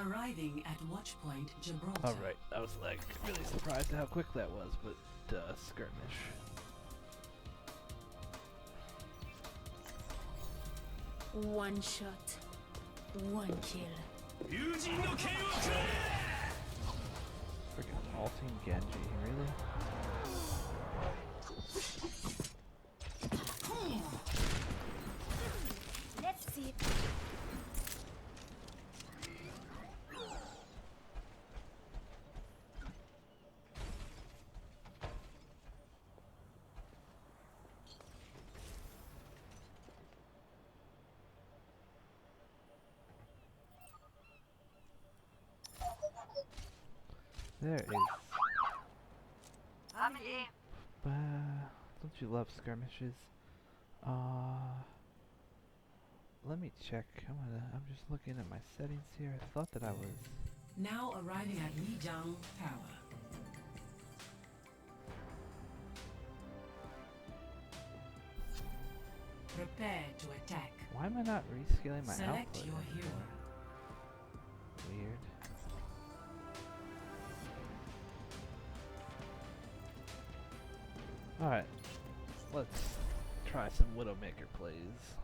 Arriving at Watchpoint Gibraltar. Alright, I was like really surprised at how quick that was, but skirmish. One shot, one kill. Freaking ulting Genji, really? Let's see. There is. Don't you love skirmishes? Let me check. I'm just looking at my settings here. I thought that I was. Now arriving at Lijiang Tower. Prepare to attack. Why am I not rescaling my Select output? your hero. Weird. Alright, let's try some Widowmaker plays.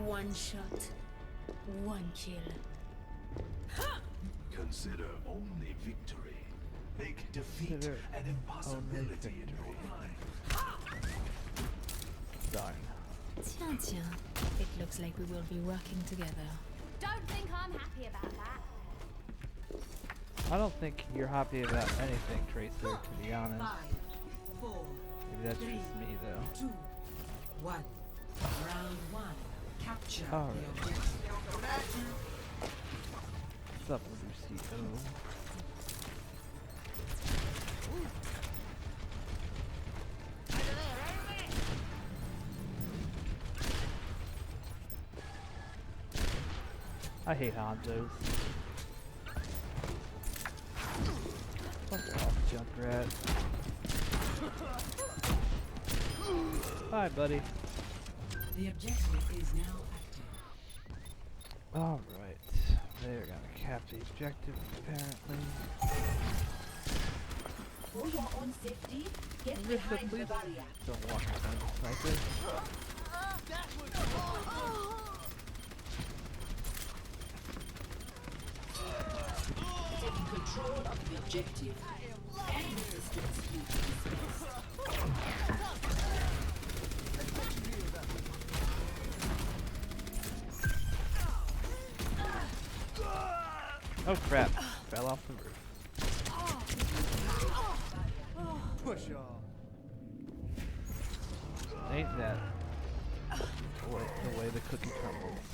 One shot, one kill. Consider only victory. Make defeat an impossibility in your mind. Darn. Tiens. It looks like we will be working together. Don't think I'm happy about that. I don't think you're happy about anything, Tracer, to be honest. 5, 4, Maybe that's just me, though. 2, 1. Round 1. Capture Alright. the objective. What's up, Lucy? I hate Hanzos. Fuck off, Junkrat. Hi, buddy. The objective is now active. Alright. They're gonna cap the objective, apparently. For your own safety, get Please don't walk behind the sniper. Taking control of the objective. Any resistance is Oh crap. Fell off the roof. Push off. Ain't that the way the cookie crumbles?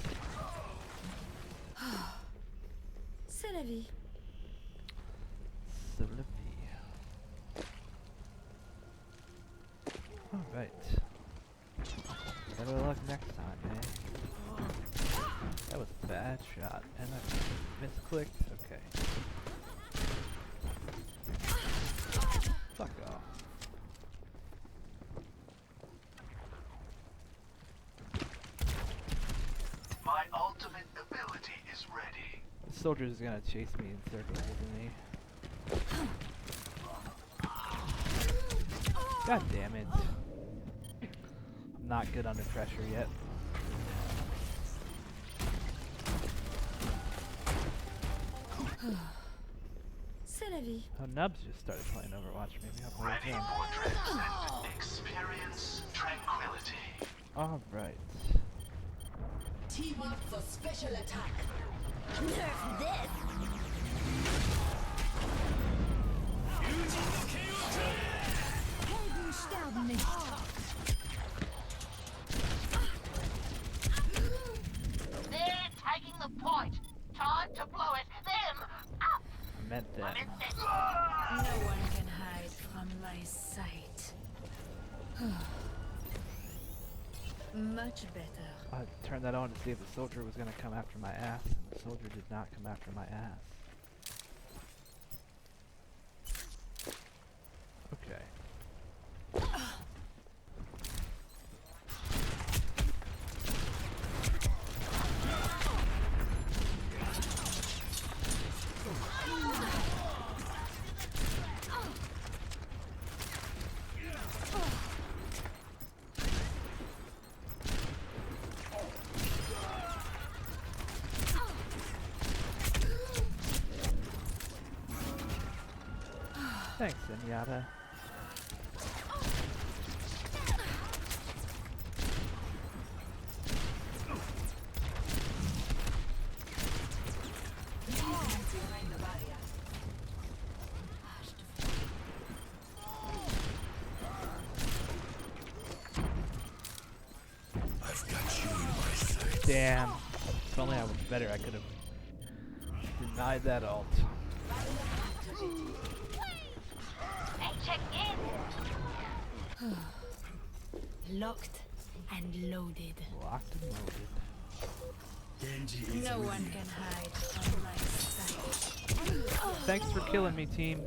C'est la vie. Sylvie. Alright. Better luck next time, eh? That was a bad shot, and I misclicked. Okay. Fuck off. My ultimate ability is ready. The soldier is gonna chase me in circles, isn't he? God damn it. I'm not good under pressure yet. C'est la vie. Oh, Nubs just started playing Overwatch. Maybe I'll play Ready with him. for transcendent experience tranquility. Alright. Team up for special attack. Nerf this! Helden sterben nicht. They're taking the point. Time to blow it. Them up. I meant that. No one can hide from my sight. Much better. I turned that on to see if the soldier was going to come after my ass, and the soldier did not come after my ass. Okay. Thanks, Zenyatta. Behind the barrier. I've got you in my sights. Damn. If only I was better, I could have denied that ult. Hey, check in. Locked and loaded. Locked and loaded. Genji is No with one you. can hide from my sight. Thanks for killing me, team.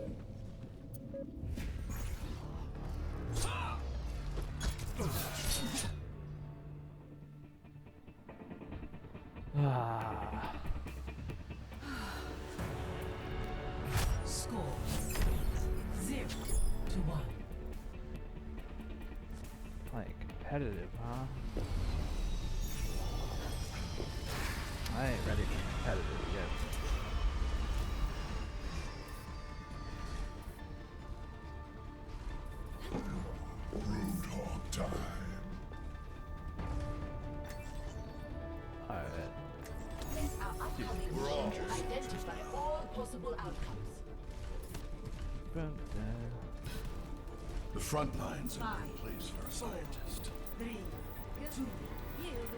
Ah. Score 0-1. Like, competitive, huh? I ain't ready for competitive yet. Roadhog time. Alright. Our upcoming mission will identify all possible outcomes. Boom, The front lines are no 5, place for a 4, scientist. 3, 2,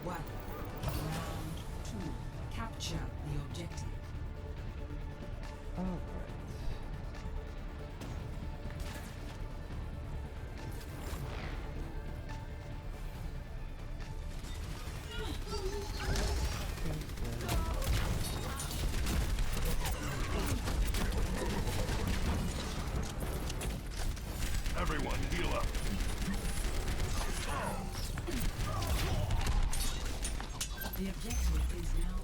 1. Round 2. Capture the objective. Alright. Everyone, heal up. The objective is now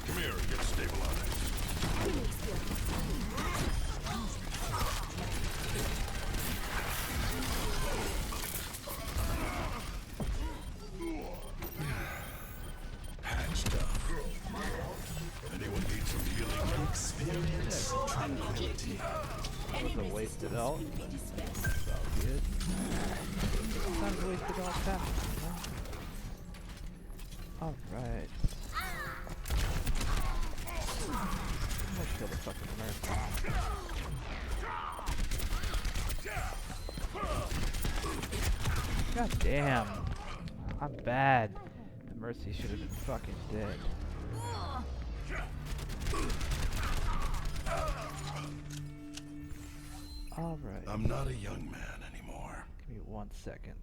Come here and get stabilized. Patched up. Anyone need some healing? Experience tranquility. That was a wasted ult. That's all good. Sometimes wasted ults happen, you know? Alright. I'm gonna kill the fucking Mercy. God damn. I'm bad. The Mercy should have been fucking dead. Alright. I'm not a young man anymore. Give me 1 second.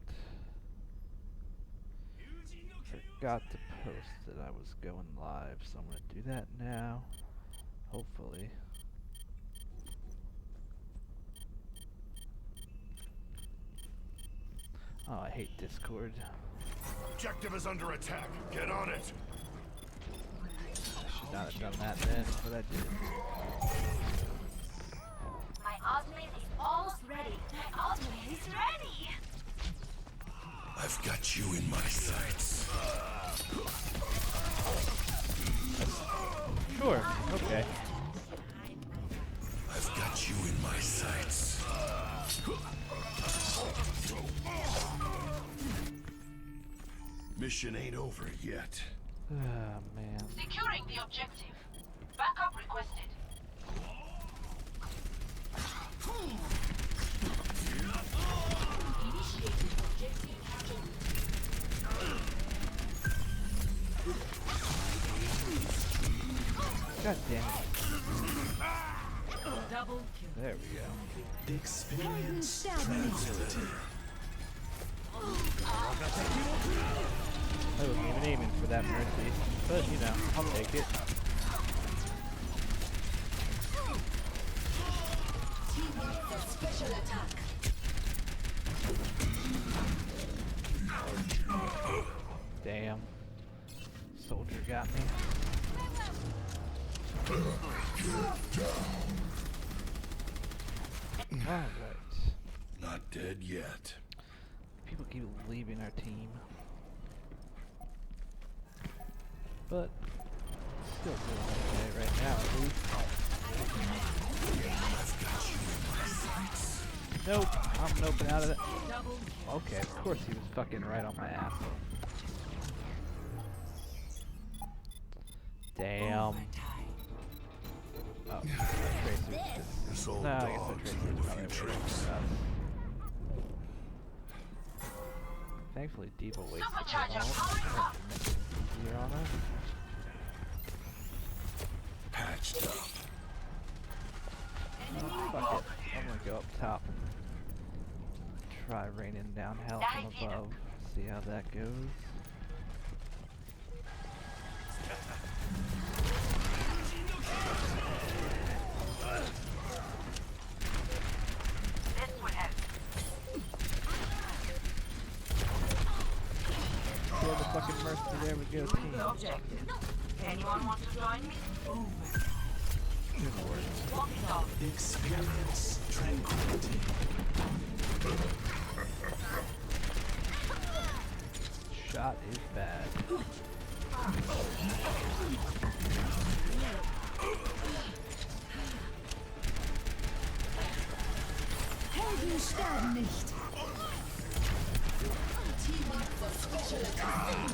Forgot to post that I was going live, so I'm gonna do that now. Hopefully. Oh, I hate Discord. Objective is under attack. Get on it. I should not have done that then, but I did. My ultimate is almost ready. My ultimate is ready. I've got you in my sights. Sure, okay. I've got you in my sights. Mission ain't over yet. Ah, man. Securing the objective. Backup requested. initiating objective God damn it. Double kill. There we go. Experience tranquility. I wasn't even aiming for that mercy, but you know, I'll take it. Special attack. Damn. Soldier got me. Alright. Not dead yet. People keep leaving our team. But still doing okay right now at least. Nope, I'm noping out of it. Okay, of course he was fucking right on my ass. Damn. Oh, Tracer was just... This old No, I guess dog's the Tracer learned was a probably few way tricks. for us. Thankfully, Diva wasted the Supercharger ult. powering up. Easier on her. Patched up. Oh, fuck it. I'm gonna go up top. Try raining down hell from above. See how that goes. This would help. Kill the fucking mercy. There we go, team. The objective. Anyone want to join me? Good work. Walk it off. Experience tranquility. Shot is bad. Helden sterben nicht.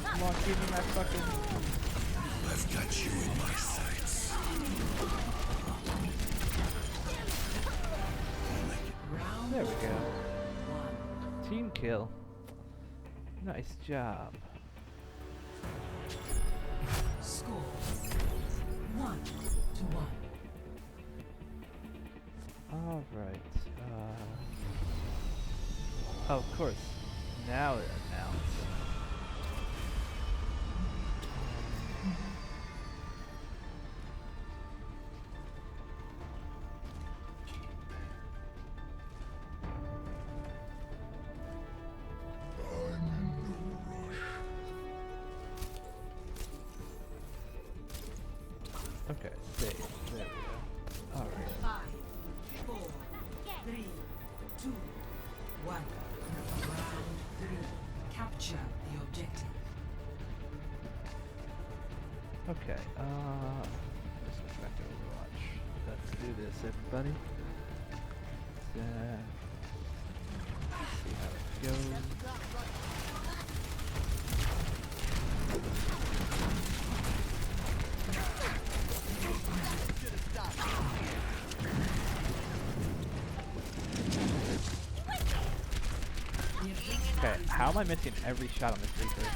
Come on, give me my fucking... I've got you in my sights. There we go. Team kill. Nice job. Score 1-1. Alright. Oh, of course. Now it announced. Okay, save. There we go. Alright. 5, 4, 3, 2, 1. Round 3. Capture the objective. Okay, let's go back to Overwatch. Let's do this, everybody. See how it goes. Okay, how am I missing every shot on this Reaper?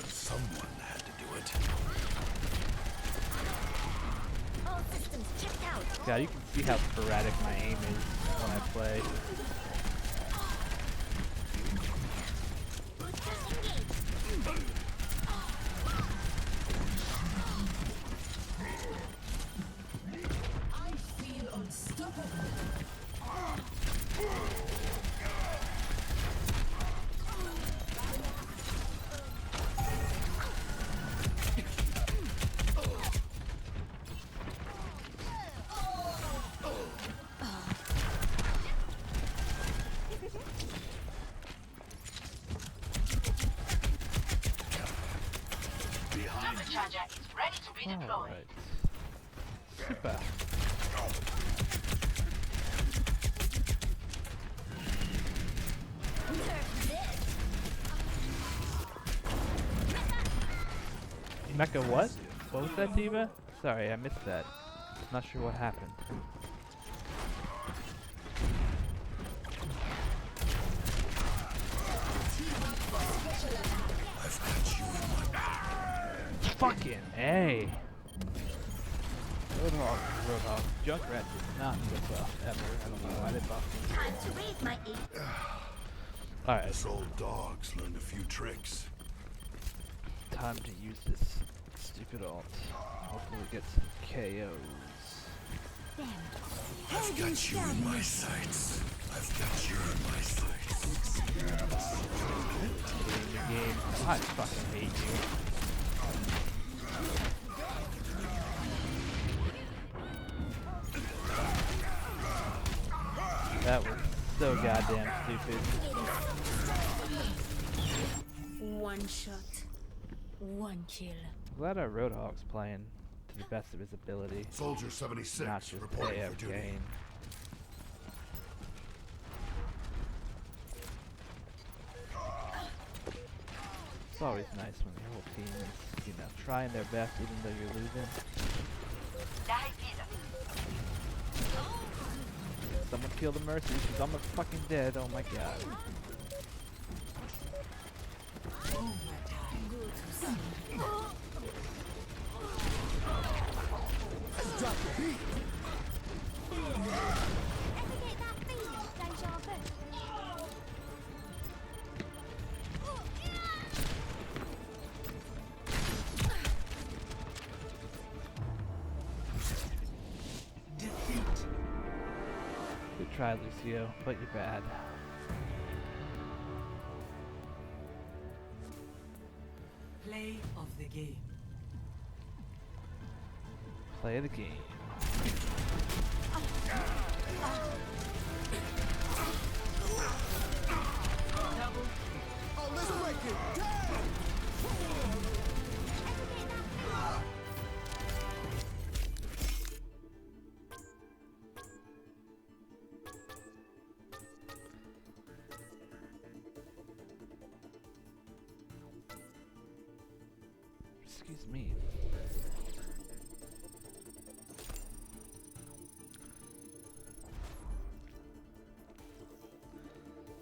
Someone had to do it. All systems checked out. Yeah, you can see how sporadic my aim is when I play. I feel unstoppable. Supercharger is ready to be deployed. Alright. Super. Mecha what? What was that, Diva? Sorry, I missed that. Not sure what happened. I've Fucking A. Roadhog. Junkrat did not need a buff ever. I don't know why they buffed him. Time to raise my ape. Alright, This old dog's learned a few tricks. time to use this stupid ult. Hopefully get some KOs. I've got you in my sights. I've got you in my sights. Game. I fucking hate you. That was so goddamn stupid. One shot, one kill. Glad our Roadhog's playing to the best of his ability, Soldier 76 not just reporting for AF duty. game. It's always nice when the whole team is, you know, trying their best even though you're losing. Someone kill the Mercy, she's almost fucking dead, oh my god. Drop the beat. Good try, Lucio, but you're bad. Play of the game. Play the game. Oh, let's break it. Damn! Excuse me.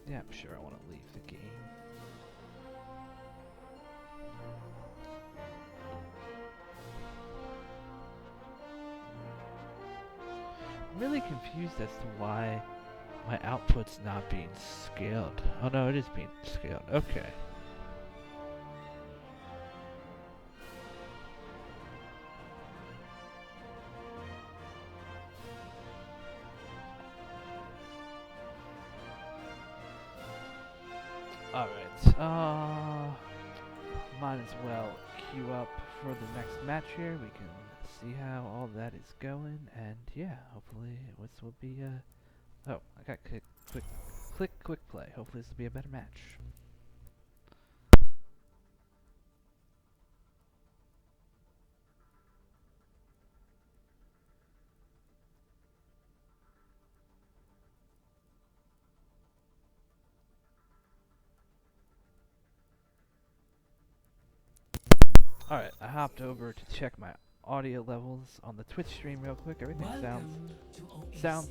Yeah, I'm sure I want to leave the game. I'm really confused as to why my output's not being scaled. Oh no, it is being scaled. Okay. Alright, might as well queue up for the next match here. We can see how all that is going, and yeah, hopefully this will be oh, I got quick play. Hopefully this will be a better match. Alright, I hopped over to check my audio levels on the Twitch stream real quick. Everything Welcome to Oasis. sounds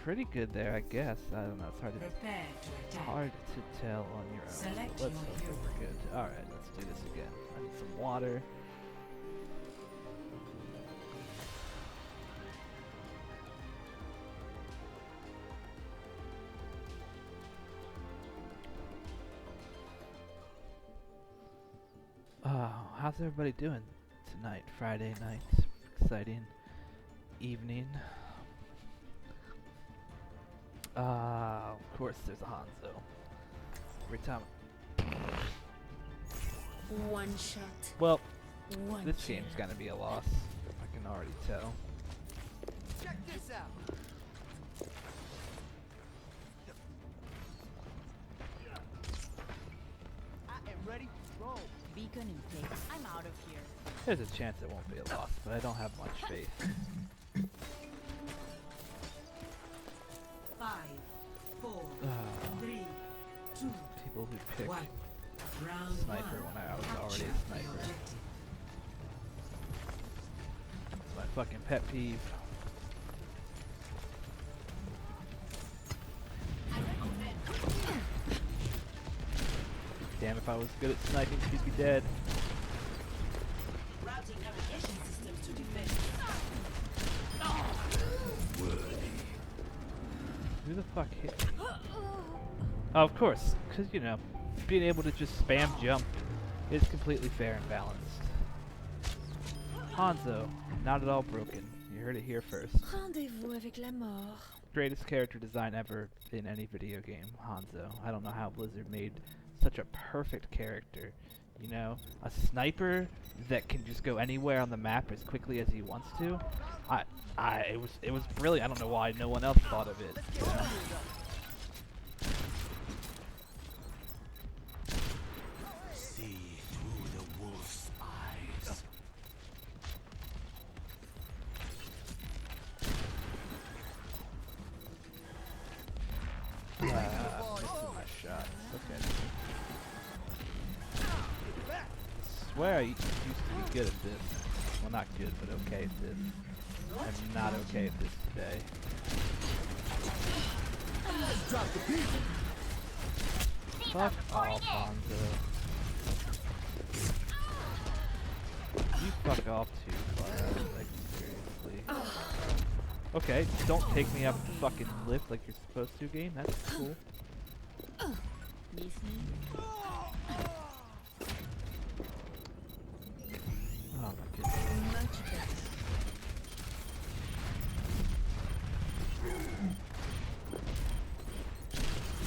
pretty good there, I guess. I don't know, it's Prepare to attack. hard to tell on your own. Select But let's your hope that hero. we're good. Alright, let's do this again. I need some water. How's everybody doing tonight, Friday night? Exciting evening. Of course there's a Hanzo. Every time. One shot, Well, one this kill. game's gonna be a loss. I can already tell. Check this out. I am ready to roll. Beacon in place. I'm out of here. There's a chance it won't be a loss, but I don't have much faith. 5, 4, 3, 2, People who pick 1. Round sniper 1. when I was already Capture a the sniper. objective. It's my fucking pet peeve. Damn, if I was good at sniping, she'd be dead. Routing navigation systems to defense. Who the fuck hit me? Oh, of course, because, you know, being able to just spam jump is completely fair and balanced. Hanzo, not at all broken. You heard it here first. Rendez-vous avec la mort. Greatest character design ever in any video game, Hanzo. I don't know how Blizzard made such a perfect character. You know, a sniper that can just go anywhere on the map as quickly as he wants to. It was brilliant. I don't know why no one else thought of it. You know? See through the wolf's eyes. Missing my shot. Okay. I swear I used to be good at this. Well, not good, but okay at this. I'm not okay at this today. Drop the beat. Fuck off, Hanzo. You fuck off too, Clara. Like, seriously. Okay, don't take me up the fucking cliff like you're supposed to, game. That's cool. Miss me? Oh my goodness. Much better.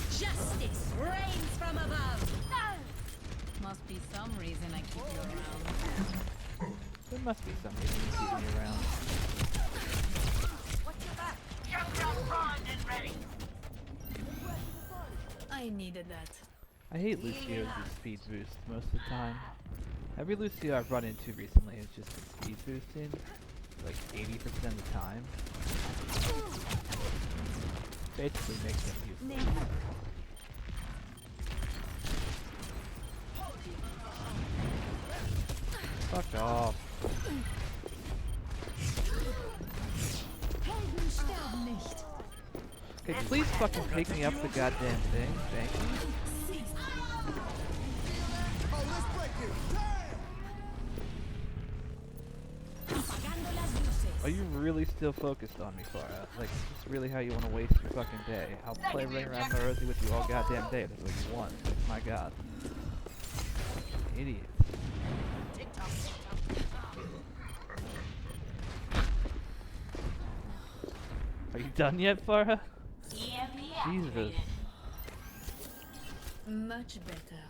Justice reigns from above! Must be some reason I keep you around. There must be some reason you keep me around. What's your back? Jump primed and ready. I needed that. I hate Lucio's speed boost most of the time. Every Lucio I've run into recently has just been speed boosting, like 80% of the time. Basically makes him useless. Fuck off. Okay, please fucking pick me up the goddamn thing, thank you. Oh, let's break it. Damn! Are you really still focused on me, Clara? Like, is this really how you want to waste your fucking day? I'll play Ring Around the Rosie with you all goddamn day if that's what you want. My god. Idiot. Are you done yet, Farah? Jesus. Much better.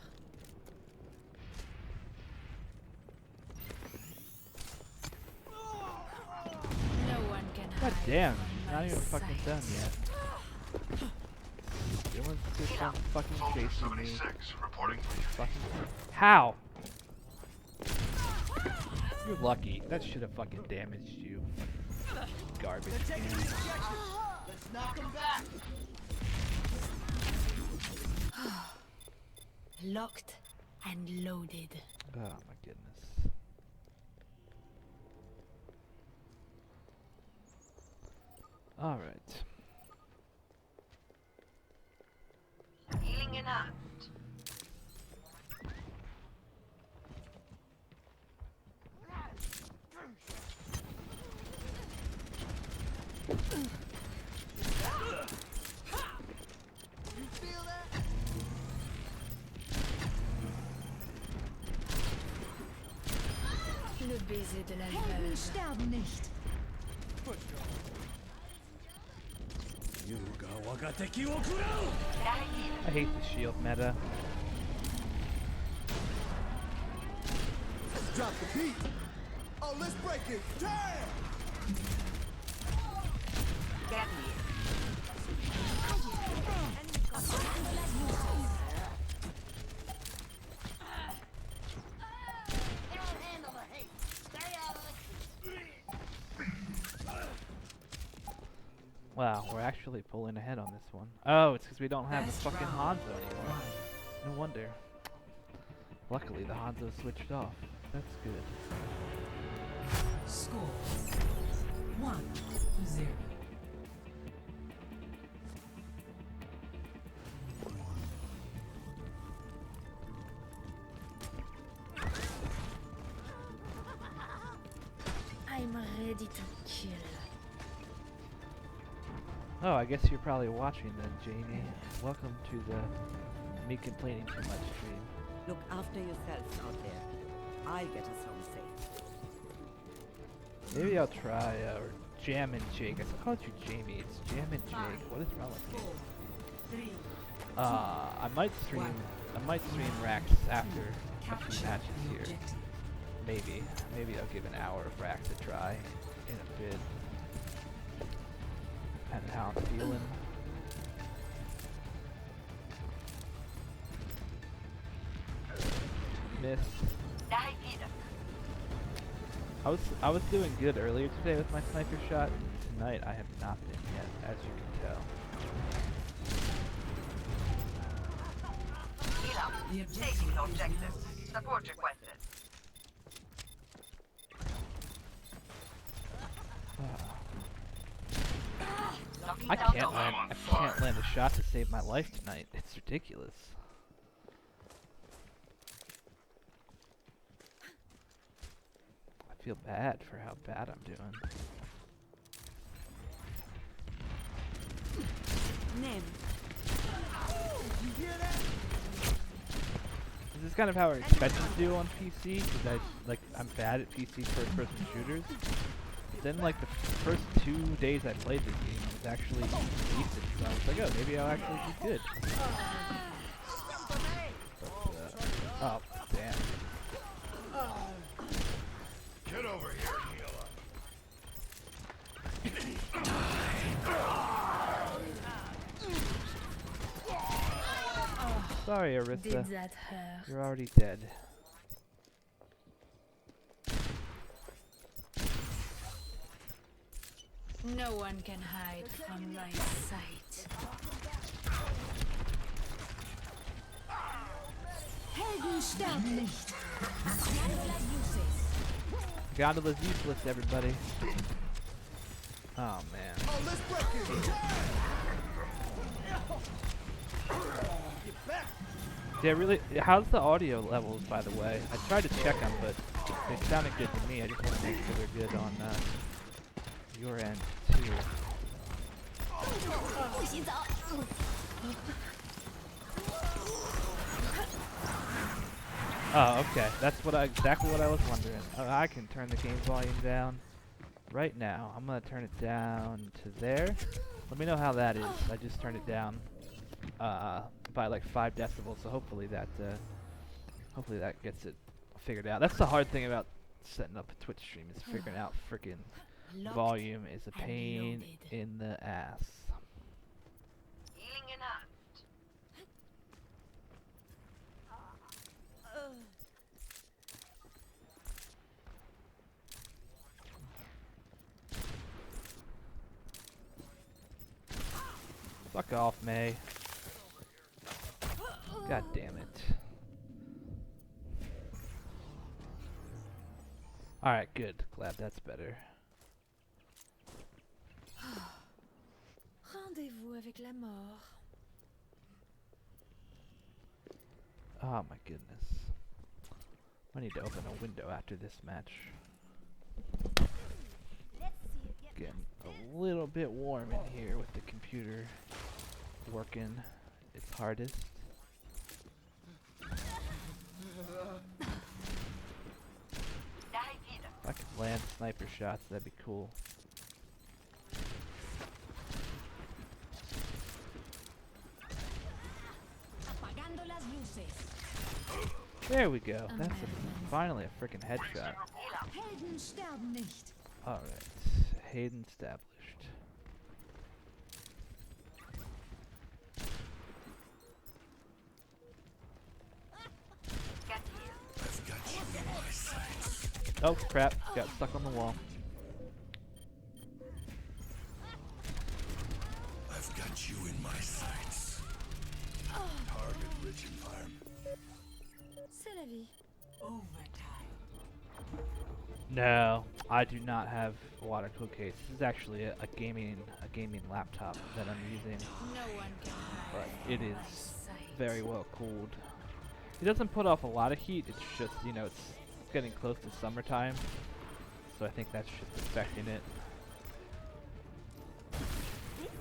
No one can God hide damn, from she's not my even fucking sight. done yet. Dylan's just fucking chasing me. Reporting. Fucking how? You're lucky. That should have fucking damaged you. Garbage can. Let's knock him back. Locked and loaded. Oh my goodness. Alright. Healing enough. You feel that? Le baiser de la veuve. I hate the shield meta. Drop the beat. Oh, let's break it. Damn! Get me. Wow, we're actually pulling ahead on this one. Oh, it's because we don't have the fucking Hanzo anymore. No wonder. Luckily, the Hanzo switched off. That's good. Score 1-0. I'm ready to kill. Oh, I guess you're probably watching then, Jamie. Welcome to the me complaining too much stream. Look after yourselves out there. I'll get us home safe. Maybe I'll try Jam and Jake. I called you Jamie. It's Jam and Jake. What is wrong with you? I might stream Rax after a few matches here. Maybe I'll give an hour of Rax a try in a bit. Depending how I'm feeling. Miss. I was doing good earlier today with my sniper shot. Tonight I have not been yet, as you can tell. Taking objective. Support requested. I can't land a shot to save my life tonight. It's ridiculous. I feel bad for how bad I'm doing. Name. This is kind of how I expected to do on PC, because I'm bad at PC first-person shooters. But then, like, the first 2 days I played this game, it was actually decent. So I was like, oh, maybe I'll actually do good. But, oh, damn. Get over here, healer. Sorry, Arissa. Did that hurt? You're already dead. No one can hide from my sight. Helden sterben nicht. Gondola's useless, everybody. Oh, man. Oh, let's break it. Yeah, really. How's the audio levels, by the way? I tried to check them, but they sounded good to me. I just want to make sure they're good on your end too. Oh, okay. That's exactly what I was wondering. I can turn the game volume down right now. I'm gonna turn it down to there. Let me know how that is. I just turned it down by like 5 decibels, so hopefully that gets it figured out. That's the hard thing about setting up a Twitch stream, is figuring out freaking volume is a pain in the ass. Healing in hand. Fuck off, May. God damn it. Alright, good. Glad that's better. Rendez-vous avec la mort. Oh my goodness. I need to open a window after this match. Getting a little bit warm in here with the computer working its hardest. If I could land sniper shots, that'd be cool. There we go. That's finally a freaking headshot. Helden sterben nicht. Alright. Hayden established. I've got you in my sights. Oh crap, got stuck on the wall. I've got you in my sights. Target-rich environment. C'est la vie. No, I do not have a water cool case. This is actually a gaming laptop that I'm using, No one can hide but it from my is sight. very well cooled. It doesn't put off a lot of heat. It's just, you know, it's getting close to summertime, so I think that's just affecting it.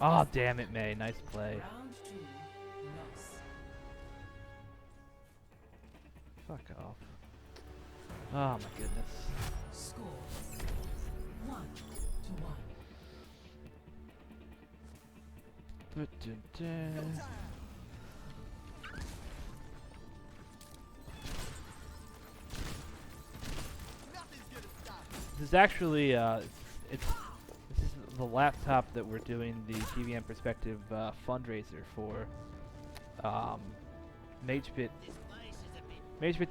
Oh, damn it, May. Nice play. Round 2, loss. Fuck off. Oh my goodness. Score 1-1. Du-du-du. This is actually this is the laptop that we're doing the TVM Perspective fundraiser for. MageBit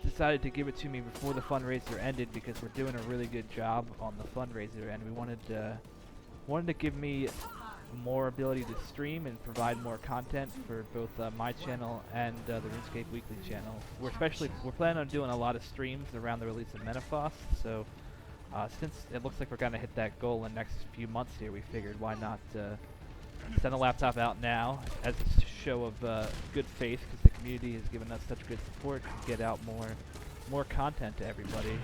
decided to give it to me before the fundraiser ended because we're doing a really good job on the fundraiser, and we wanted to give me more ability to stream and provide more content for both my channel and the RuneScape Weekly channel. We're planning on doing a lot of streams around the release of Menopause, so since it looks like we're gonna hit that goal in the next few months here, we figured why not send the laptop out now as a show of good faith, because the community has given us such good support to get out more content to everybody.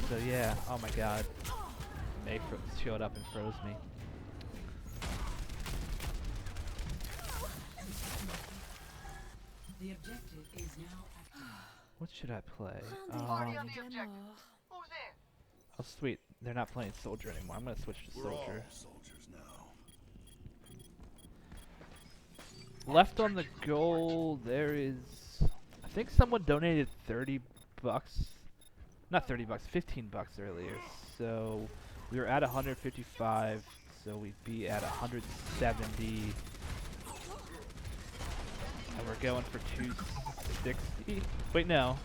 So yeah, oh my god, May showed up and froze me. The objective is now active. What should I play? Party on the objective. Who's in? Oh sweet, they're not playing Soldier anymore. I'm gonna switch to We're all Soldier. soldiers now. Left on the goal, there is... I think someone donated 30 bucks. Not 30 bucks, 15 bucks earlier. So we were at 155, so we'd be at 170. And we're going for 260. Wait, no.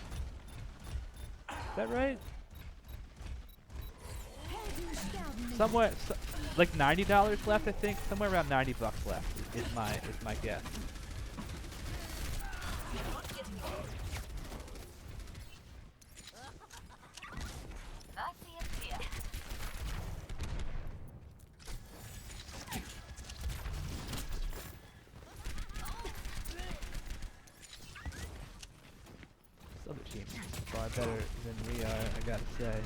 Is that right? Somewhere, like $90 left, I think. Somewhere around 90 bucks left is my guess. I see it here. This other team is far better than we are, I gotta say.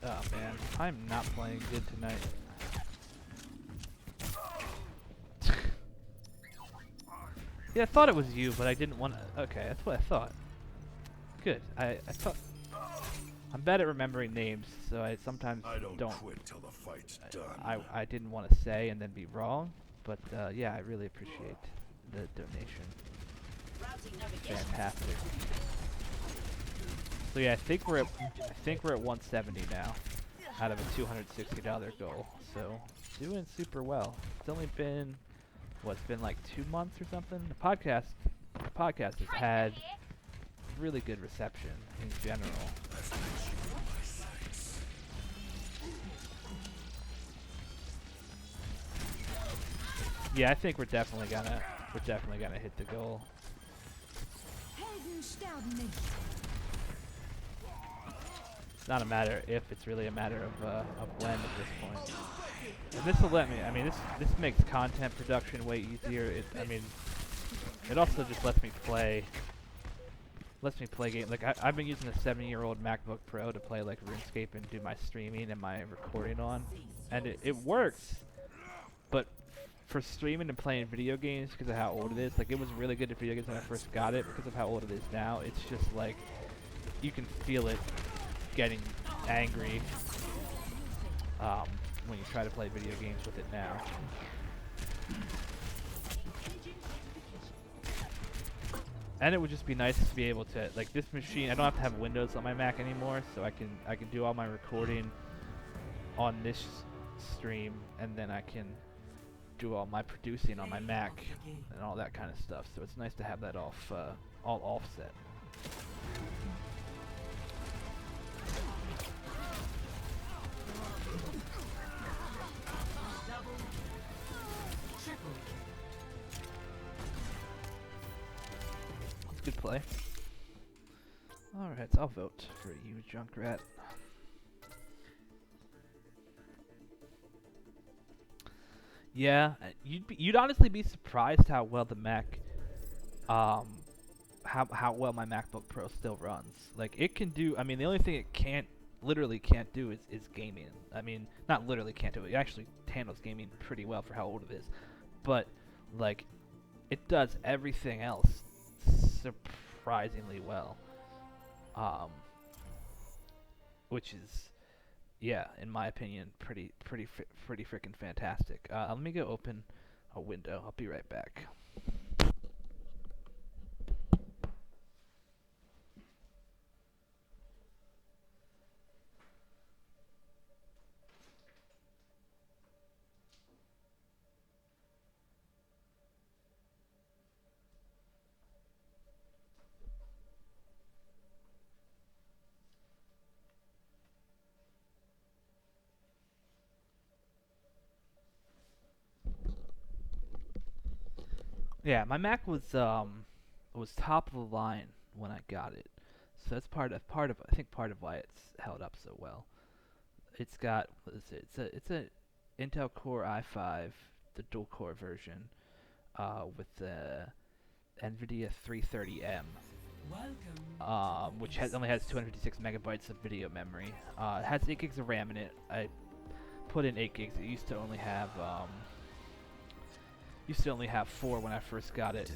Oh man, I'm not playing good tonight. Yeah, I thought it was you, but I didn't want to. Okay, that's what I thought. Good. I thought. I'm bad at remembering names, so I sometimes I don't quit till the fight's done. I didn't want to say and then be wrong, but yeah, I really appreciate the donation. Fantastic. So yeah, I think we're at 170 now, out of a $260 goal. So doing super well. It's only been what's been like 2 months or something. The podcast has had really good reception in general. Yeah, I think we're definitely gonna hit the goal. It's not a matter if, it's really a matter of when at this point. And this will let me. I mean, this makes content production way easier. I mean, it also just lets me play games. Like I've been using a 7-year-old MacBook Pro to play like RuneScape and do my streaming and my recording on, and it works. But for streaming and playing video games, because of how old it is, like it was really good at video games when I first got it. Because of how old it is now, it's just like you can feel it getting angry when you try to play video games with it now. And it would just be nice to be able to, like, this machine, I don't have to have Windows on my Mac anymore, so I can do all my recording on this stream, and then I can do all my producing on my Mac and all that kind of stuff. So it's nice to have that all offset. Good play. Alright, I'll vote for you, Junkrat. Yeah, you'd honestly be surprised how well the Mac, how well my MacBook Pro still runs. Like it can do. I mean, the only thing it literally can't do is gaming. I mean, not literally can't do it. It actually handles gaming pretty well for how old it is. But like, it does everything else surprisingly well. Which is, yeah, in my opinion, pretty freaking fantastic. Let me go open a window. I'll be right back. Yeah, my Mac was top of the line when I got it, so that's part of I think part of why it's held up so well. It's got what is it? It's a Intel Core i5, the dual core version, with the NVIDIA 330M, which only has 256 megabytes of video memory. It has 8 gigs of RAM in it. I put in 8 gigs. It used to only have 4 when I first got it.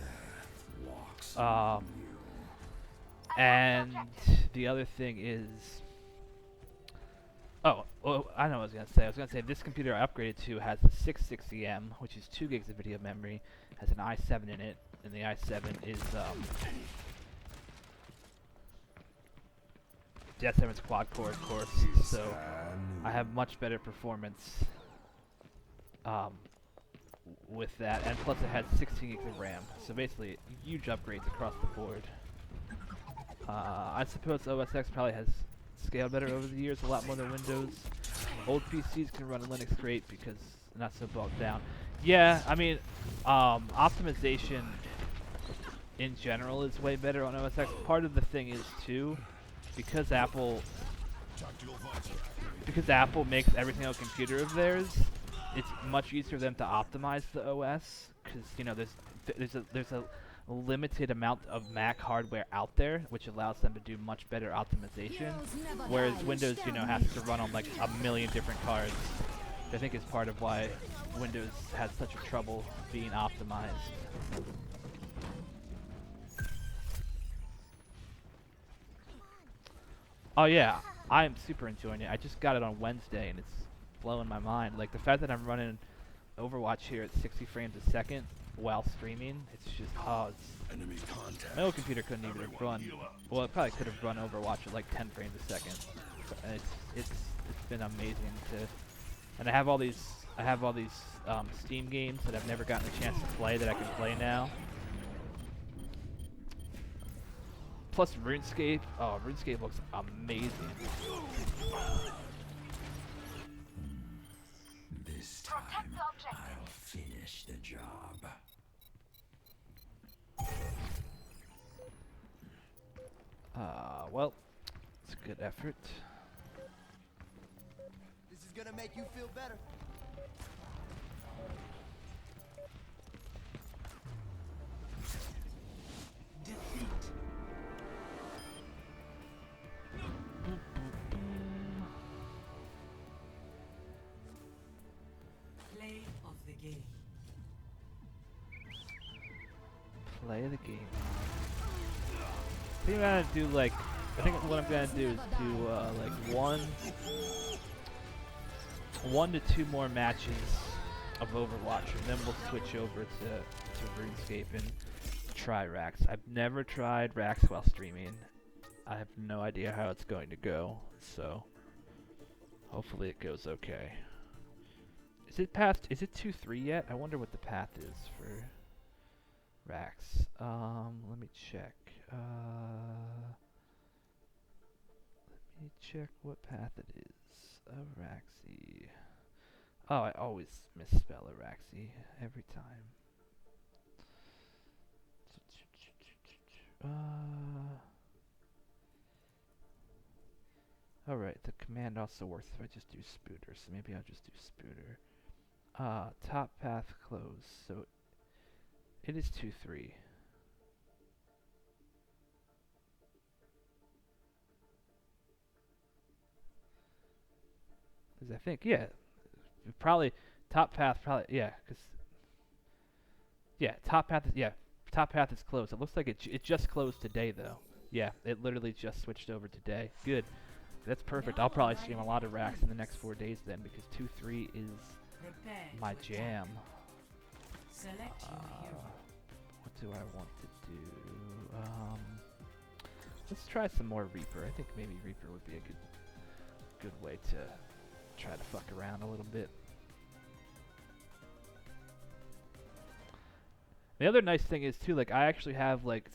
And the other thing is, I know what I was gonna say. I was gonna say this computer I upgraded to has the 660M, which is 2 gigs of video memory, has an i7 in it, and the i7 is the i7's quad core, of course. So I have much better performance with that, and plus it has 16 gigs of RAM. So basically, huge upgrades across the board. I suppose OS X probably has scaled better over the years, a lot more than Windows. Old PCs can run Linux great because they're not so bogged down. Yeah, I mean, optimization in general is way better on OS X. Part of the thing is too, because Apple makes every single computer of theirs, it's much easier for them to optimize the OS because you know there's a limited amount of Mac hardware out there, which allows them to do much better optimization, whereas Windows, you know, has to run on like a million different cards. I think is part of why Windows has such a trouble being optimized. Oh yeah, I am super enjoying it. I just got it on Wednesday and it's blowing my mind. Like the fact that I'm running Overwatch here at 60 frames a second while streaming, it's just, my old computer couldn't even run, well it probably could have run Overwatch at like 10 frames a second. And it's been amazing to, and I have all these Steam games that I've never gotten a chance to play that I can play now. Plus RuneScape, oh RuneScape looks amazing. This time, I'll finish the job. Well, it's a good effort. This is gonna make you feel better. Play of the game. Play the game. I think I'm gonna do like, I think what I'm gonna do is do like one to two more matches of Overwatch, and then we'll switch over to RuneScape and try Rax. I've never tried Rax while streaming. I have no idea how it's going to go, so hopefully it goes okay. Is it 2-3 yet? I wonder what the path is for Rax. Let me check. Let me check what path it is. Araxi. Oh, I always misspell Araxi every time. Alright, the command also works if I just do Spooter, so maybe I'll just do Spooter. Top path closed, so it is 2-3. Because I think, yeah, probably top path, probably, yeah, because, yeah, top path is closed. It looks like it just closed today, though. Yeah, it literally just switched over today. Good. That's perfect. I'll probably stream a lot of racks in the next 4 days then, because 2-3 is my jam. What do I want to do? Let's try some more Reaper. I think maybe Reaper would be a good way to try to fuck around a little bit. The other nice thing is too, like I actually have like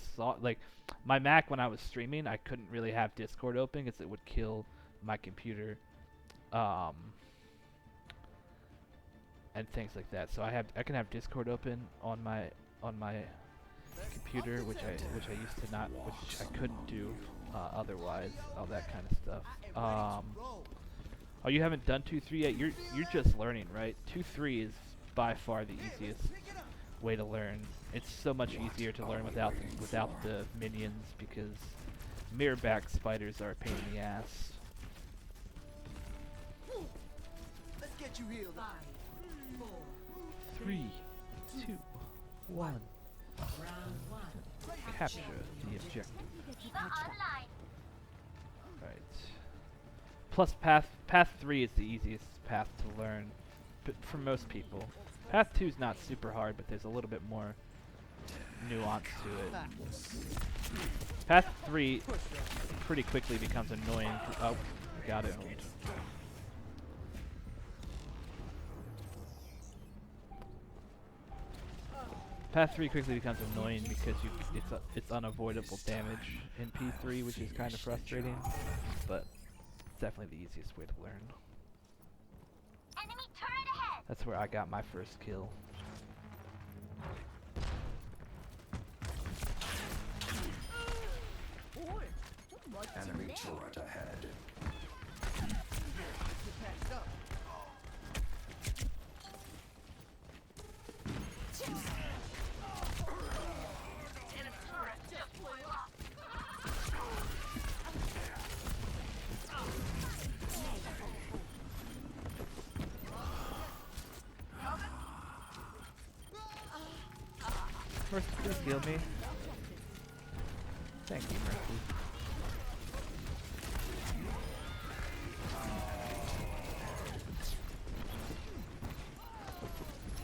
my Mac when I was streaming, I couldn't really have Discord open because it would kill my computer, and things like that. So I can have Discord open on my computer, which I used to not, which I couldn't do otherwise. All that kind of stuff. Oh, you haven't done 2-3 yet? You're just learning, right? 2-3 is by far the easiest way to learn. It's so much easier to learn without the minions, because mirrorback spiders are a pain in the ass. Let's get you healed. 3, 2, 1. Capture the objective. Right. Plus path 3 is the easiest path to learn, but for most people. Path 2 is not super hard, but there's a little bit more nuance to it. Path 3 pretty quickly becomes annoying. Oh, I got it. Path 3 quickly becomes annoying because it's unavoidable damage in P3, which is kind of frustrating, but it's definitely the easiest way to learn. Enemy turret ahead. That's where I got my first kill. Enemy turret ahead. Enemy turret just blew up. Mercy, please heal me. Thank you, Mercy.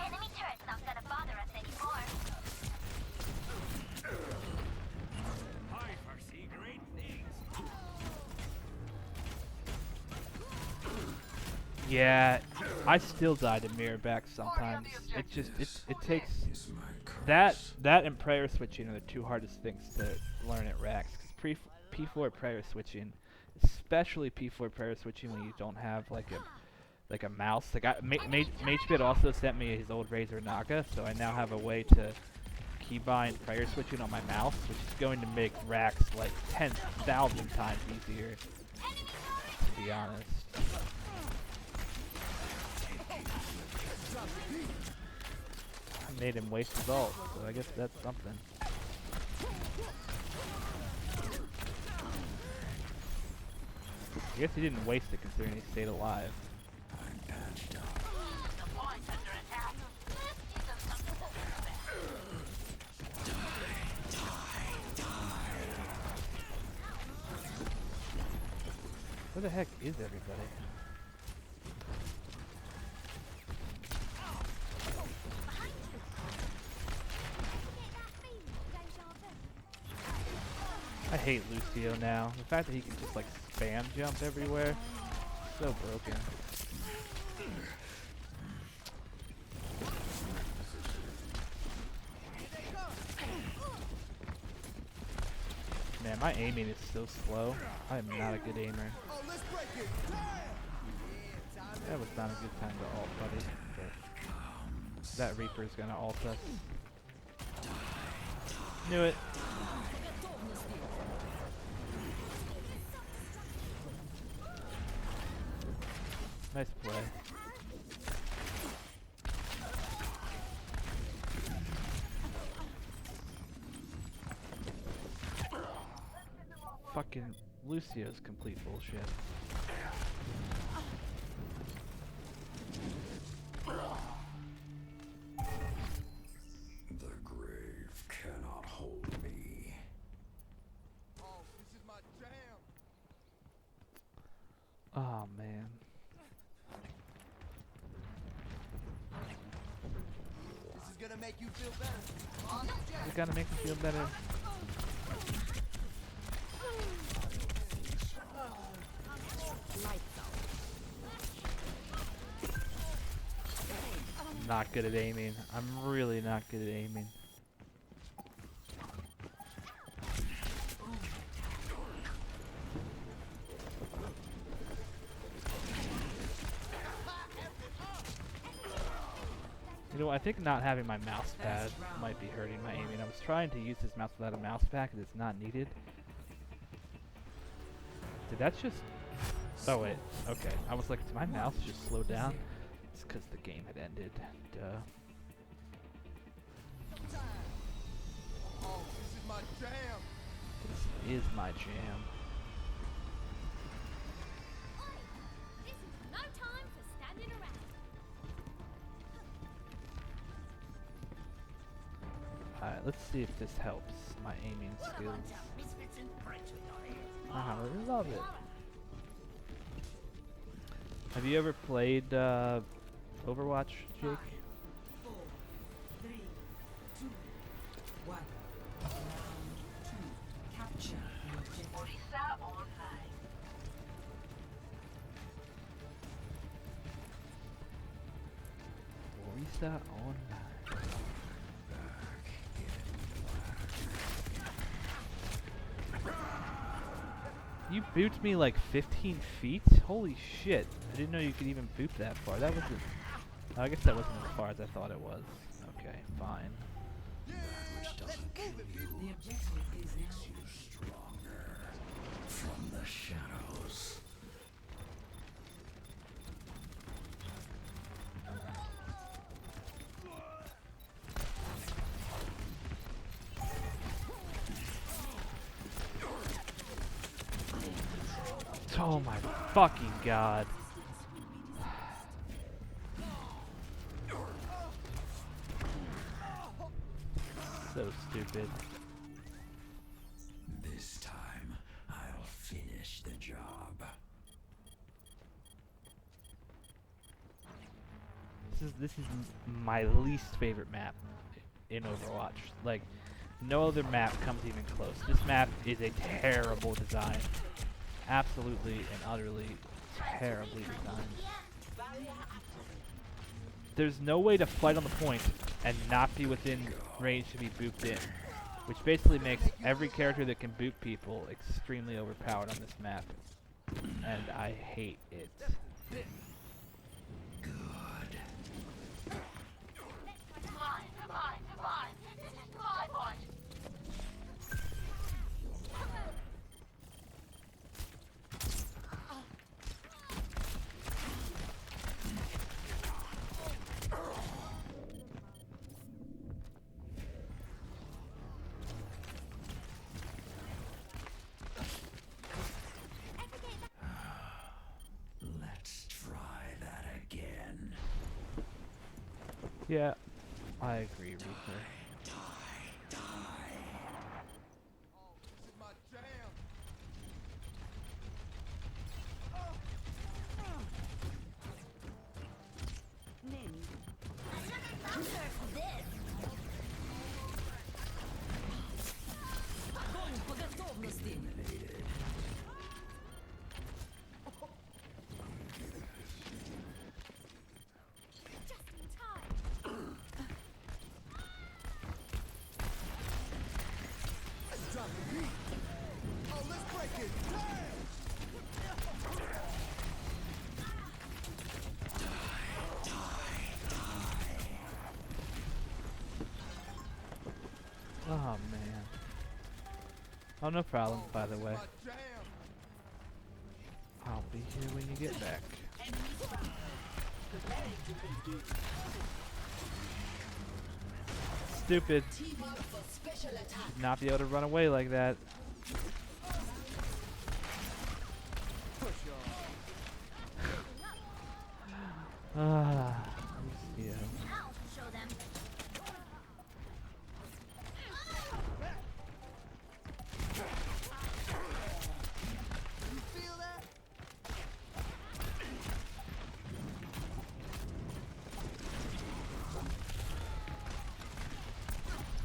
Enemy turret's not gonna bother us anymore. I foresee great things. Yeah, I still die to mirrorback sometimes. It just it takes that and prayer switching are the two hardest things to learn at racks. Cause P4 prayer switching, especially P4 prayer switching when you don't have like a mouse. Like MageBit also sent me his old Razer Naga, so I now have a way to keybind prayer switching on my mouse, which is going to make racks like 10,000 times easier. To be honest. I made him waste his ult, so I guess that's something. I guess he didn't waste it considering he stayed alive. The point's under attack. Let's give them something to Where the heck is everybody? I hate Lucio now. The fact that he can just like spam jump everywhere, so broken. Man, my aiming is so slow. I am not a good aimer. Oh, let's break it. That was not a good time to ult, buddy. But that Reaper's gonna ult us. Knew it. Nice play. fucking Lucio's complete bullshit. The grave cannot hold me. Oh, this is my jam. Oh man. This is gonna make you feel better. It's gonna make me feel better. Not good at aiming. I'm really not good at aiming. You know, I think not having my mouse pad might be hurting my aiming. I was trying to use this mouse without a mouse pad because it's not needed. Did that just... Oh wait, okay. I was like, did my mouse just slow down? It's because the game had ended. Duh. Oh, this is my jam. This is my jam. This is no time for standing around. Alright, let's see if this helps my aiming skills. I love it. Have you ever played Overwatch, Jake? 4, 3, 2, 1. Round 2. Capture the objective. Orisa online. Orisa Online. You booped me like 15 feet? Holy shit. I didn't know you could even boop that far. That wasn't... I guess that wasn't as far as I thought it was. Okay, fine. Which doesn't kill you The objective is now makes you stronger. From the shadows. Oh my fucking god. So stupid. This time, I'll finish the job. This is my least favorite map in Overwatch. Like, no other map comes even close. This map is a terrible design. Absolutely and utterly terribly designed. There's no way to fight on the point and not be within range to be booped in, which basically makes every character that can boop people extremely overpowered on this map, and I hate it. Fine. This is my point. Let's try that again. Yeah, I agree, Reaper. Die. Oh, this is my jam. Just in time. Let's drop the beat. Oh, let's break it. Oh man. Oh, no problem, by the way. My jam. I'll be here when you get back. Stupid. Should not be able to run away like that. Ah, Lucio. I'll show them. You feel that?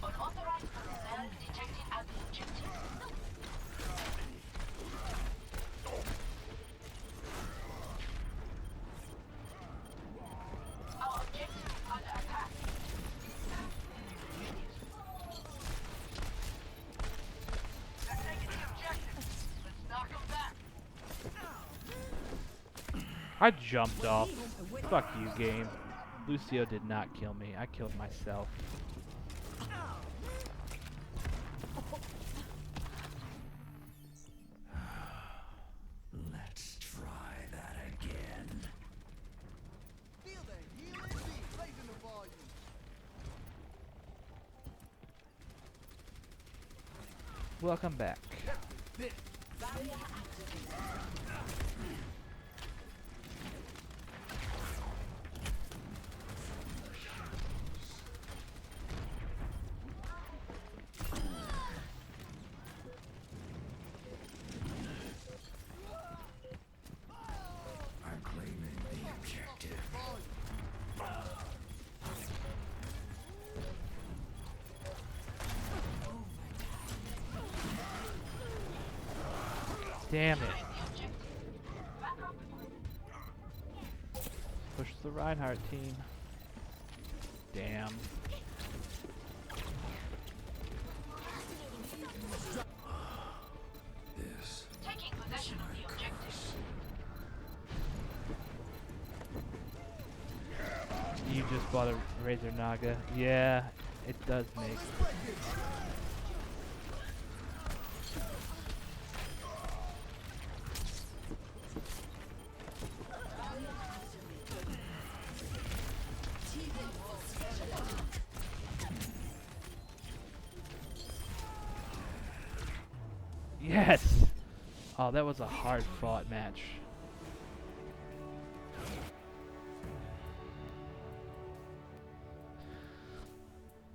Unauthorized personnel detected at the objective. Our objective is under attack. They're taking the objective. Let's knock them back. I jumped off. Fuck you, game. Lucio did not kill me. I killed myself. Let's try that again. Feel the healing beat, raising the volume. Welcome back. I'm claiming the objective. Damn it. Push the Reinhardt team. Damn. This. Taking possession of the objective. You just bought a Razor Naga. Yeah, it does make. Yes! Oh, that was a hard fought match.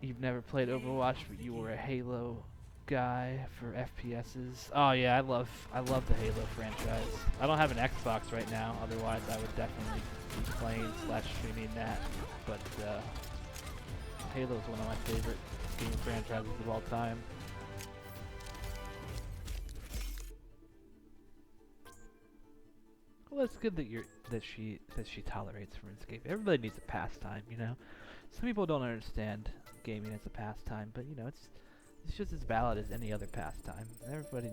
You've never played Overwatch, but you were a Halo guy for FPSs. Oh yeah, I love the Halo franchise. I don't have an Xbox right now, otherwise I would definitely be playing / streaming that. But Halo is one of my favorite game franchises of all time. Well, it's good that she tolerates RuneScape. Everybody needs a pastime, you know. Some people don't understand gaming as a pastime, but you know, it's just as valid as any other pastime. Everybody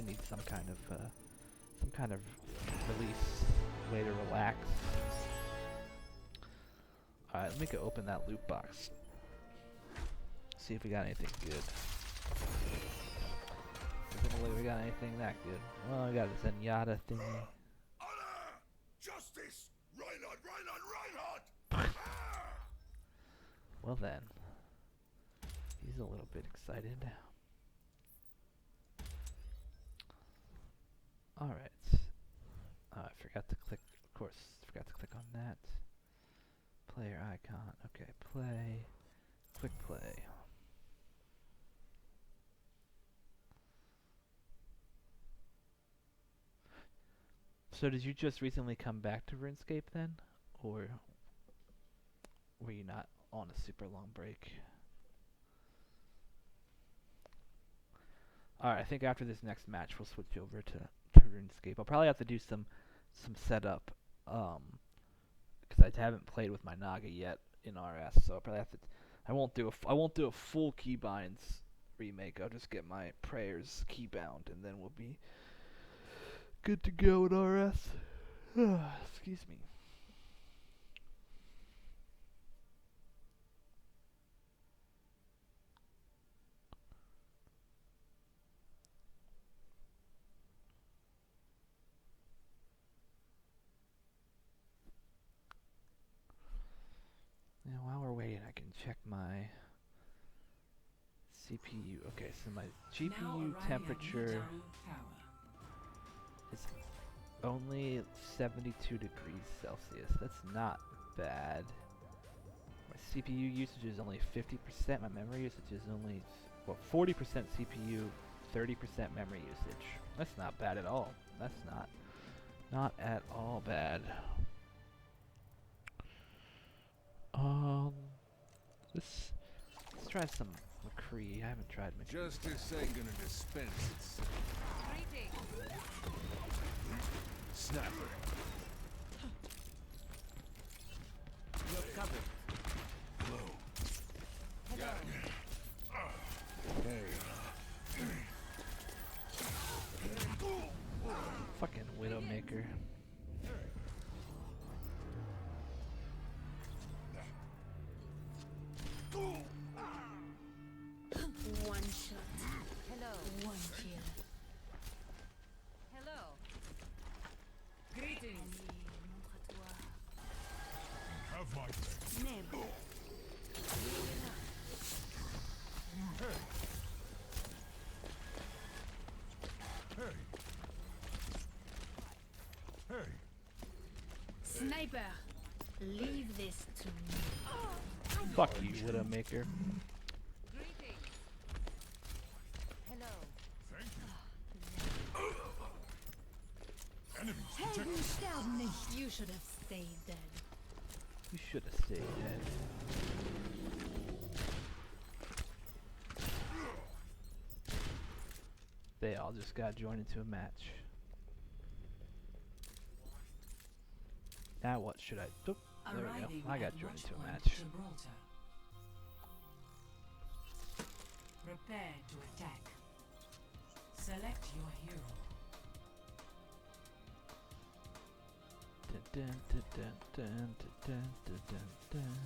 needs some kind of release, way to relax. All right, let me go open that loot box. See if we got anything good. Doesn't look like we got anything that good. Well, I got a Zenyatta thingy. Honor! Justice! Reinhardt! Reinhardt! Reinhardt! Well then, he's a little bit excited. All right. I forgot to click. Of course, forgot to click on that. Player icon. Okay, play. Quick play. So did you just recently come back to RuneScape then? Or were you not on a super long break? Alright, I think after this next match we'll switch over to RuneScape. I'll probably have to do some setup, because I haven't played with my Naga yet in RS, so I'll probably have to. I won't do a full keybinds remake. I'll just get my prayers keybound, and then we'll be good to go in RS. Excuse me. Now while we're waiting, I can check my CPU. Okay, so my GPU temperature is only 72 degrees Celsius. That's not bad. My CPU usage is only 50%. My memory usage is only, well, 40% CPU, 30% memory usage. That's not bad at all. That's not at all bad. Let's try some McCree. I haven't tried McCree. Justice ain't gonna dispense itself. Snapper. You're covered. Hello. Got it. Hey. Fucking Widowmaker. One shot. Hello. One kill. Hello. Greetings. Montre-toi. Have my thing. Never. Hey. Hey. Sniper. Leave this to me. Fuck you, Widowmaker. Greetings. Hello. Thank you. Enemies detected. Helden sterben nicht. You should have stayed dead. You should have stayed dead. They all just got joined into a match. Now what should I do? There we go. I got joined into a match. Prepare to attack. Select your hero. Dun, dun, dun, dun, dun, dun, dun, dun.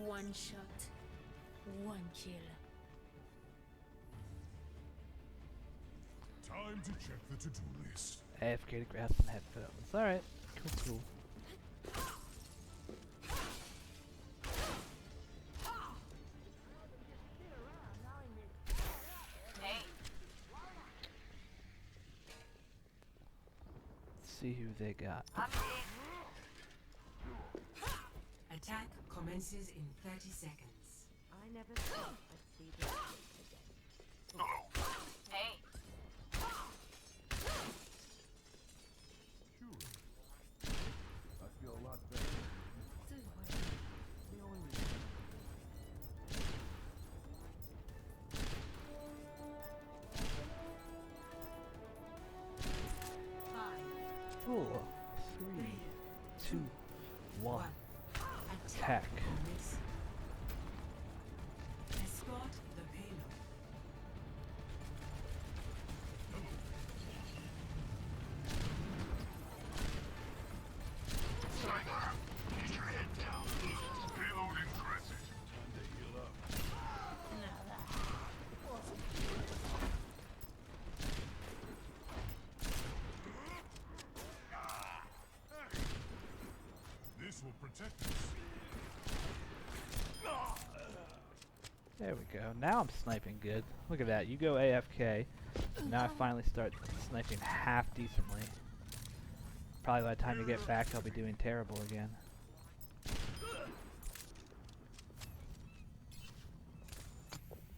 One shot. One kill. Time to check the to-do list. AFK to grab some headphones. Alright, cool. Hey. Let's see who they got. Attack commences in 30 seconds. I never thought I'd see this again. Hey. I feel a lot better. Five, 4, 3, 2, 1. Attack. commence. Escort the payload. Get your head down. Payload in transit. Time to heal up. This will protect us. There we go. Now I'm sniping good. Look at that. You go AFK. Now I finally start sniping half decently. Probably by the time you get back, I'll be doing terrible again.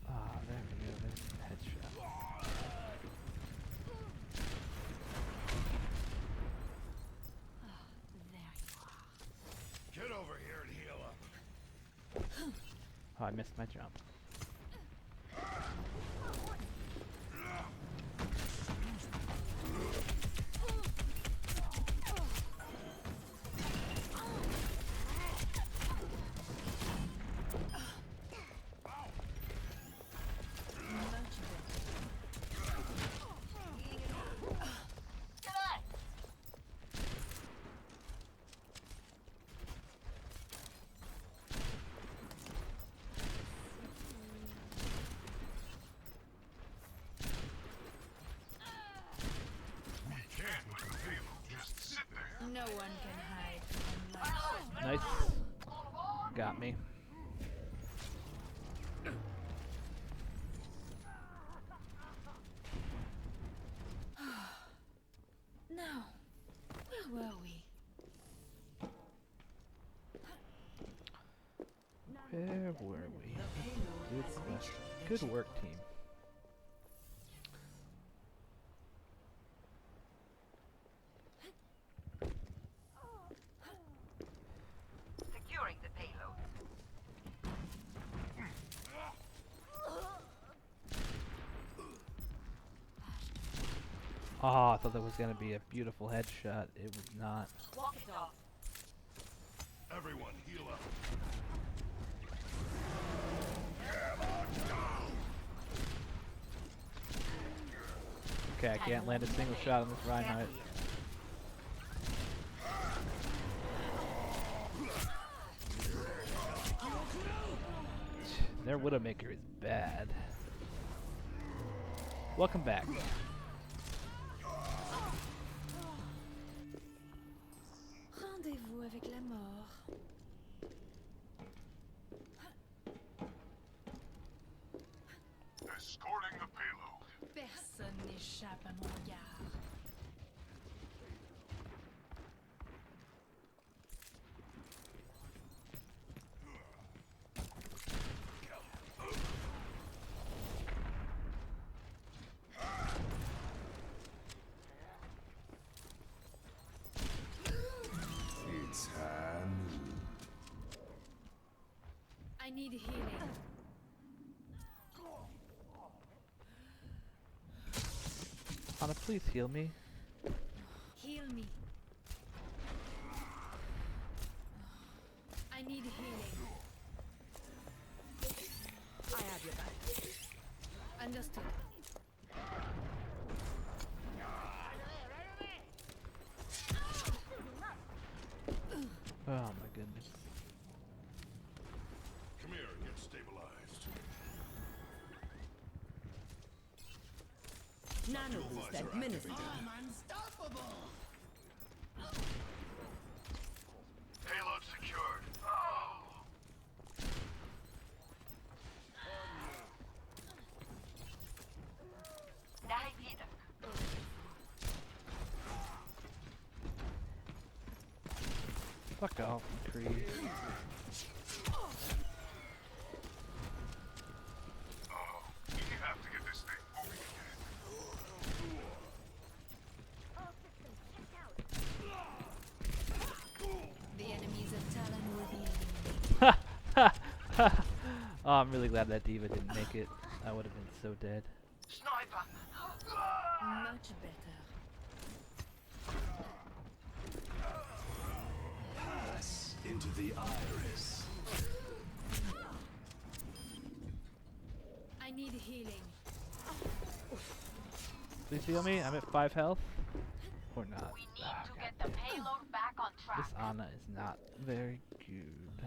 Ah, there we go. There's some headshot. Get over here and heal up. Oh, I missed my jump. got me. Now, where were we? Where were we? Good question. Good work, team. Securing the payload. Oh, I thought that was gonna be a beautiful headshot. It was not. Walk it off. Everyone, heal up. Okay, I can't land a single shot on this Reinhardt. Their Widowmaker is bad. Welcome back. Rendez-vous avec la mort. Escorting the payload. Personne n'échappe à mon regard. It's hand. I need healing. Anna, please heal me. Heal me. I need healing. I have your back. Understood. Oh my goodness. Come here, get stabilized. Nano boost administered. Payload secured. Oh. Nice leader. Fuck off, Creed. We have to get this thing moving again. The enemies of Talon will be eliminated. Oh, I'm really glad that Diva didn't make it. I would have been so dead. Sniper. Much better. Pass into the iris. I need healing. Please heal me. I'm at 5 health. Or not. We need Ah, to God. get the payload back on track. This Ana is not very good.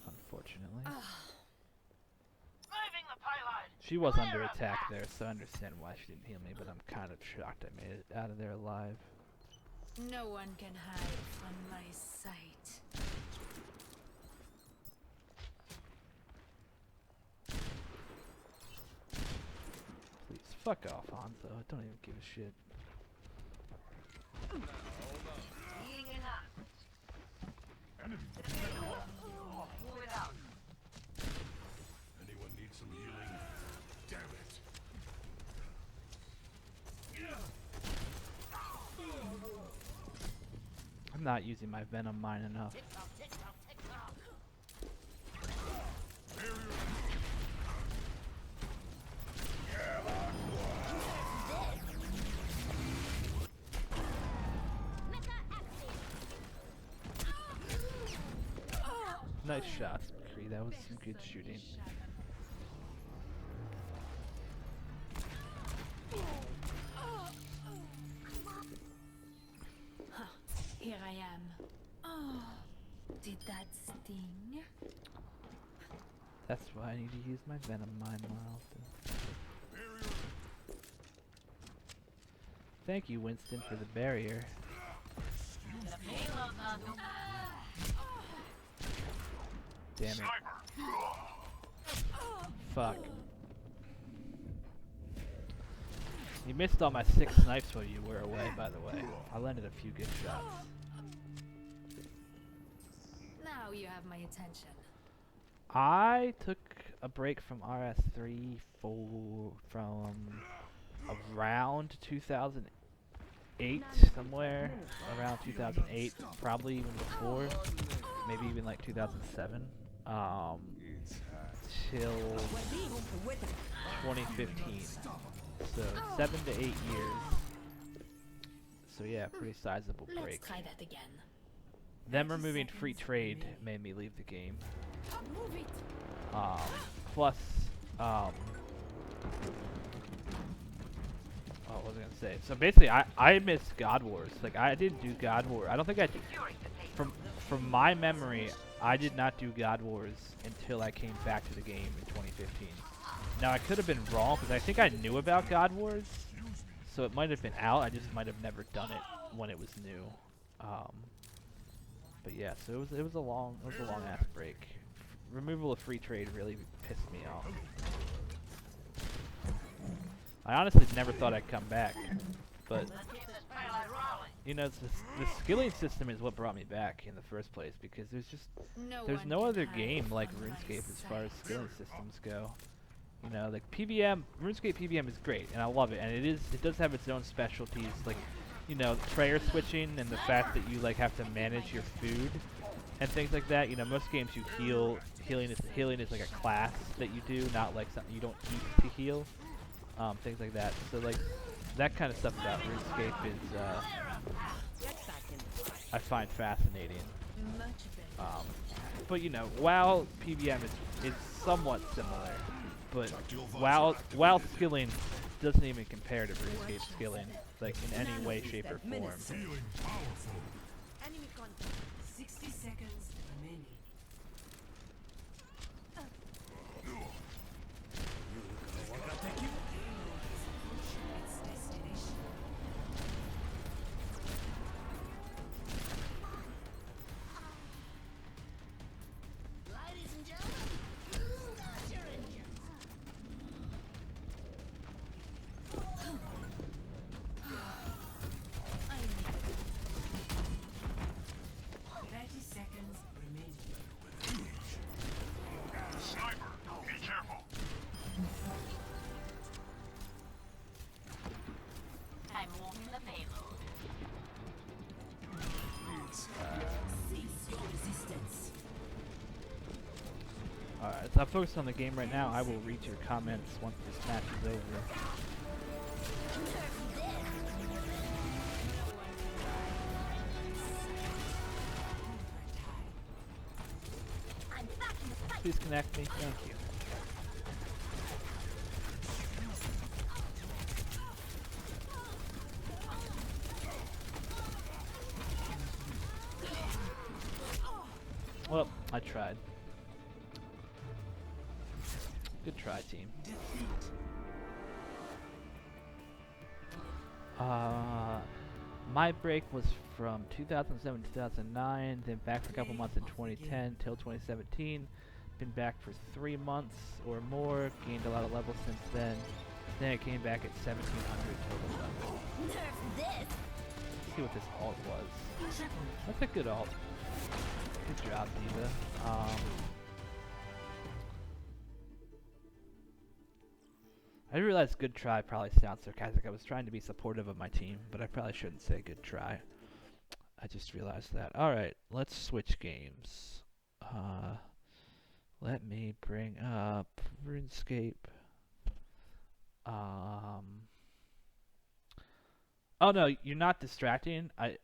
Unfortunately. Moving the payload. She was under attack there, so I understand why she didn't heal me, but I'm kind of shocked I made it out of there alive. No one can hide from my sight. Please, fuck off, Hanzo. I don't even give a shit. Healing enhanced. Move it out. Anyone need some healing? Damn it. I'm not using my Venom mine enough. Nice shots, McCree. That was some good shooting. Here I am. Oh, did that sting? That's why I need to use my Venom mine more often. Thank you, Winston, for the barrier. The payload's on the Damn it. Fuck. You missed all my 6 snipes while you were away, by the way. I landed a few good shots. Now you have my attention. I took a break from RS3 from around 2008, somewhere around 2008, probably even before, maybe even like 2007, till 2015. So 7 to 8 years. So yeah, pretty sizable break. Let's try that again. Them removing free trade made me leave the game. Move it. Plus, what was I gonna say? So basically, I missed God Wars. Like I didn't do God War. I don't think I did. From my memory, I did not do God Wars until I came back to the game in 2015. Now I could have been wrong because I think I knew about God Wars, so it might have been out. I just might have never done it when it was new. But yeah, so it was a long ass break. Removal of free trade really pissed me off. I honestly never thought I'd come back, but you know, the skilling system is what brought me back in the first place because there's no other game like RuneScape as far as skilling systems go. You know, like PVM, RuneScape PVM is great, and I love it, and it does have its own specialties, like, you know, prayer switching and the fact that you like have to manage your food and things like that. You know, most games you healing is like a class that you do, not like something you don't need to heal, things like that. So like that kind of stuff about RuneScape is I find fascinating. But you know, WoW PVM is somewhat similar. But WoW skilling doesn't even compare to RuneScape skilling, like in any way, shape, or form. Enemy contact. 60 seconds remaining. Ladies and gentlemen, start your engines. I need it. 30 seconds remaining. Sniper, be careful. I'm moving the payload. Cease your resistance. Alright, so I'm focused on the game right now. I will read your comments once this match is over. I'm back in the fight. Please connect me. Thank you. Well, I tried. Good try, team. My break was from 2007 to 2009, then back for a couple months in 2010 till 2017. Been back for 3 months or more, gained a lot of levels since then. Then I came back at 1700 total level. Nerf this. Let's see what this alt was. That's a good alt. Good job, Diva. I realized good try probably sounds sarcastic. I was trying to be supportive of my team, but I probably shouldn't say good try. I just realized that. Alright, let's switch games. Let me bring up RuneScape. Oh no, you're not distracting. I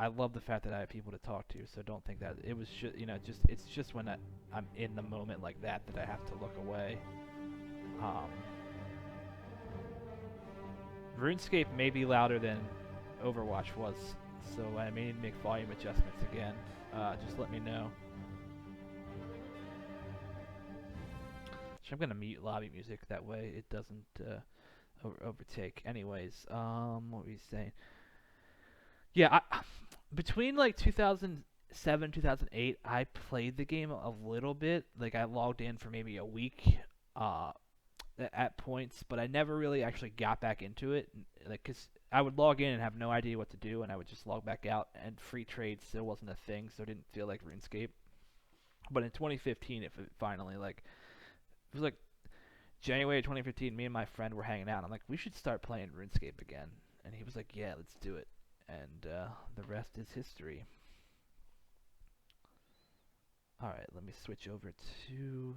love the fact that I have people to talk to, so don't think that it was you know, it's just when I'm in the moment like that I have to look away. RuneScape may be louder than Overwatch was, so I may need to make volume adjustments again. Just let me know. So I'm gonna mute lobby music, that way it doesn't overtake. Anyways, what were you saying? Yeah, between like 2000 2008, I played the game a little bit. Like, I logged in for maybe a week uh, at points, but I never really actually got back into it. Like, 'cause I would log in and have no idea what to do, and I would just log back out, and free trade still wasn't a thing, so it didn't feel like RuneScape. But in 2015, it finally, like, it was like January 2015, me and my friend were hanging out. I'm like, we should start playing RuneScape again. And he was like, yeah, let's do it. And the rest is history. Alright, let me switch over to...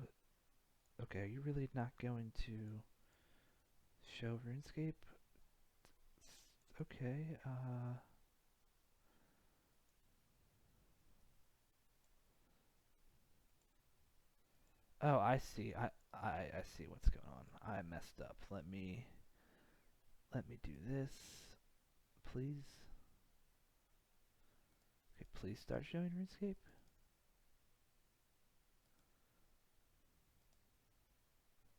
Okay, are you really not going to show RuneScape? Okay, Oh, I see. I see what's going on. I messed up. Let me do this, please. Okay, please start showing RuneScape.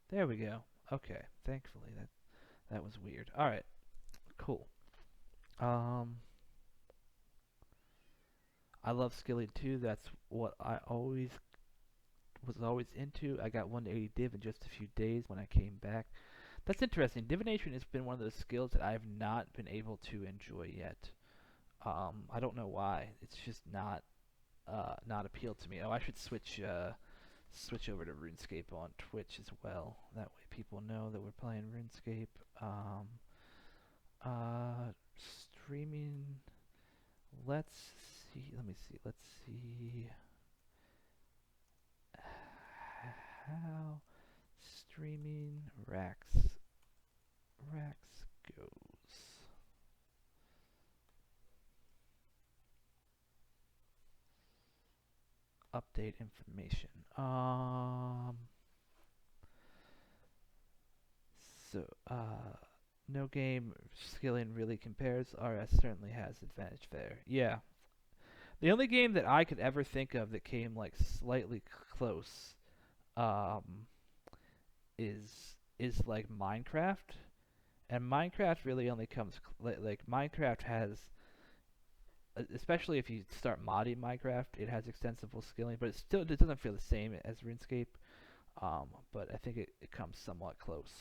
There we go. Okay, thankfully that was weird. All right, cool. I love skilling too. That's what I was always into. I got 180 div in just a few days when I came back. That's interesting. Divination has been one of those skills that I have not been able to enjoy yet. I don't know why. It's just not appealed to me. Oh, I should switch over to RuneScape on Twitch as well. That way people know that we're playing RuneScape. Streaming. Let's see. Let me see. Let's see how streaming Rax goes. Update information. No game skilling really compares. RS certainly has advantage there. Yeah. The only game that I could ever think of that came like slightly close is like Minecraft. And Minecraft really only comes like Minecraft has, especially if you start modding Minecraft, it has extensible skilling, but it doesn't feel the same as RuneScape. But I think it comes somewhat close.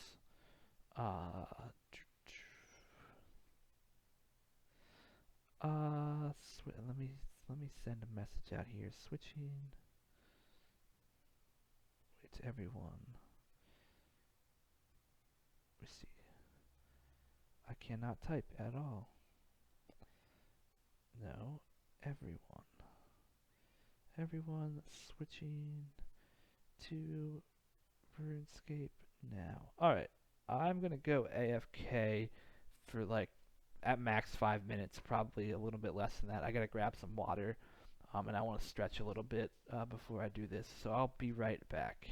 Let me send a message out here. Switching. Wait to everyone. Let's see. I cannot type at all. No, everyone. Everyone switching to RuneScape now. Alright, I'm gonna go AFK for like at max 5 minutes, probably a little bit less than that. I gotta grab some water, and I want to stretch a little bit before I do this, so I'll be right back.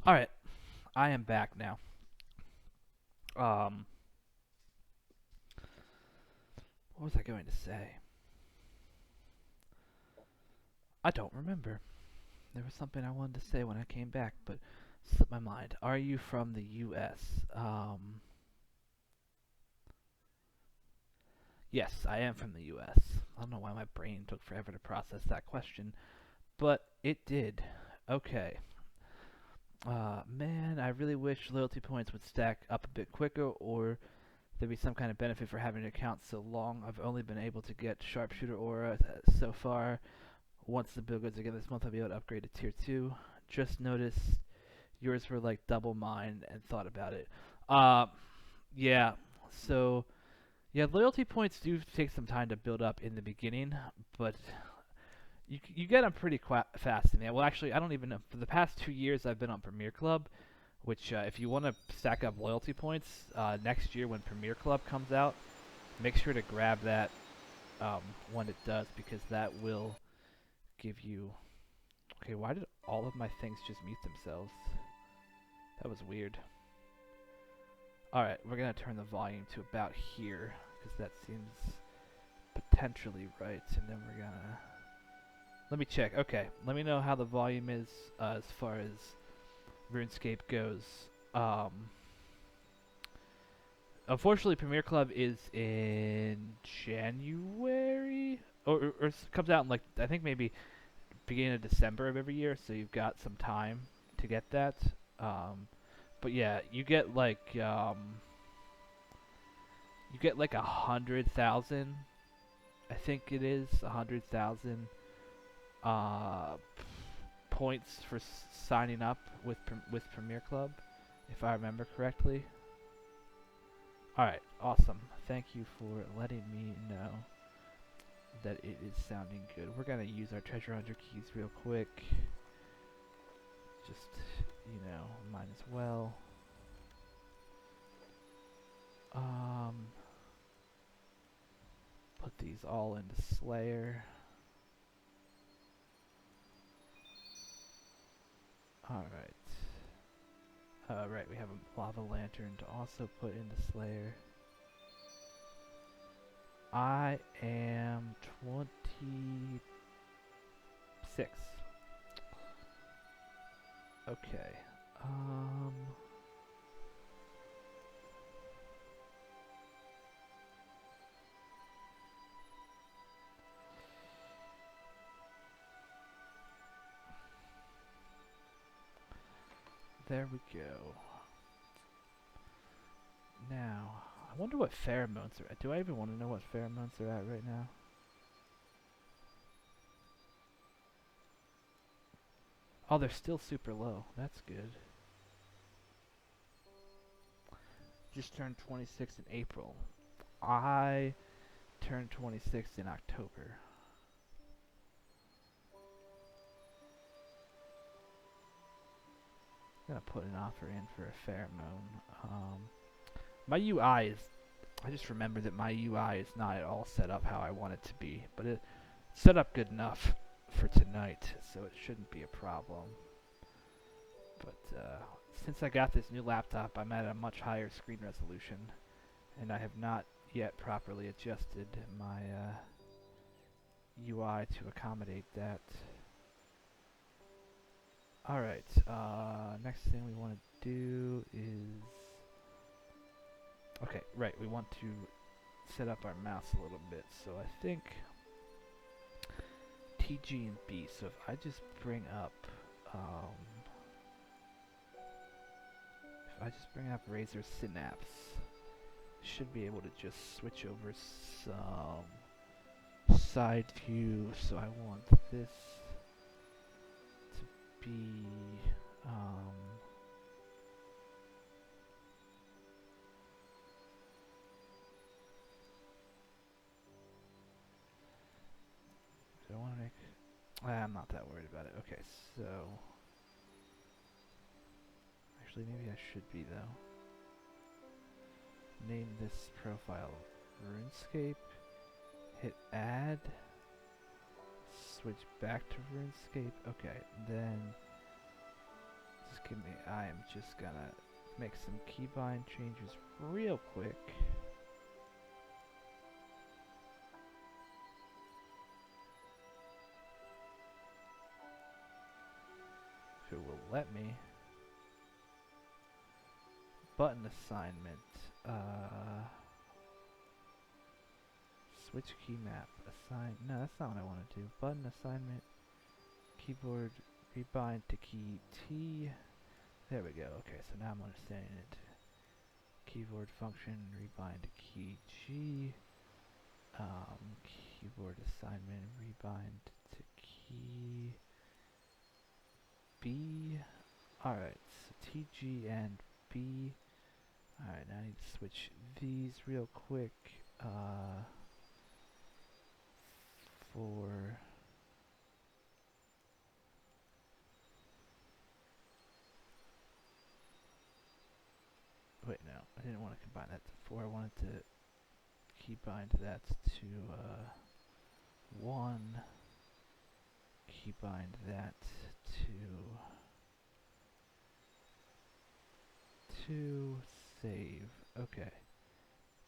Alright, I am back now. What was I going to say? I don't remember. There was something I wanted to say when I came back, but slipped my mind. Are you from the U.S.? Yes, I am from the U.S. I don't know why my brain took forever to process that question, but it did. Okay. Man, I really wish loyalty points would stack up a bit quicker, or there'd be some kind of benefit for having an account so long. I've only been able to get Sharpshooter Aura so far. Once the bill goes again this month, I'll be able to upgrade to Tier 2. Just noticed yours were like double mine and thought about it. Yeah, so, yeah, loyalty points do take some time to build up in the beginning, but you get them pretty fast in there. Well, actually, I don't even know. For the past 2 years, I've been on Premier Club, which if you want to stack up loyalty points, next year when Premier Club comes out, make sure to grab that when it does, because that will give you... Okay, why did all of my things just mute themselves? That was weird. Alright, we're going to turn the volume to about here, because that seems potentially right, and then we're going to... Let me check. Okay, let me know how the volume is as far as RuneScape goes. Unfortunately, Premier Club is in January, or comes out in, like, I think maybe beginning of December of every year, so you've got some time to get that. But yeah, you get like 100,000. I think it is 100,000 points for signing up with Premier Club, if I remember correctly. Alright, awesome. Thank you for letting me know that it is sounding good. We're gonna use our treasure hunter keys real quick. Just, you know, might as well. Put these all into Slayer. Alright. Right, we have a lava lantern to also put into Slayer. I am 26. Okay. There we go. Now, I wonder what pheromones are at. Do I even want to know what pheromones are at right now? Oh, they're still super low. That's good. Just turned 26 in April. I turned 26 in October. I'm gonna put an offer in for a pheromone. My UI is... I just remembered that my UI is not at all set up how I want it to be. But it's set up good enough for tonight, so it shouldn't be a problem. But since I got this new laptop, I'm at a much higher screen resolution, and I have not yet properly adjusted my UI to accommodate that. Alright, next thing we want to do is... Okay, right, we want to set up our mouse a little bit, so I think TG and B, so if I just bring up, Razer Synapse, should be able to just switch over some side view, so I want this to be, do I want to make... I'm not that worried about it. Okay, so... Actually, maybe I should be, though. Name this profile RuneScape. Hit add. Switch back to RuneScape. Okay, then... Just Give me. I am just gonna make some keybind changes real quick. If it will let me. Button assignment. Switch key map. Assign. No, that's not what I want to do. Button assignment. Keyboard. Rebind to key T. There we go. Okay, so now I'm understanding it. Keyboard function. Rebind to key G. Keyboard assignment. Rebind to key B. Alright, so TG and B. Alright, now I need to switch these real quick. For wait, no, I didn't want to combine that to 4. I wanted to keybind that to 1. Keybind that to 2. Save. Okay.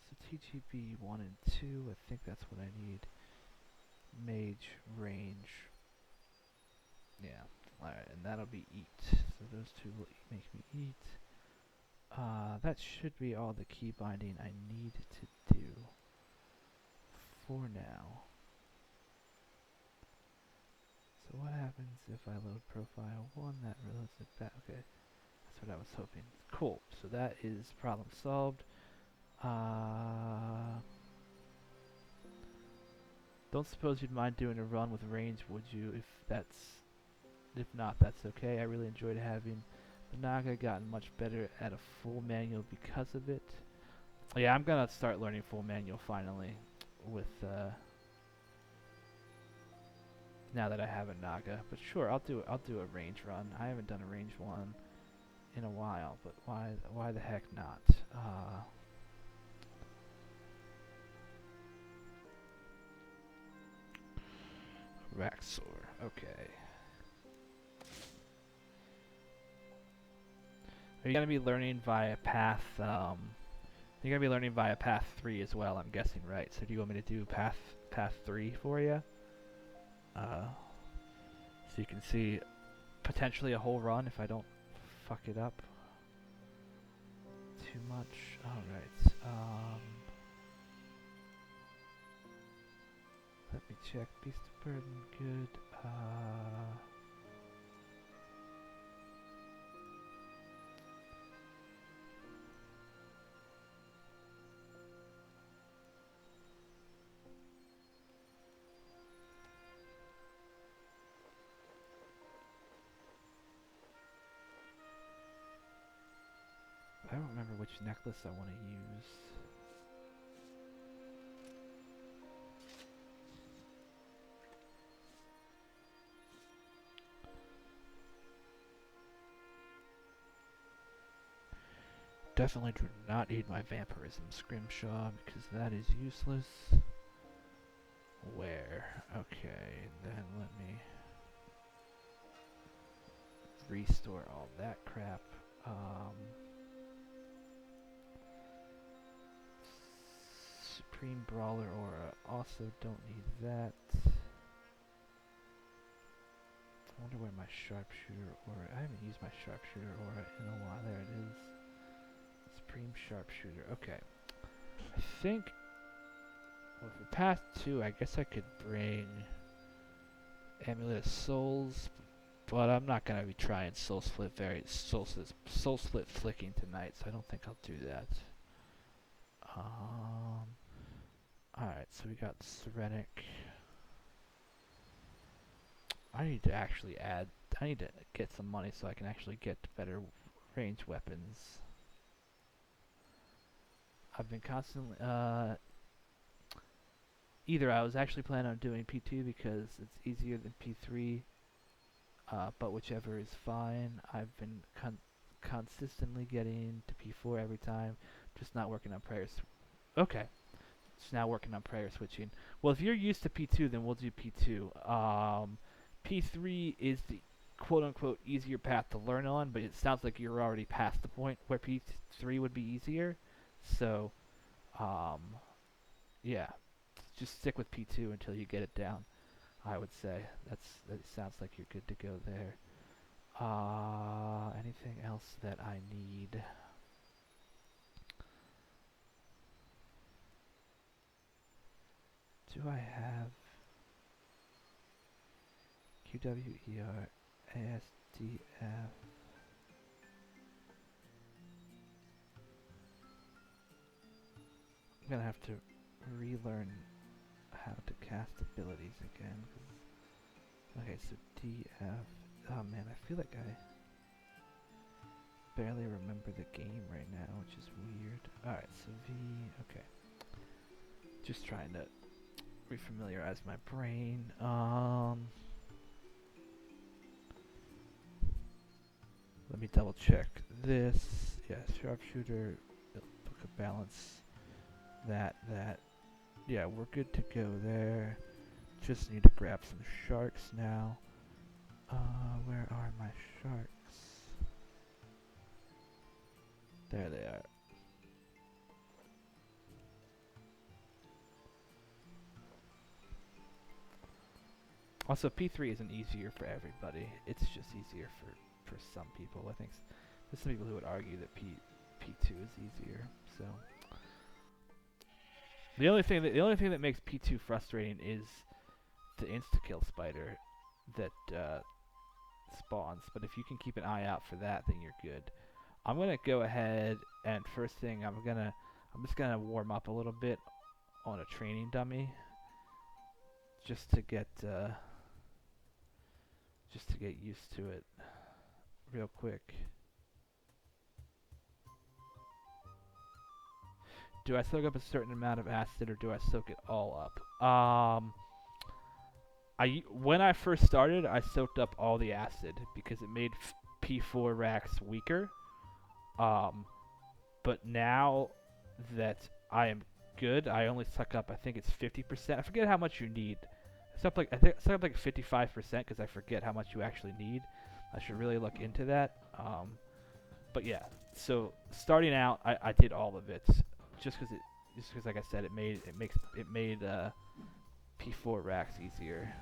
So TGB 1 and 2. I think that's what I need. Mage range. Yeah. Alright, and that'll be eat. So those two will make me eat. That should be all the key binding I need to do for now. So what happens if I load profile 1? That reloads it back. Okay. That's what I was hoping. Cool. So that is problem solved. Don't suppose you'd mind doing a run with range, would you? If not, that's okay. I really enjoyed having the Naga. Gotten much better at a full manual because of it. Yeah, I'm gonna start learning full manual finally. With now that I have a Naga. But sure, I'll do a range run. I haven't done a range one in a while, but why the heck not? Raxor, okay. Are you gonna be learning via path? You're gonna be learning via path 3 as well, I'm guessing, right? So do you want me to do path 3 for you? So you can see potentially a whole run if I don't fuck it up too much. All right. Let me check. Beast of Burden, good. I don't remember which necklace I want to use. Definitely do not need my vampirism scrimshaw because that is useless. Where? Okay, then let me restore all that crap. Supreme Brawler Aura, also don't need that. I wonder where my Sharpshooter Aura, I haven't used my Sharpshooter Aura in a while. There it is. Supreme Sharpshooter, okay. I think, well, for path 2, I guess I could bring Amulet of Souls, but I'm not gonna be trying soul split flicking tonight, so I don't think I'll do that. Alright, so we got Serenic. I need to actually I need to get some money so I can actually get better range weapons. I've been constantly, either I was actually planning on doing P2 because it's easier than P3, but whichever is fine. I've been consistently getting to P4 every time, just not working on prayers. Okay, just now working on prayer switching. Well, if you're used to P2, then we'll do P2. P3 is the quote-unquote easier path to learn on, but it sounds like you're already past the point where P3 would be easier. So, yeah, just stick with P2 until you get it down, I would say. That sounds like you're good to go there. Anything else that I need? Do I have QWER ASDF? I'm gonna have to relearn how to cast abilities again. Okay, so DF. Oh man, I feel like I barely remember the game right now, which is weird. Alright, so V. Okay. Just trying to refamiliarize my brain. Let me double check this. Yeah, sharpshooter, book of balance. That. Yeah, we're good to go there. Just need to grab some sharks now. Where are my sharks? There they are. Also, P3 isn't easier for everybody. It's just easier for some people. I think there's some people who would argue that P2 is easier. So the only thing that makes P2 frustrating is the insta-kill spider that spawns. But if you can keep an eye out for that, then you're good. I'm gonna go ahead and first thing I'm just gonna warm up a little bit on a training dummy, just to get used to it real quick. Do I soak up a certain amount of acid or do I soak it all up? When I first started, I soaked up all the acid because it made P4 racks weaker. But now that I am good, I only suck up, I think it's 50%. I forget how much you need. I suck up like 55% because I forget how much you actually need. I should really look into that. But yeah, so starting out, I did all of it just because like I said, it made P4 racks easier.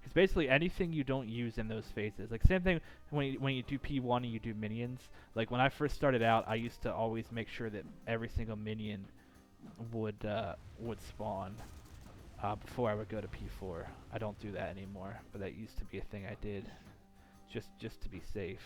Because basically anything you don't use in those phases, like same thing when you do P1 and you do minions. Like when I first started out, I used to always make sure that every single minion would spawn before I would go to P4. I don't do that anymore, but that used to be a thing I did, just to be safe.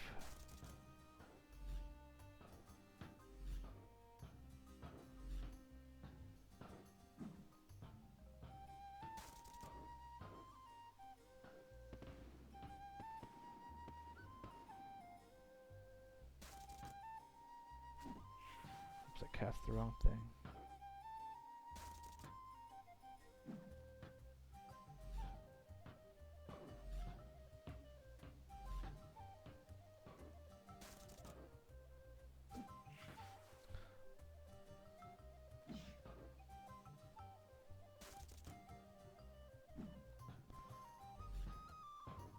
Oops, I cast the wrong thing.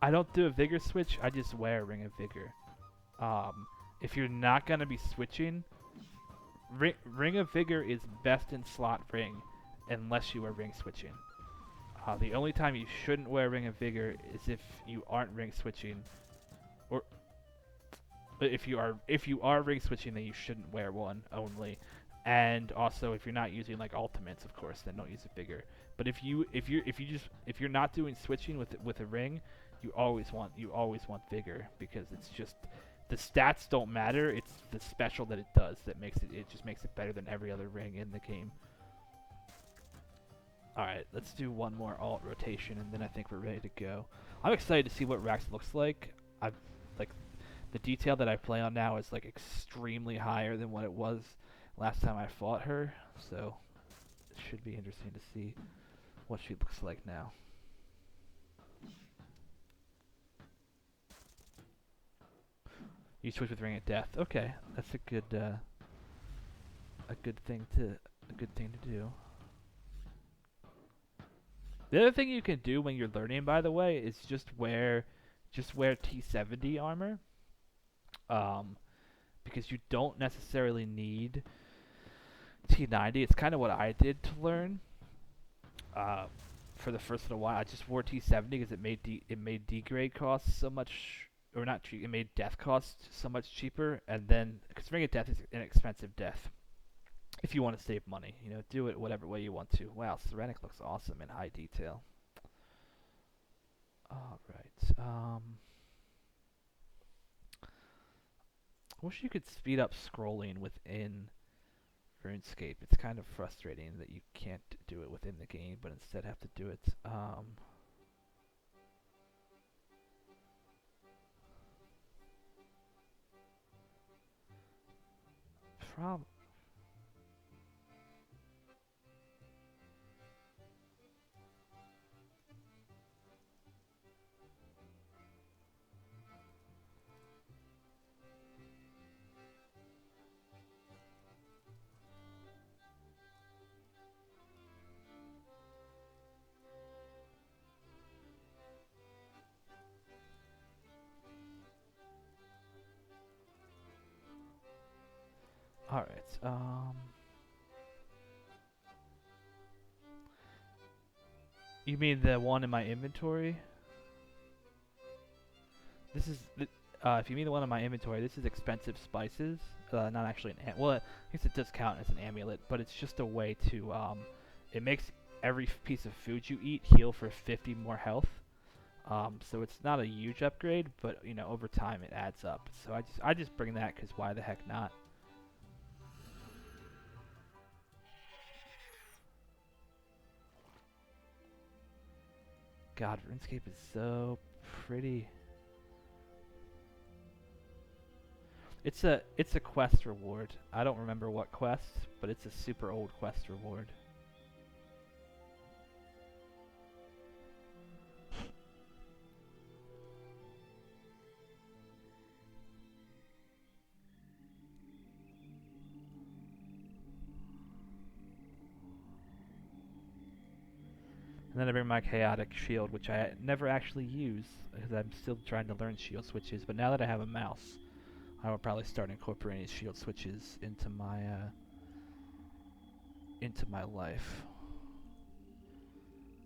I don't do a Vigor switch, I just wear Ring of Vigor. If you're not going to be switching, Ring of Vigor is best in slot ring unless you are ring switching. The only time you shouldn't wear Ring of Vigor is if you aren't ring switching, or if you are ring switching, then you shouldn't wear one only. And also, if you're not using like ultimates, of course, then don't use a Vigor. But if you're not doing switching with a ring, you always want Vigor, because it's just the stats don't matter. It's the special that it does that just makes it better than every other ring in the game. All right, let's do one more alt rotation, and then I think we're ready to go. I'm excited to see what Rax looks like. The detail that I play on now is like extremely higher than what it was last time I fought her, so it should be interesting to see what she looks like now. You switch with Ring of Death. Okay, that's a good thing to do. The other thing you can do when you're learning, by the way, is just wear T70 armor. Because you don't necessarily need T90. It's kind of what I did to learn. For the first little while, I just wore T70 because it made degrade costs so much, or not cheap. It made death costs so much cheaper, and then because Ring of Death is an expensive death. If you want to save money, you know, do it whatever way you want to. Wow, Serenic looks awesome in high detail. All right. I wish you could speed up scrolling within RuneScape. It's kind of frustrating that you can't do it within the game, but instead have to do it. All right. You mean the one in my inventory? This is if you mean the one in my inventory, this is expensive spices. Not actually an well, I guess it does count as an amulet, but it's just a way to it makes every piece of food you eat heal for 50 more health. So it's not a huge upgrade, but you know, over time it adds up. So I just bring that because why the heck not? God, RuneScape is so pretty. It's a quest reward. I don't remember what quest, but it's a super old quest reward. And then I bring my chaotic shield, which I never actually use because I'm still trying to learn shield switches. But now that I have a mouse, I will probably start incorporating shield switches into my life.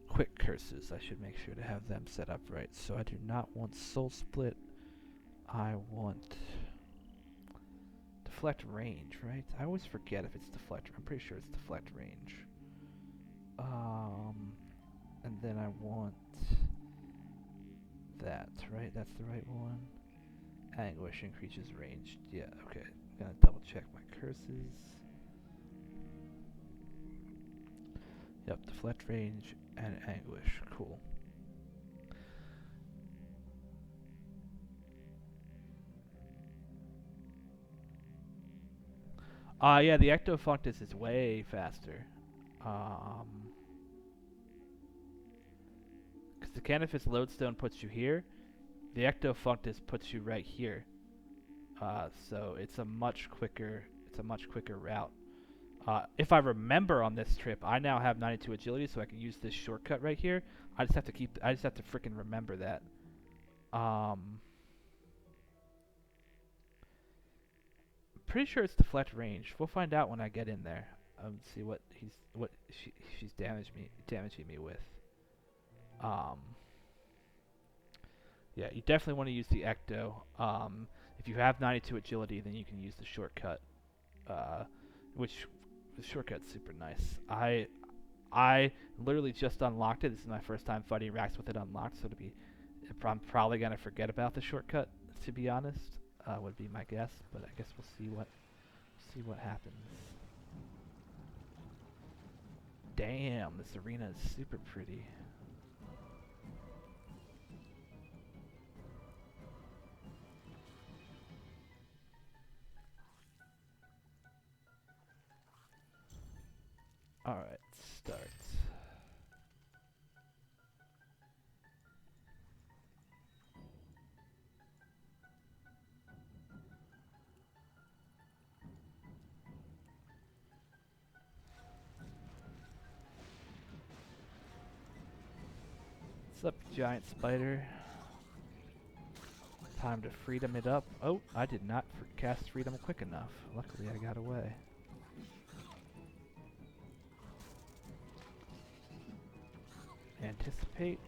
Quick curses, I should make sure to have them set up right. So I do not want soul split. I want deflect range, right? I always forget if it's deflect. I'm pretty sure it's deflect range. And then I want that, right? That's the right one. Anguish increases range. Yeah, okay. I'm gonna double check my curses. Yep, deflect range and anguish. Cool. Yeah, the Ectofunctus is way faster. Because the Canifis Lodestone puts you here, the Ectofunctus puts you right here. So it's a much quicker route. If I remember on this trip, I now have 92 agility, so I can use this shortcut right here. I just have to freaking remember that. Pretty sure it's deflect range. We'll find out when I get in there. See what she's damaging me with. Yeah, you definitely want to use the Ecto. If you have 92 agility, then you can use the shortcut, which the shortcut's super nice. I literally just unlocked it. This is my first time fighting Rax with it unlocked, so I'm probably gonna forget about the shortcut. To be honest, would be my guess, but I guess we'll see what happens. Damn, this arena is super pretty. Alright, start. What's up, giant spider? Time to freedom it up. Oh, I did not cast freedom quick enough. Luckily, I got away. Anticipate.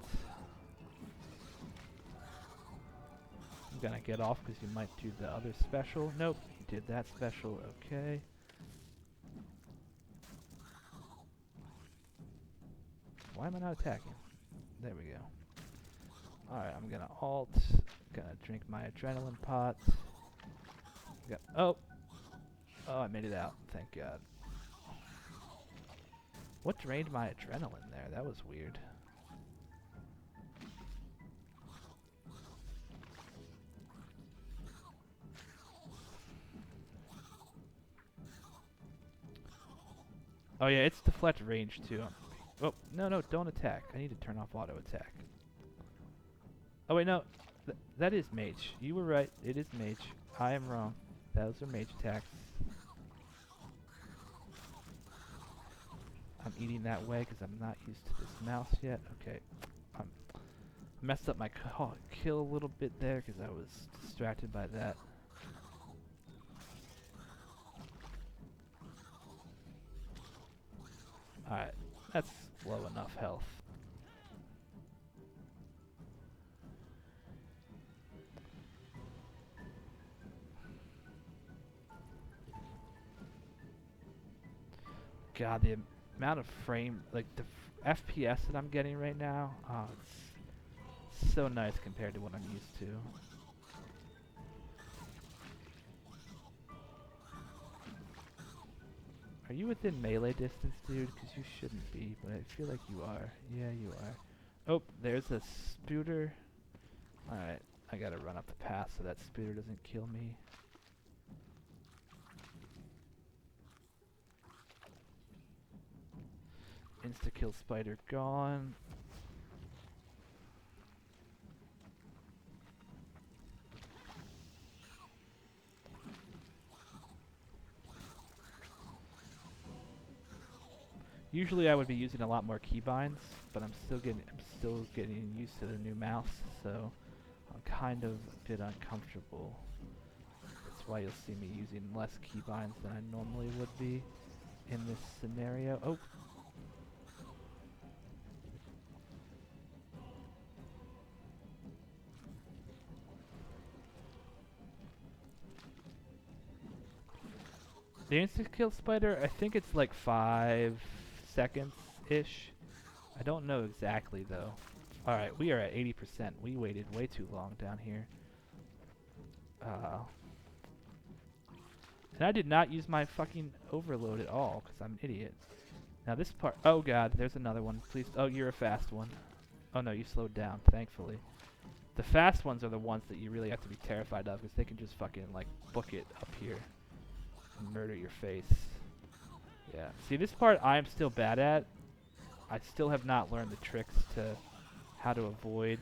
I'm gonna get off because you might do the other special. Nope, you did that special. Okay. Why am I not attacking? There we go. Alright, I'm gonna alt. Gonna drink my adrenaline pot. Oh! Oh, I made it out. Thank God. What drained my adrenaline there? That was weird. Oh yeah, it's deflect range too. Oh, no, don't attack. I need to turn off auto attack. Oh wait, no. That is mage. You were right. It is mage. I am wrong. Those are mage attacks. I'm eating that way because I'm not used to this mouse yet. Okay. I messed up my kill a little bit there because I was distracted by that. Alright. That's low enough health. God, the amount of frame, like the FPS that I'm getting right now, oh, it's so nice compared to what I'm used to. Are you within melee distance, dude? Because you shouldn't be, but I feel like you are. Yeah, you are. Oh, there's a spooter. Alright, I gotta run up the path so that spooter doesn't kill me. Insta-kill spider gone. Usually I would be using a lot more keybinds, but I'm still getting used to the new mouse, so I'm kind of a bit uncomfortable. That's why you'll see me using less keybinds than I normally would be in this scenario. Oh. The insta-kill spider, I think it's like 5 seconds-ish. I don't know exactly, though. Alright, we are at 80%. We waited way too long down here. And I did not use my fucking overload at all, because I'm an idiot. Now this part... Oh god, there's another one. Please... Oh, you're a fast one. Oh no, you slowed down, thankfully. The fast ones are the ones that you really have to be terrified of, because they can just fucking, like, book it up here. Murder your face. Yeah. See, this part I'm still bad at. I still have not learned the tricks to how to avoid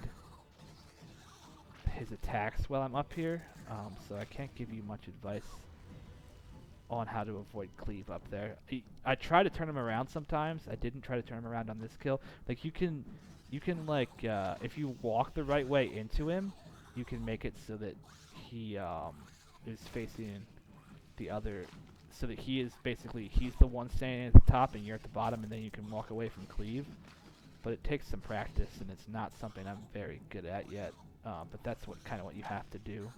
his attacks while I'm up here. So I can't give you much advice on how to avoid cleave up there. I try to turn him around sometimes. I didn't try to turn him around on this kill. Like you can like if you walk the right way into him, you can make it so that he is facing the other, so that he is basically, he's the one standing at the top and you're at the bottom, and then you can walk away from cleave. But it takes some practice, and it's not something I'm very good at yet. But that's kind of what you have to do.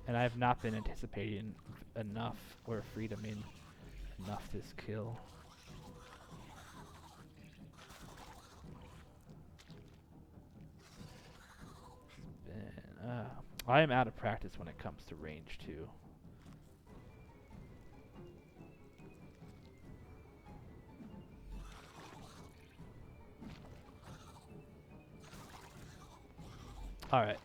And I have not been anticipating enough, or freedoming enough this kill. I am out of practice when it comes to range too. Alright.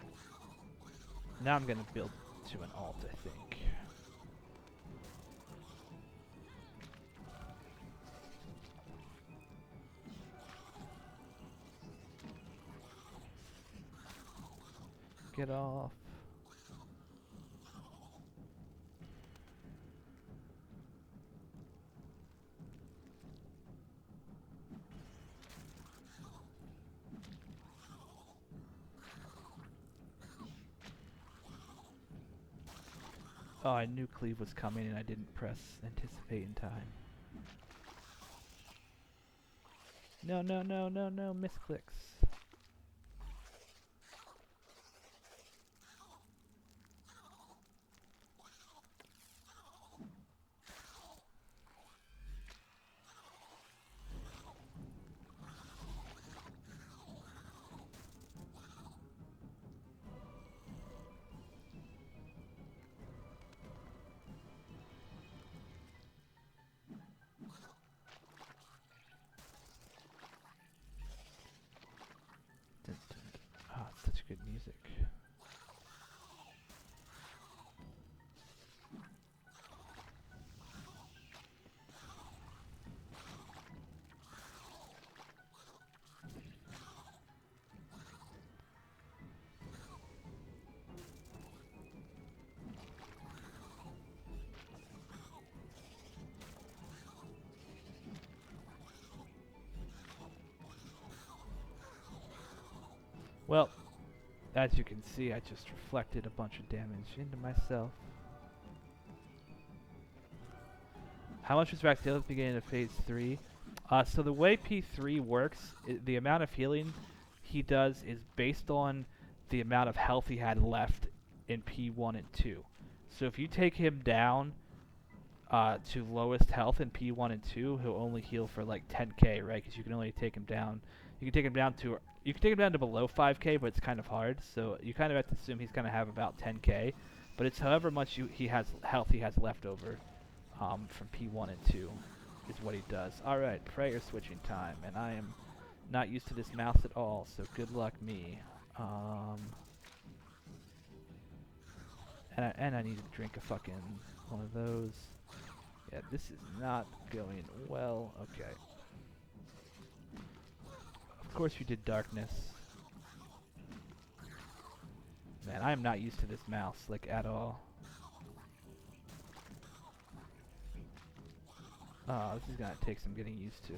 Now I'm gonna build to an alt, I think. Get off. Oh, I knew cleave was coming and I didn't press anticipate in time. No, no, no, no, no, misclicks. Dun, dun, dun. Ah, such good music. Well, as you can see, I just reflected a bunch of damage into myself. How much was Rax deal at the beginning of phase 3? So the way P3 works, the amount of healing he does is based on the amount of health he had left in P1 and 2. So if you take him down to lowest health in P1 and 2, he'll only heal for like 10k, right? Because you can only take him down. You can take him down to below 5k, but it's kind of hard. So you kind of have to assume he's gonna have about 10k. But it's however much he has left over from P1 and 2 is what he does. All right, prayer switching time, and I am not used to this mouse at all. So good luck me. And I need to drink a fucking one of those. Yeah, this is not going well. Okay. Of course you did darkness. Man, I am not used to this mouse, like, at all. Oh, this is gonna take some getting used to.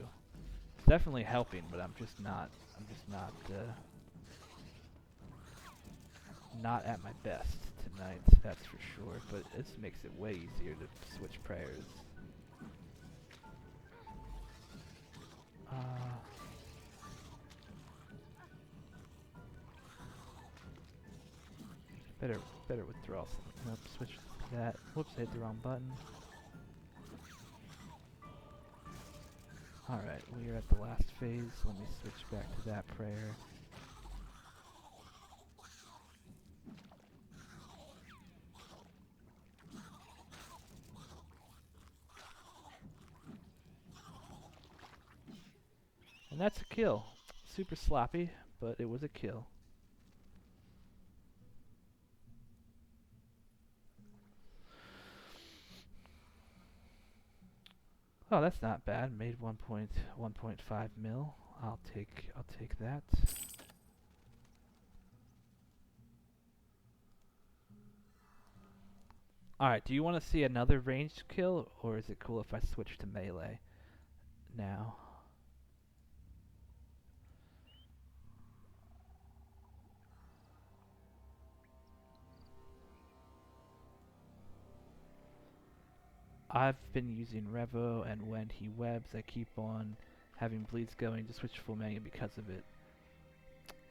It's definitely helping, but I'm just not at my best tonight, that's for sure. But this makes it way easier to switch prayers. Better withdraw some. Nope, switch to that. Whoops, I hit the wrong button. Alright, we are at the last phase. Let me switch back to that prayer. And that's a kill. Super sloppy, but it was a kill. Oh, that's not bad. Made 1.5 mil. I'll take that. Alright, do you want to see another ranged kill, or is it cool if I switch to melee now? I've been using Revo, and when he webs, I keep on having bleeds going to switch full menu because of it.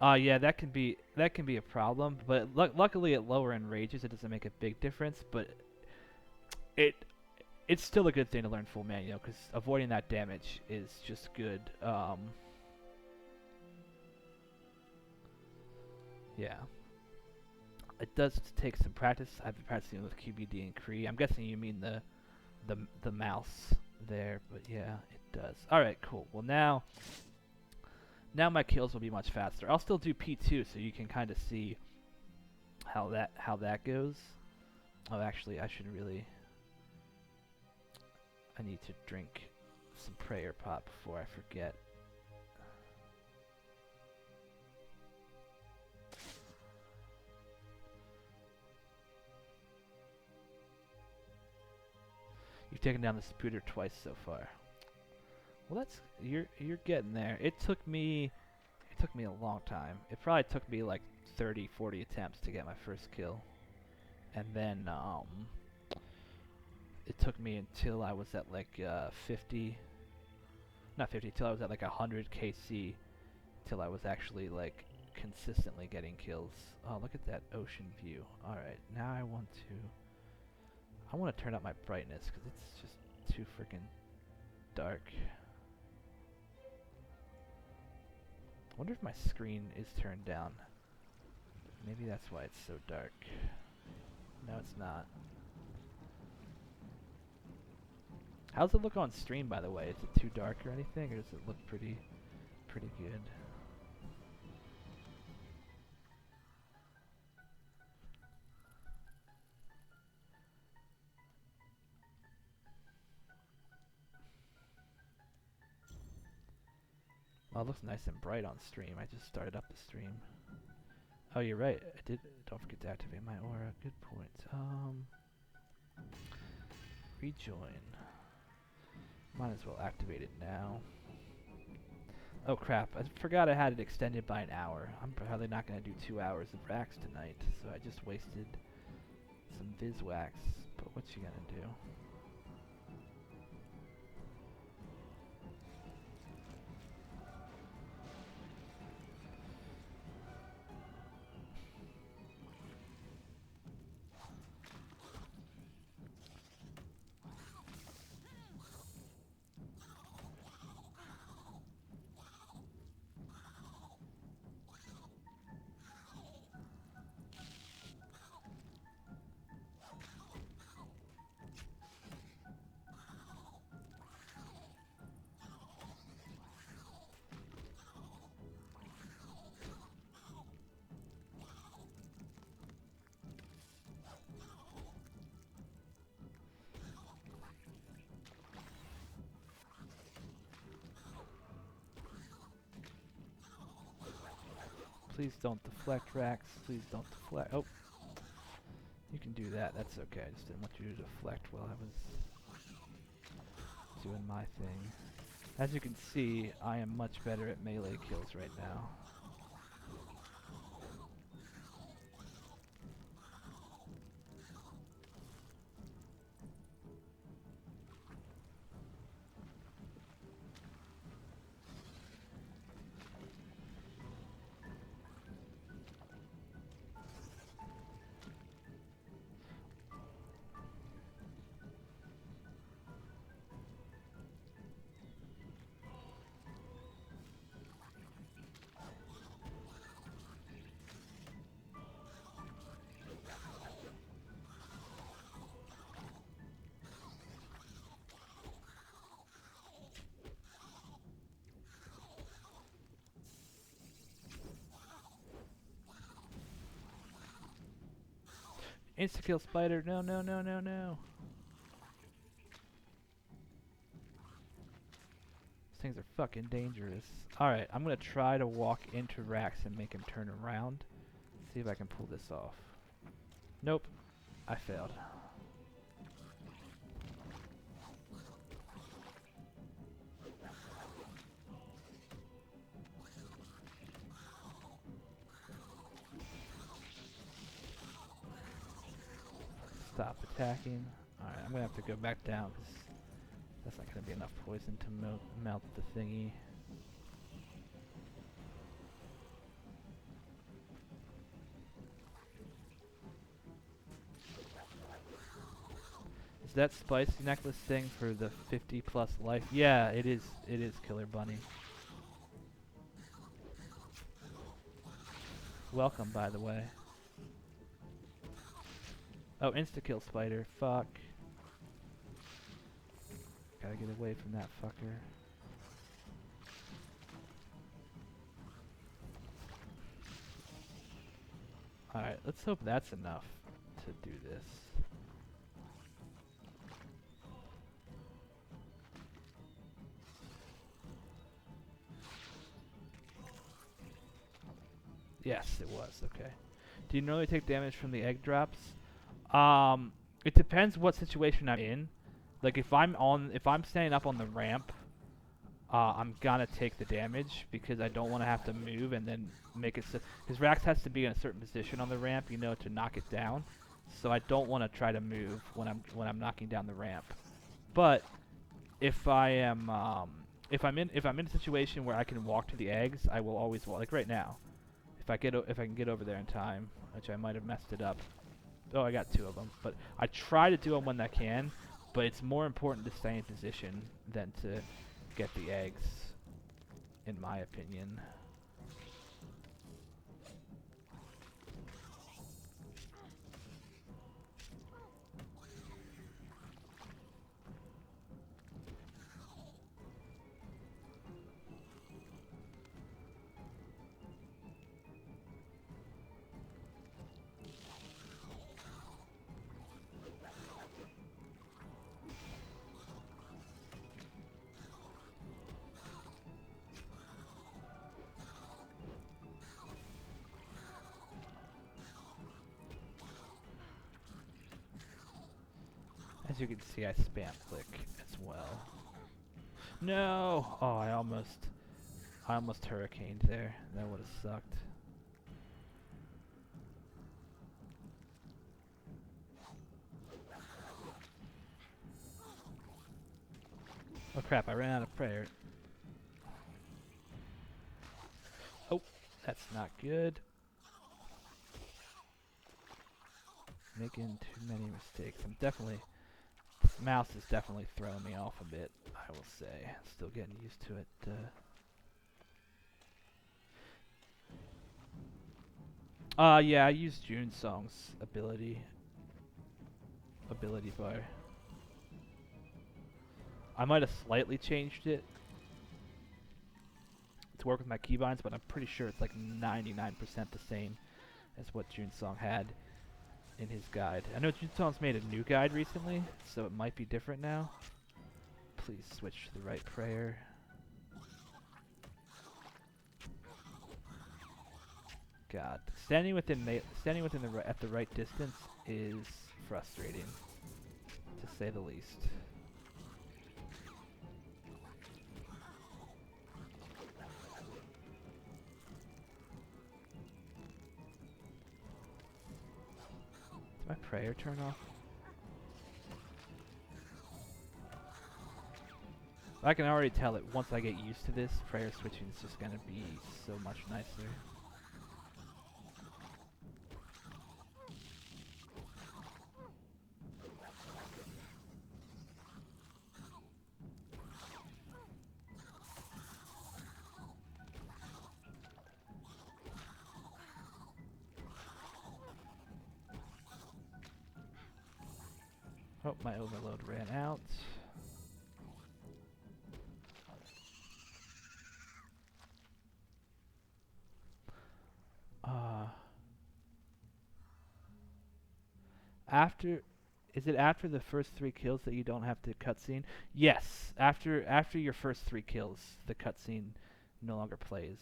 Yeah, that can be a problem, but luckily at lower end rages it doesn't make a big difference. But it's still a good thing to learn full manual because avoiding that damage is just good. Yeah, it does take some practice. I've been practicing with QBD and Kree. I'm guessing you mean the mouse there, but yeah, it does. All right, cool. Well, now my kills will be much faster. I'll still do P2 so you can kind of see how that goes. Oh, actually, I need to drink some prayer pot before I forget. You've taken down the Spooter twice so far. Well, you're getting there. It took me a long time. It probably took me like 30, 40 attempts to get my first kill. And then it took me until I was at like 50, not 50, till I was at like 100 KC, till I was actually like consistently getting kills. Oh, look at that ocean view. Alright, now I want to turn up my brightness because it's just too freaking dark. I wonder if my screen is turned down. Maybe that's why it's so dark. No, it's not. How's it look on stream, by the way? Is it too dark or anything, or does it look pretty good? Well, it looks nice and bright on stream. I just started up the stream. Oh, you're right. I did. Don't forget to activate my aura. Good point. Rejoin. Might as well activate it now. Oh crap! I forgot I had it extended by an hour. I'm probably not gonna do 2 hours of racks tonight, so I just wasted some Viswax. But what you gonna do? Please don't deflect, Rax. Please don't deflect. Oh. You can do that. That's okay. I just didn't want you to deflect while I was doing my thing. As you can see, I am much better at melee kills right now. Insta-kill spider, no, no, no, no, no. These things are fucking dangerous. Alright, I'm gonna try to walk into Rax and make him turn around. See if I can pull this off. Nope, I failed. Stop attacking. Alright, I'm gonna have to go back down because that's not gonna be enough poison to melt the thingy. Is that spicy necklace thing for the 50+ life? Yeah, it is. It is, Killer Bunny. Welcome, by the way. Oh, insta-kill spider. Fuck. Gotta get away from that fucker. Alright, let's hope that's enough to do this. Yes, it was. Okay. Do you normally take damage from the egg drops? It depends what situation I'm in. Like if I'm standing up on the ramp, I'm gonna take the damage because I don't want to have to move and then make it. Because Rax has to be in a certain position on the ramp, you know, to knock it down. so I don't want to try to move when I'm knocking down the ramp. But if I'm in a situation where I can walk to the eggs, I will always walk. Like right now, if I can get over there in time, which I might have messed it up. Oh, I got 2 of them. But I try to do them when I can. But it's more important to stay in position than to get the eggs, in my opinion. As you can see, I spam click as well. No! Oh, I almost hurricaned there. That would have sucked. Oh crap, I ran out of prayer. Oh, that's not good. Making too many mistakes. This mouse is definitely throwing me off a bit, I will say. Still getting used to it. Yeah, I used RuneSong's ability bar. I might have slightly changed it to work with my keybinds, but I'm pretty sure it's like 99% the same as what RuneSong had in his guide. I know RuneSong's made a new guide recently, so it might be different now. Please switch to the right prayer. God, standing at the right distance is frustrating, to say the least. Did my prayer turn off? I can already tell it once I get used to this, prayer switching is just gonna be so much nicer. Oh, my overload ran out. Is it after the first 3 kills that you don't have to cutscene? Yes, after your first 3 kills, the cutscene no longer plays.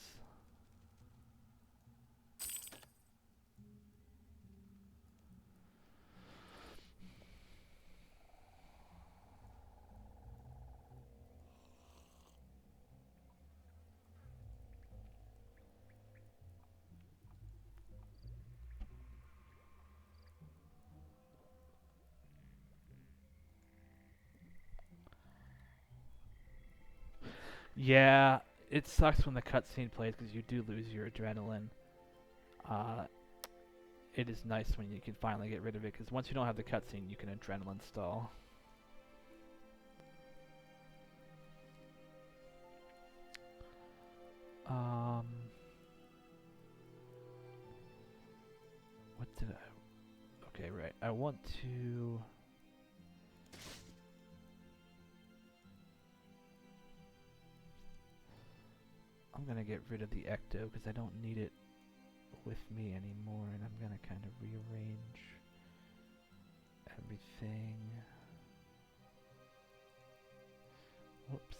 Yeah, it sucks when the cutscene plays because you do lose your adrenaline. It is nice when you can finally get rid of it because once you don't have the cutscene, you can adrenaline stall. What did I... Okay, right. I want to... I'm gonna get rid of the Ecto because I don't need it with me anymore, and I'm gonna kind of rearrange everything. Whoops.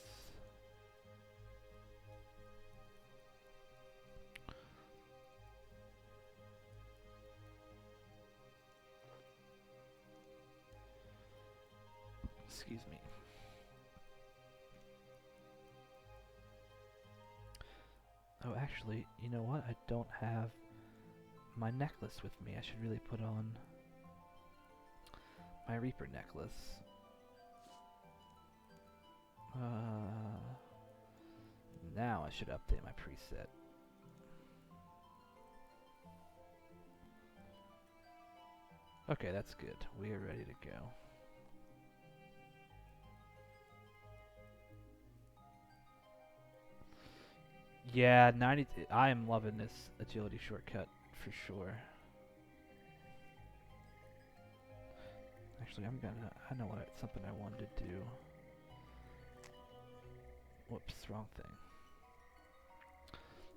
Excuse me. Oh, actually, you know what? I don't have my necklace with me. I should really put on my Reaper necklace. Now I should update my preset. Okay, that's good. We are ready to go. Yeah, 90. I am loving this agility shortcut for sure. Actually, I know something I wanted to do. Whoops, wrong thing.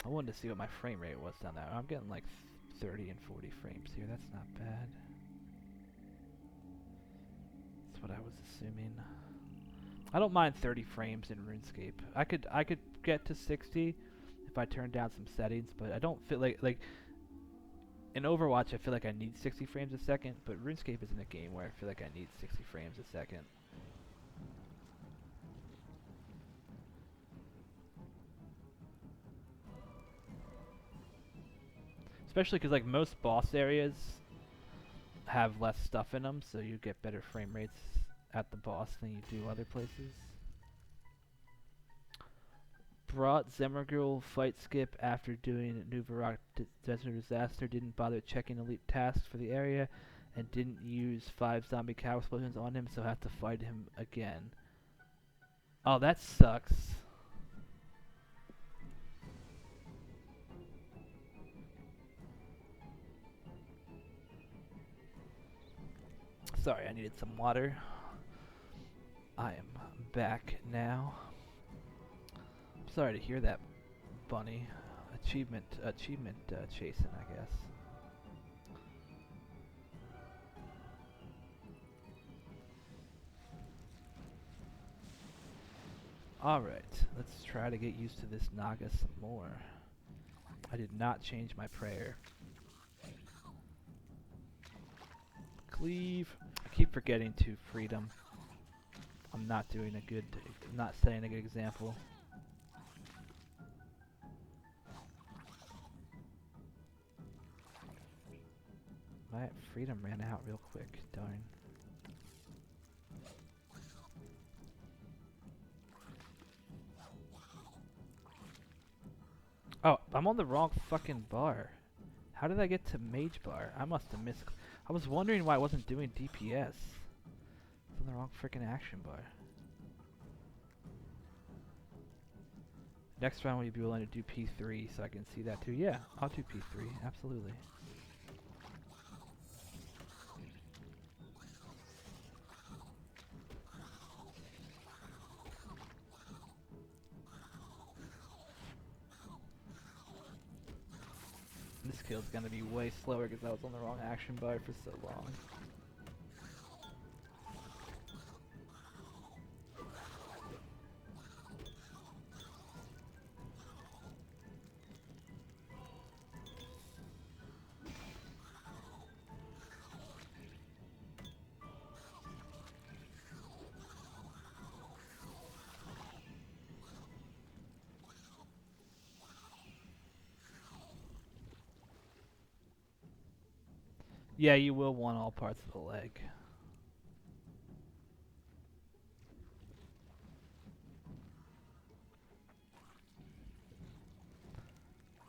I wanted to see what my frame rate was down there. I'm getting like 30 and 40 frames here. That's not bad. That's what I was assuming. I don't mind 30 frames in RuneScape. I could get to 60 if I turn down some settings, but I don't feel like in Overwatch I feel like I need 60 frames a second, but RuneScape isn't a game where I feel like I need 60 frames a second. Especially because like most boss areas have less stuff in them, so you get better frame rates at the boss than you do other places. Brought Zemmergirl fight skip after doing Nuvarok Desert Disaster, didn't bother checking elite tasks for the area, and didn't use 5 zombie cow explosions on him, so have to fight him again. Oh, that sucks. Sorry, I needed some water. I am back now. Sorry to hear that, Bunny. Achievement chasing, I guess. Alright, let's try to get used to this Naga some more. I did not change my prayer. Cleave. I keep forgetting to freedom. I'm not doing a good, not setting a good example. My freedom ran out real quick, darn. Oh, I'm on the wrong fucking bar. How did I get to mage bar? I must have missed. I was wondering why I wasn't doing DPS. It's on the wrong freaking action bar. Next round, will you be willing to do P3 so I can see that too? Yeah, I'll do P3, absolutely. This kill's gonna be way slower because I was on the wrong action bar for so long. Yeah, you will want all parts of the leg.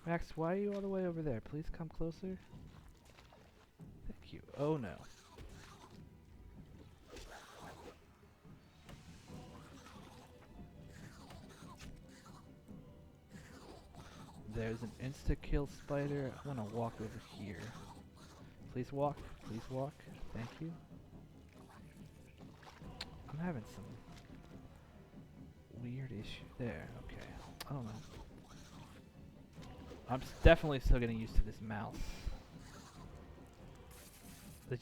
Max, why are you all the way over there? Please come closer. Thank you. Oh no. There's an insta-kill spider. I'm gonna walk over here. Please walk. Please walk. Thank you. I'm having some weird issue there. Okay. I don't know. I'm definitely still getting used to this mouse.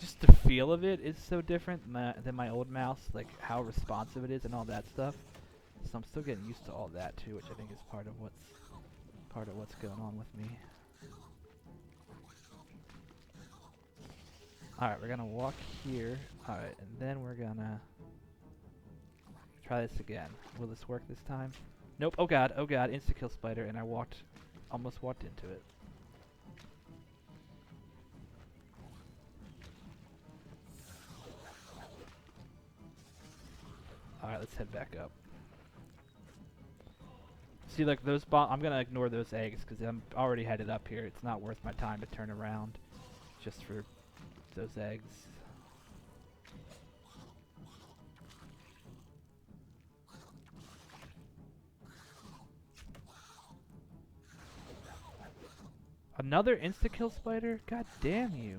Just the feel of it is so different than my old mouse, like how responsive it is and all that stuff. So I'm still getting used to all that too, which I think is part of what's going on with me. Alright, we're gonna walk here. Alright, and then we're gonna try this again. Will this work this time? Nope. Oh god, insta-kill spider, and I almost walked into it. Alright, let's head back up. See, like those I'm gonna ignore those eggs because I'm already headed up here. It's not worth my time to turn around just for those eggs. Another insta-kill spider? God damn you.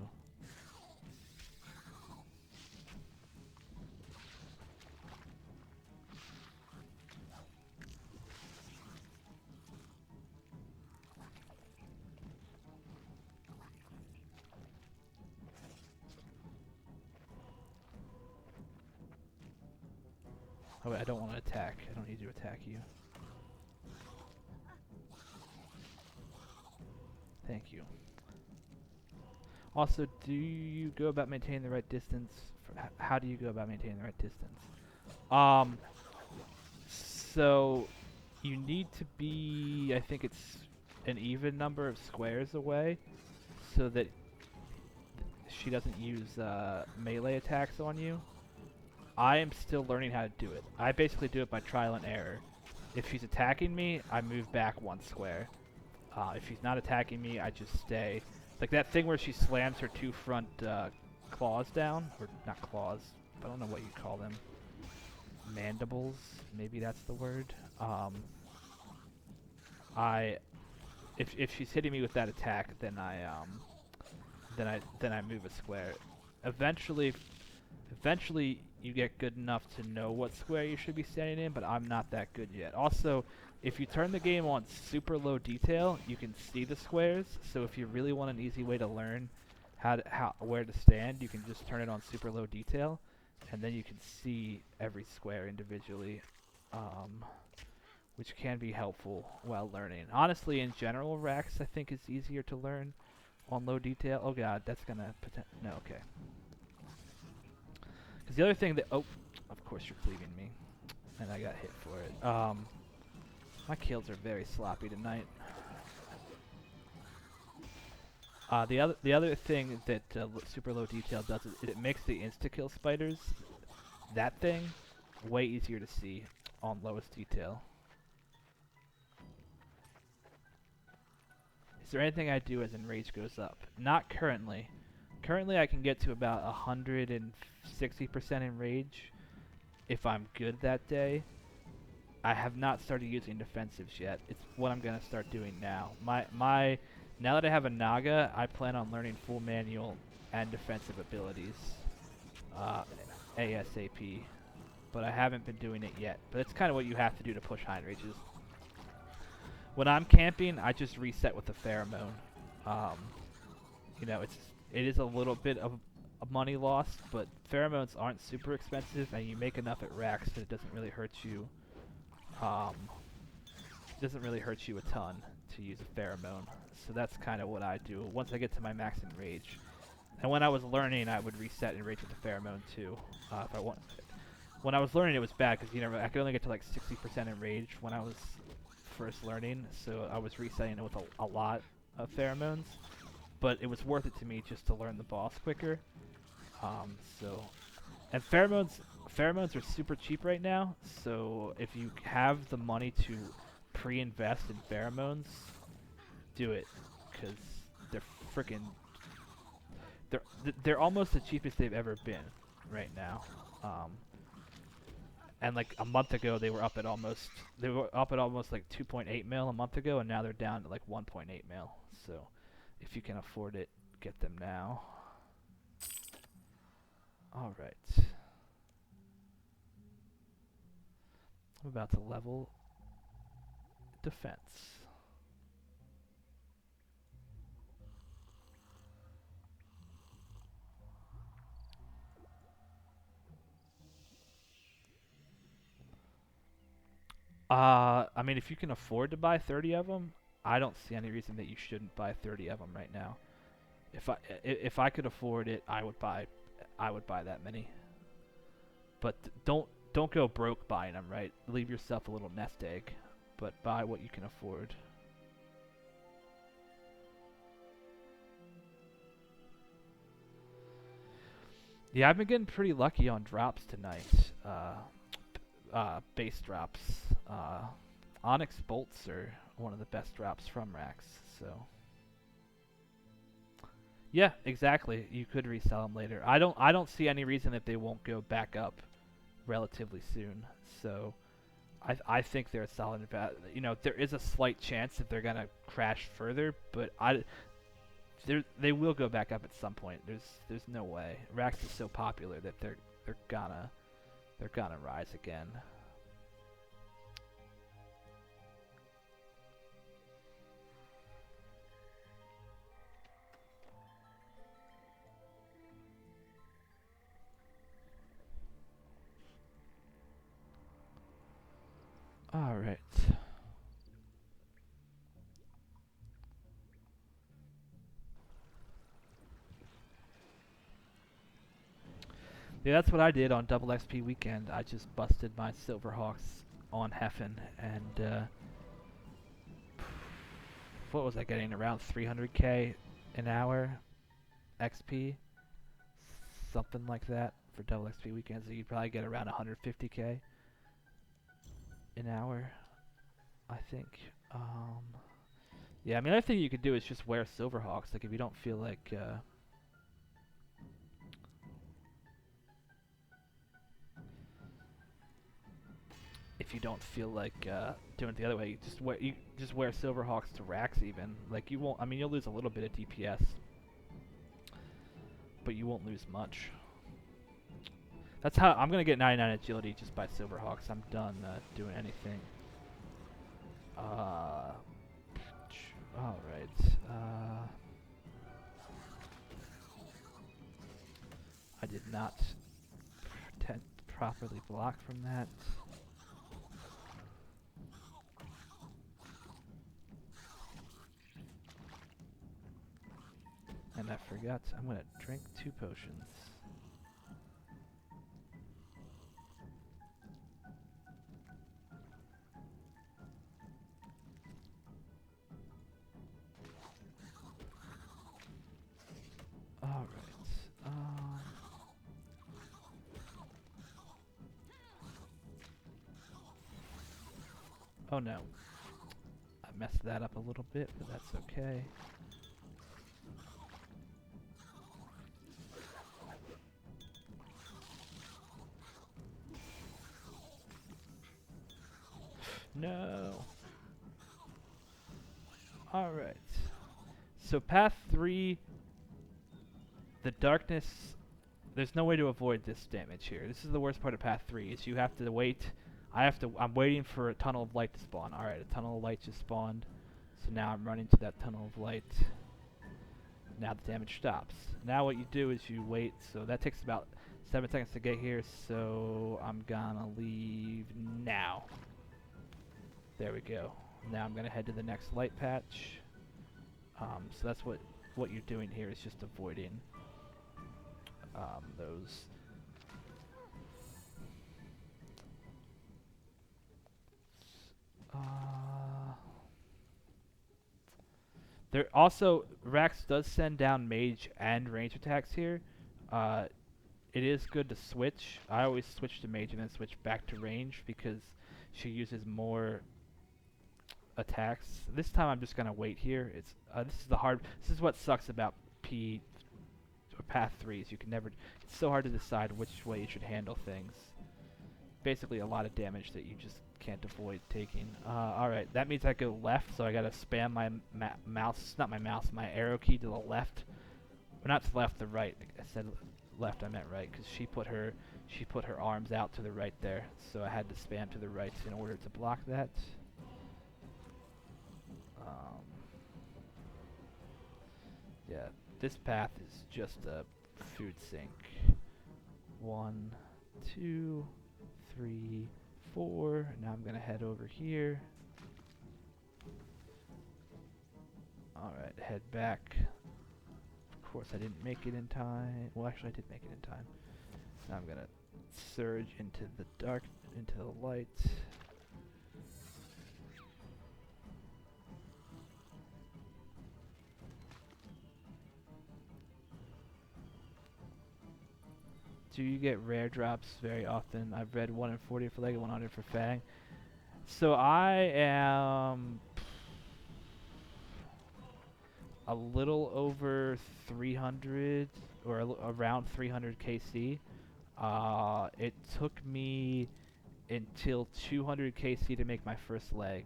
Oh wait, I don't want to attack. I don't need to attack you. Thank you. Also, do you go about maintaining the right distance? How do you go about maintaining the right distance? So you need to be, I think it's an even number of squares away so that she doesn't use melee attacks on you. I am still learning how to do it. I basically do it by trial and error. If she's attacking me, I move back 1 square. If she's not attacking me, I just stay. Like that thing where she slams her 2 front claws down, or not claws, I don't know what you call them. Mandibles, maybe that's the word. If she's hitting me with that attack, then I move a square. Eventually you get good enough to know what square you should be standing in, but I'm not that good yet. Also, if you turn the game on super low detail, you can see the squares. So if you really want an easy way to learn where to stand, you can just turn it on super low detail, and then you can see every square individually, which can be helpful while learning. Honestly, in general, Rax I think is easier to learn on low detail. Oh god, that's gonna no, okay. Because the other thing that of course you're cleaving me, and I got hit for it. My kills are very sloppy tonight. The other thing that super low detail does is it makes the insta-kill spiders, that thing, way easier to see on lowest detail. Is there anything I do as enrage goes up? Not currently. Currently I can get to about 160% enrage if I'm good that day. I have not started using defensives yet. It's what I'm gonna start doing now. Now that I have a Naga, I plan on learning full manual and defensive abilities ASAP. But I haven't been doing it yet. But it's kind of what you have to do to push high enrages. When I'm camping, I just reset with the pheromone. You know, it is a little bit of a money loss, but pheromones aren't super expensive, and you make enough at Rax that it doesn't really hurt you. Doesn't really hurt you a ton to use a pheromone. So that's kind of what I do once I get to my max enrage. And when I was learning, I would reset enrage with the pheromone too, if I want. When I was learning, it was bad because I could only get to like 60% enrage when I was first learning, so I was resetting it with a lot of pheromones. But it was worth it to me just to learn the boss quicker. And pheromones are super cheap right now, so if you have the money to pre-invest in pheromones, do it, because they're freaking, they're almost the cheapest they've ever been right now. And like a month ago they were up at almost like 2.8 mil a month ago, and now they're down to like 1.8 mil. So if you can afford it, get them now. All right. I'm about to level defense. I mean, if you can afford to buy 30 of them, I don't see any reason that you shouldn't buy 30 of them right now. If I could afford it, I would buy that many. But don't go broke buying them, right? Leave yourself a little nest egg, but buy what you can afford. Yeah, I've been getting pretty lucky on drops tonight. base drops. Onyx bolts are one of the best drops from racks. So yeah, exactly. You could resell them later. I don't see any reason that they won't go back up relatively soon. So I think they're a solid invest. You know, there is a slight chance that they're gonna crash further, but they will go back up at some point. There's no way. Racks is so popular that they're gonna rise again. All right. Yeah, that's what I did on double XP weekend. I just busted my Silverhawks on Heffen, and what was I getting? Around 300k an hour XP, something like that for double XP weekends. So you'd probably get around 150k an hour, I think. Yeah, I mean, another thing you could do is just wear Silverhawks. Like if you don't feel like doing it the other way, you just wear Silverhawks to racks even. Like you won't. I mean, you'll lose a little bit of DPS, but you won't lose much. That's how I'm gonna get 99 agility just by Silverhawks. I'm done doing anything. All right. I did not properly block from that. And I forgot, I'm gonna drink 2 potions. Alright, oh no. I messed that up a little bit, but that's okay. No. Alright. So path 3, the darkness, there's no way to avoid this damage here. This is the worst part of path 3, is you have to wait. I'm waiting for a tunnel of light to spawn. Alright, a tunnel of light just spawned. So now I'm running to that tunnel of light. Now the damage stops. Now what you do is you wait, so that takes about 7 seconds to get here, so I'm gonna leave now. There we go. Now I'm gonna head to the next light patch. So that's what you're doing here, is just avoiding those. There also, Rax does send down mage and range attacks here. It is good to switch. I always switch to mage and then switch back to range because she uses more attacks. This time I'm just gonna wait here. It's this is what sucks about path 3 is you can never. It's so hard to decide which way you should handle things. Basically, a lot of damage that you just can't avoid taking. Alright, that means I go left, so I gotta spam my mouse, not my mouse, my arrow key to the left. Or not to the left, the right. I said left, I meant right, because she put her arms out to the right there, so I had to spam to the right in order to block that. Yeah, this path is just a food sink. 1, 2, 3, 4. Now I'm gonna head over here. Alright, head back. Of course I didn't make it in time. Well, actually I did make it in time. Now I'm gonna surge into the dark, into the light. Do you get rare drops very often? I've read 1 in 40 for leg and 100 for fang. So I am a little over 300 or around 300 KC. It took me until 200 KC to make my first leg.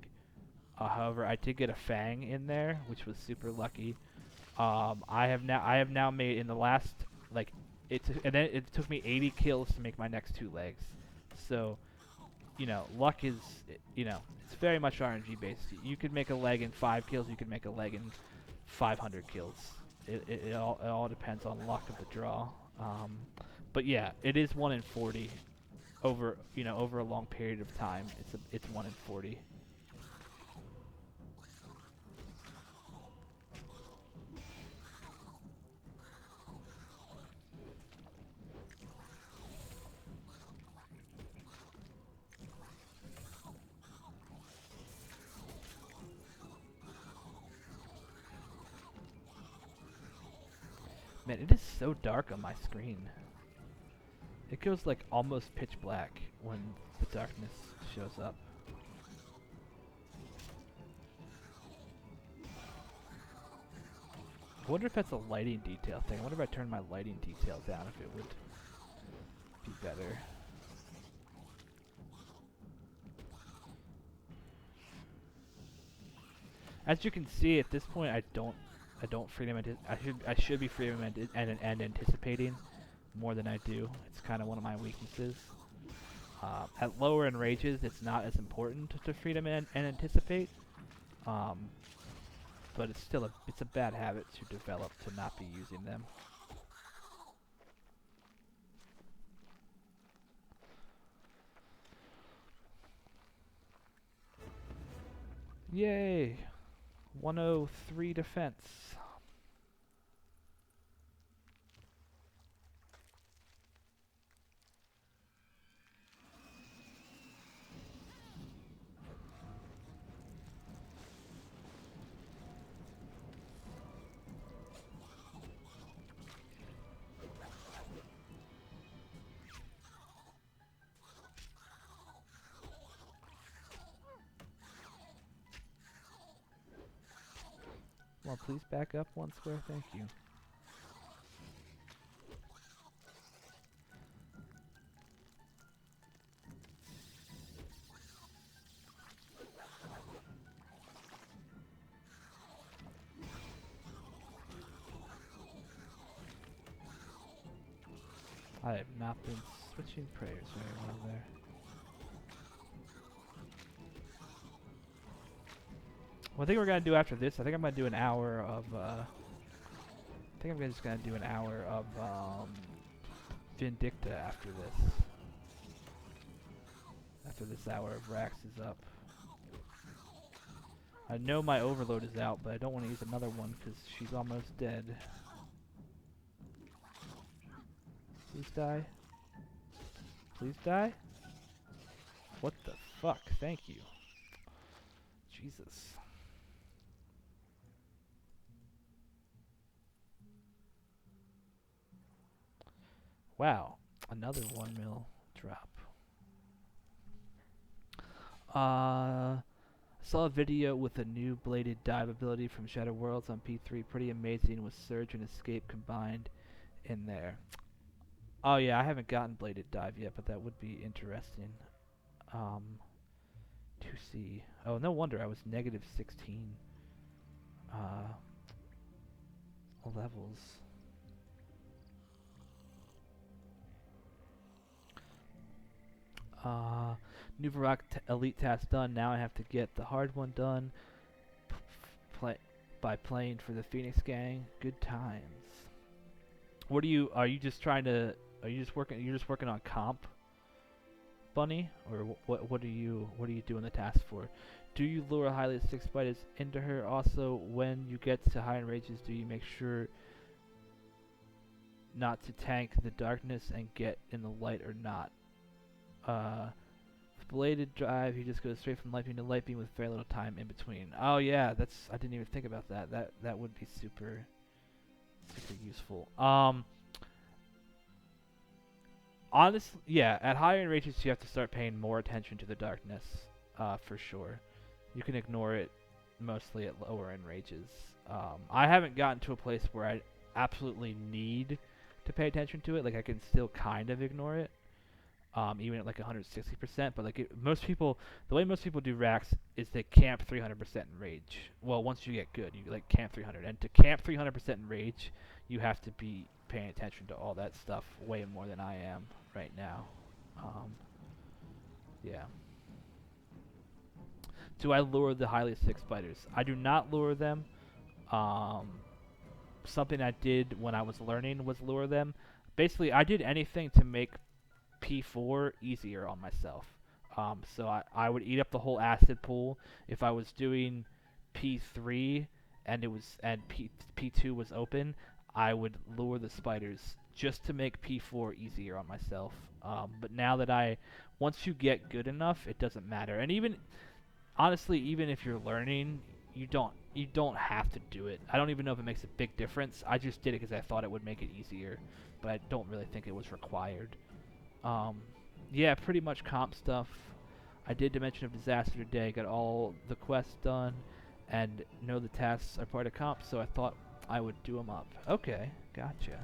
However, I did get a fang in there, which was super lucky. I have now made in the last and then it took me 80 kills to make my next 2 legs. So, you know, luck is, you know, it's very much RNG based. You could make a leg in 5 kills, you could make a leg in 500 kills. It all depends on luck of the draw. But yeah, it is 1 in 40 over, you know, over a long period of time. It's 1 in 40. Man, it is so dark on my screen. It goes like almost pitch black when the darkness shows up. I wonder if that's a lighting detail thing. I wonder if I turn my lighting detail down if it would be better. As you can see, at this point, I don't freedom. I should be freedom and anticipating more than I do. It's kind of one of my weaknesses. At lower end rages, it's not as important to freedom and anticipate. But it's still it's a bad habit to develop to not be using them. Yay! 103 defense. Well, please back up 1 square, thank you. I have not been switching prayers very well there. What I think we're gonna do after this, I think I'm gonna do an hour of, I think I'm just gonna do an hour of, Vindicta after this. After this hour of Rax is up. I know my Overload is out, but I don't want to use another one because she's almost dead. Please die. Please die. What the fuck? Thank you. Jesus. Wow, another 1 mil drop. Saw a video with a new bladed dive ability from Shadow Worlds on P3. Pretty amazing with Surge and Escape combined in there. Oh yeah, I haven't gotten bladed dive yet, but that would be interesting. To see. Oh, no wonder I was negative 16 levels. New Varrock Elite task done. Now I have to get the hard one done by playing for the Phoenix Gang. Good times. What are you just trying to, you're just working on comp, Bunny? Or what are you doing the task for? Do you lure highly 6 spiders into her? Also, when you get to high rages, do you make sure not to tank the darkness and get in the light or not? With bladed drive, he just goes straight from light beam to light beam with very little time in between. Oh yeah, I didn't even think about that. That would be super useful. Honestly, yeah, at higher enrages you have to start paying more attention to the darkness, for sure. You can ignore it mostly at lower enrages. I haven't gotten to a place where I absolutely need to pay attention to it. Like I can still kind of ignore it, even at like 160%. But like most people, the way most people do racks is they camp 300% in rage. Well, once you get good, you like camp 300, and to camp 300% in rage, you have to be paying attention to all that stuff way more than I am right now. Yeah. Do I lure the highly sick spiders? I do not lure them. Something I did when I was learning was lure them. Basically, I did anything to make P4 easier on myself. So I would eat up the whole acid pool. If I was doing P3 and P2 was open, I would lure the spiders just to make P4 easier on myself. But now that once you get good enough, it doesn't matter. And even honestly, even if you're learning, you don't have to do it. I don't even know if it makes a big difference. I just did it because I thought it would make it easier, but I don't really think it was required. Yeah, pretty much comp stuff. I did Dimension of Disaster today, got all the quests done, and know the tasks are part of comp, so I thought I would do them up. Okay, gotcha.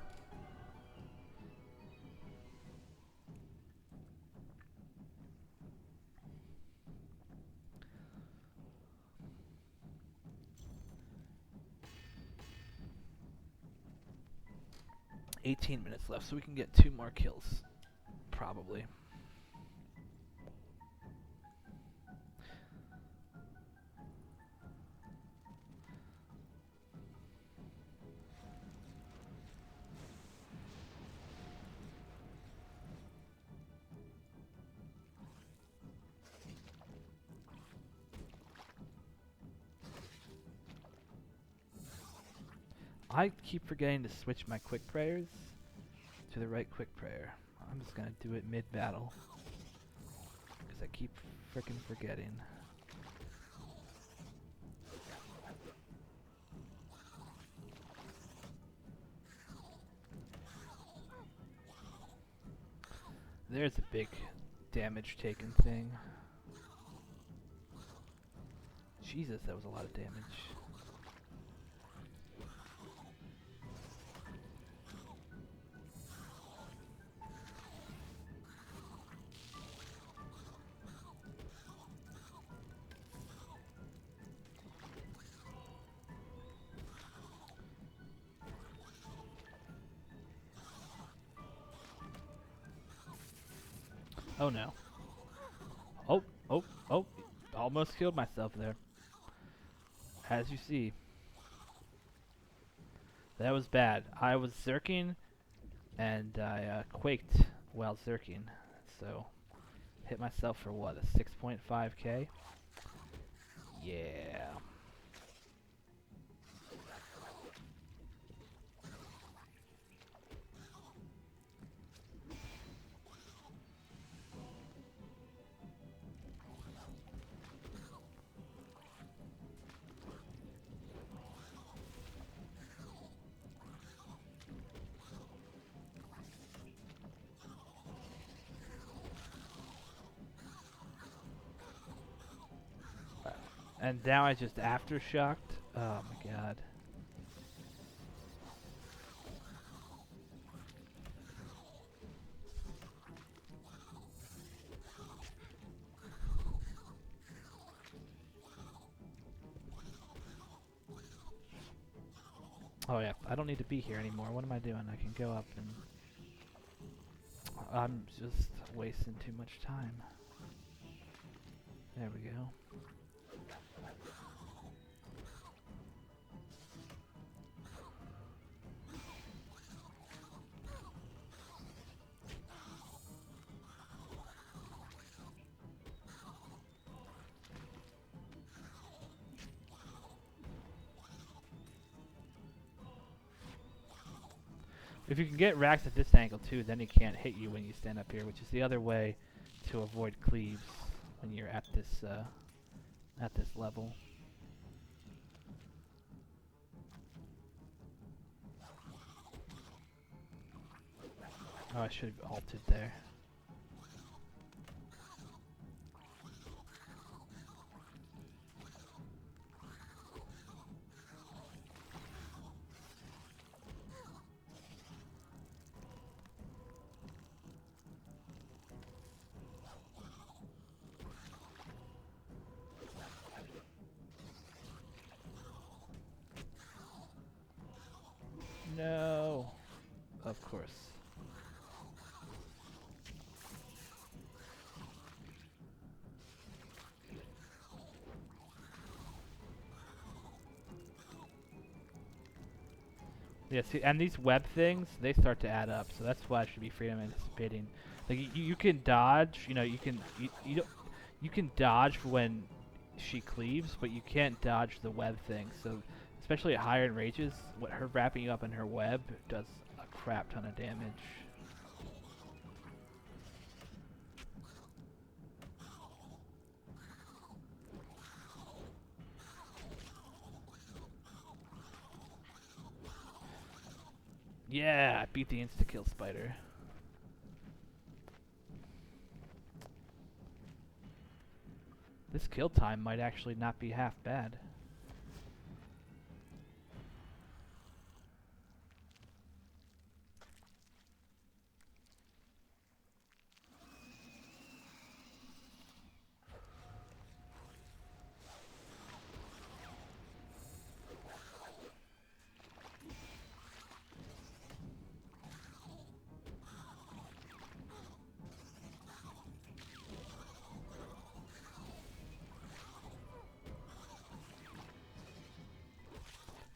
18 minutes left, so we can get 2 more kills, probably. I keep forgetting to switch my quick prayers to the right quick prayer. I'm just gonna do it mid-battle, because I keep frickin' forgetting. There's a big damage taken thing. Jesus, that was a lot of damage. Oh no. Oh. Almost killed myself there. As you see. That was bad. I was zerking, and I quaked while zerking. So, hit myself for what, a 6.5k? Yeah. And now I just aftershocked. Oh my god. Oh yeah, I don't need to be here anymore. What am I doing? I can go up and... I'm just wasting too much time. There we go. If you can get racks at this angle too, then he can't hit you when you stand up here, which is the other way to avoid cleaves when you're at this level. Oh, I should have altered there. No. Of course. Yeah, see, and these web things, they start to add up, so that's why I should be afraid of anticipating. Like, you can dodge, you know, you can dodge when she cleaves, but you can't dodge the web thing, so especially at higher ranges, what her wrapping you up in her web does a crap ton of damage. Yeah, I beat the insta-kill spider. This kill time might actually not be half bad.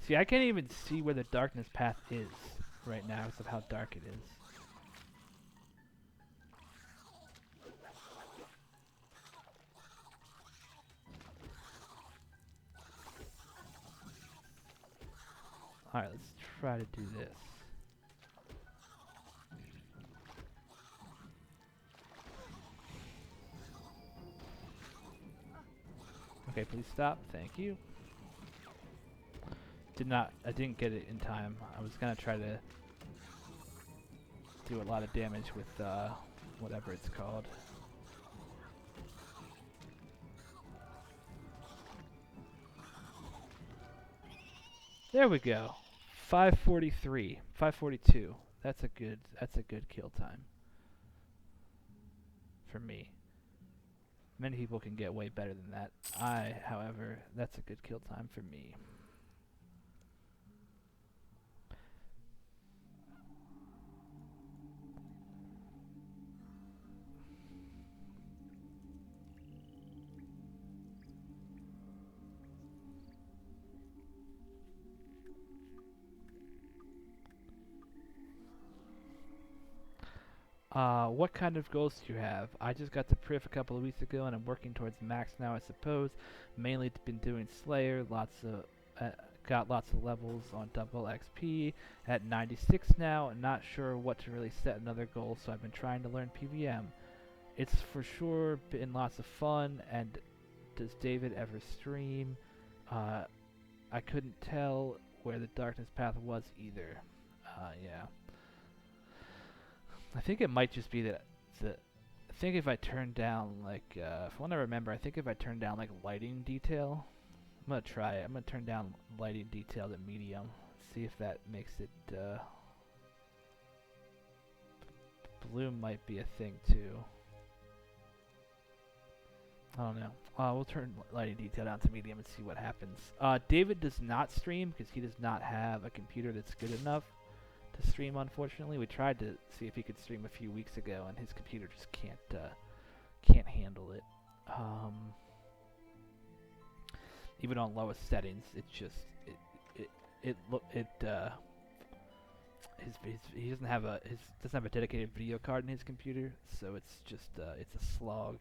See, I can't even see where the darkness path is right now because of how dark it is. Alright, let's try to do this. Okay, please stop. Thank you. I didn't get it in time. I was gonna try to do a lot of damage with whatever it's called. There we go. 543, 542. That's a good kill time for me. Many people can get way better than that. However, that's a good kill time for me. What kind of goals do you have? I just got to Priv a couple of weeks ago and I'm working towards max now, I suppose. Mainly been doing Slayer, got lots of levels on double XP, at 96 now, and not sure what to really set another goal, so I've been trying to learn PVM. It's for sure been lots of fun, and does David ever stream? I couldn't tell where the darkness path was either. Yeah. I think it might just be that I think if I turn down like if I want to remember, I think if I turn down like lighting detail, I'm gonna try it. I'm gonna turn down lighting detail to medium, see if that makes it. Bloom might be a thing too. I don't know. We'll turn lighting detail down to medium and see what happens. David does not stream because he does not have a computer that's good enough to stream, unfortunately. We tried to see if he could stream a few weeks ago, and his computer just can't handle it. Even on lowest settings, it's just he doesn't have a dedicated video card in his computer, so it's just it's a slog.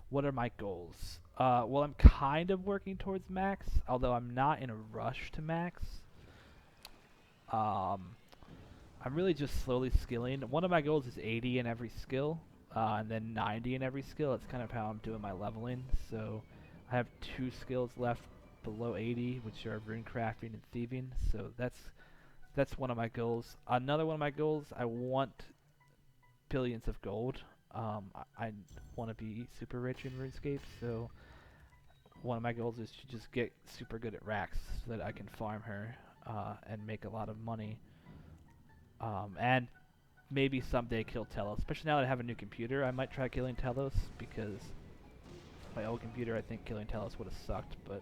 What are my goals? Well, I'm kind of working towards max, although I'm not in a rush to max. I'm really just slowly skilling. One of my goals is 80 in every skill, and then 90 in every skill. It's kind of how I'm doing my leveling. So I have 2 skills left below 80, which are rune crafting and thieving. So that's that's one of my goals. Another one of my goals, I want billions of gold. I want to be super rich in RuneScape, so one of my goals is to just get super good at Rax so that I can farm her and make a lot of money. And maybe someday kill Telos. Especially now that I have a new computer, I might try killing Telos, because my old computer, I think killing Telos would have sucked, but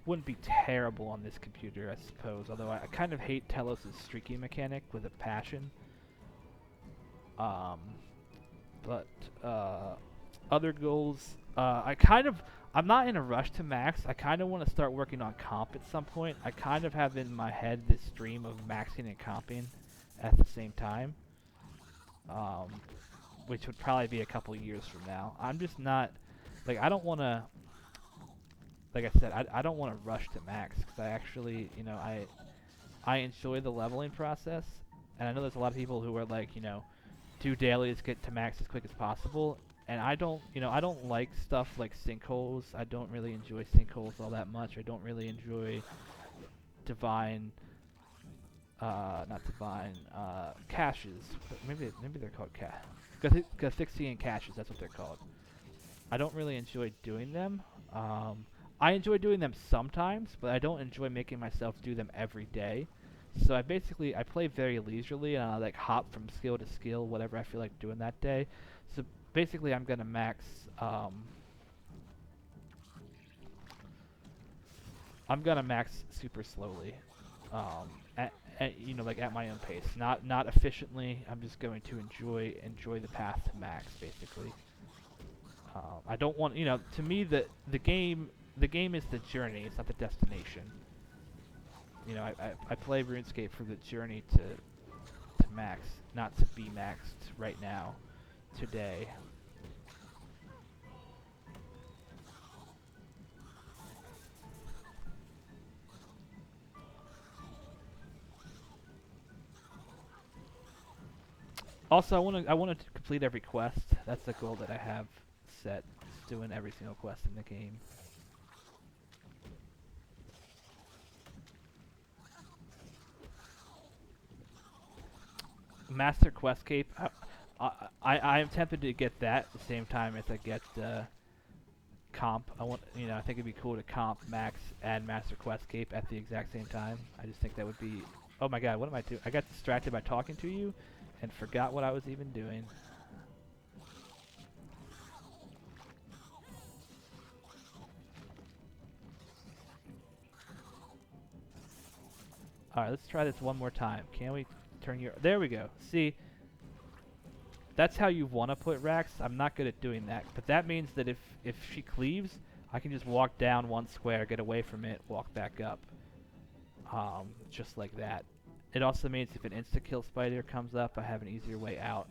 wouldn't be terrible on this computer, I suppose. Although I kind of hate Telos' streaky mechanic with a passion. But other goals, I'm not in a rush to max. I kind of want to start working on comp at some point. I kind of have in my head this dream of maxing and comping at the same time, which would probably be a couple years from now. I'm just not, like, I don't want to, like I said, I don't want to rush to max, because I actually, you know, I enjoy the leveling process, and I know there's a lot of people who are like, you know, do dailies, get to max as quick as possible, and I don't, you know, I don't like stuff like sinkholes. I don't really enjoy sinkholes all that much. I don't really enjoy divine, not divine, caches. Maybe they're called Gathixian caches, that's what they're called. I don't really enjoy doing them. I enjoy doing them sometimes, but I don't enjoy making myself do them every day. So I play very leisurely, and I like hop from skill to skill, whatever I feel like doing that day. So basically I'm gonna max, super slowly, you know, like at my own pace, not efficiently. I'm just going to enjoy the path to max, basically. I don't want, you know, to me the game is the journey, it's not the destination. You know, I play RuneScape for the journey to max, not to be maxed right now, today. Also, I want to complete every quest. That's the goal that I have set, doing every single quest in the game. Master Quest Cape. I am tempted to get that at the same time as I get comp. I think it'd be cool to comp max and Master Quest Cape at the exact same time. I just think that would be. Oh my God, what am I doing? I got distracted by talking to you, and forgot what I was even doing. Alright, let's try this one more time. Can we turn your... There we go. See? That's how you want to put Rax. I'm not good at doing that. But that means that if she cleaves, I can just walk down one square, get away from it, walk back up. Just like that. It also means if an insta-kill spider comes up, I have an easier way out.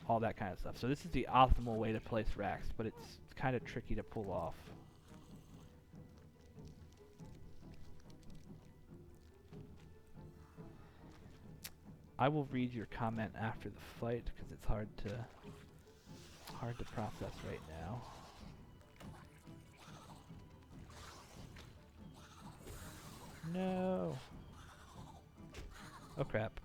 All that kind of stuff. So this is the optimal way to place Rax, but it's kind of tricky to pull off. I will read your comment after the fight, because it's hard to process right now. No. Oh crap.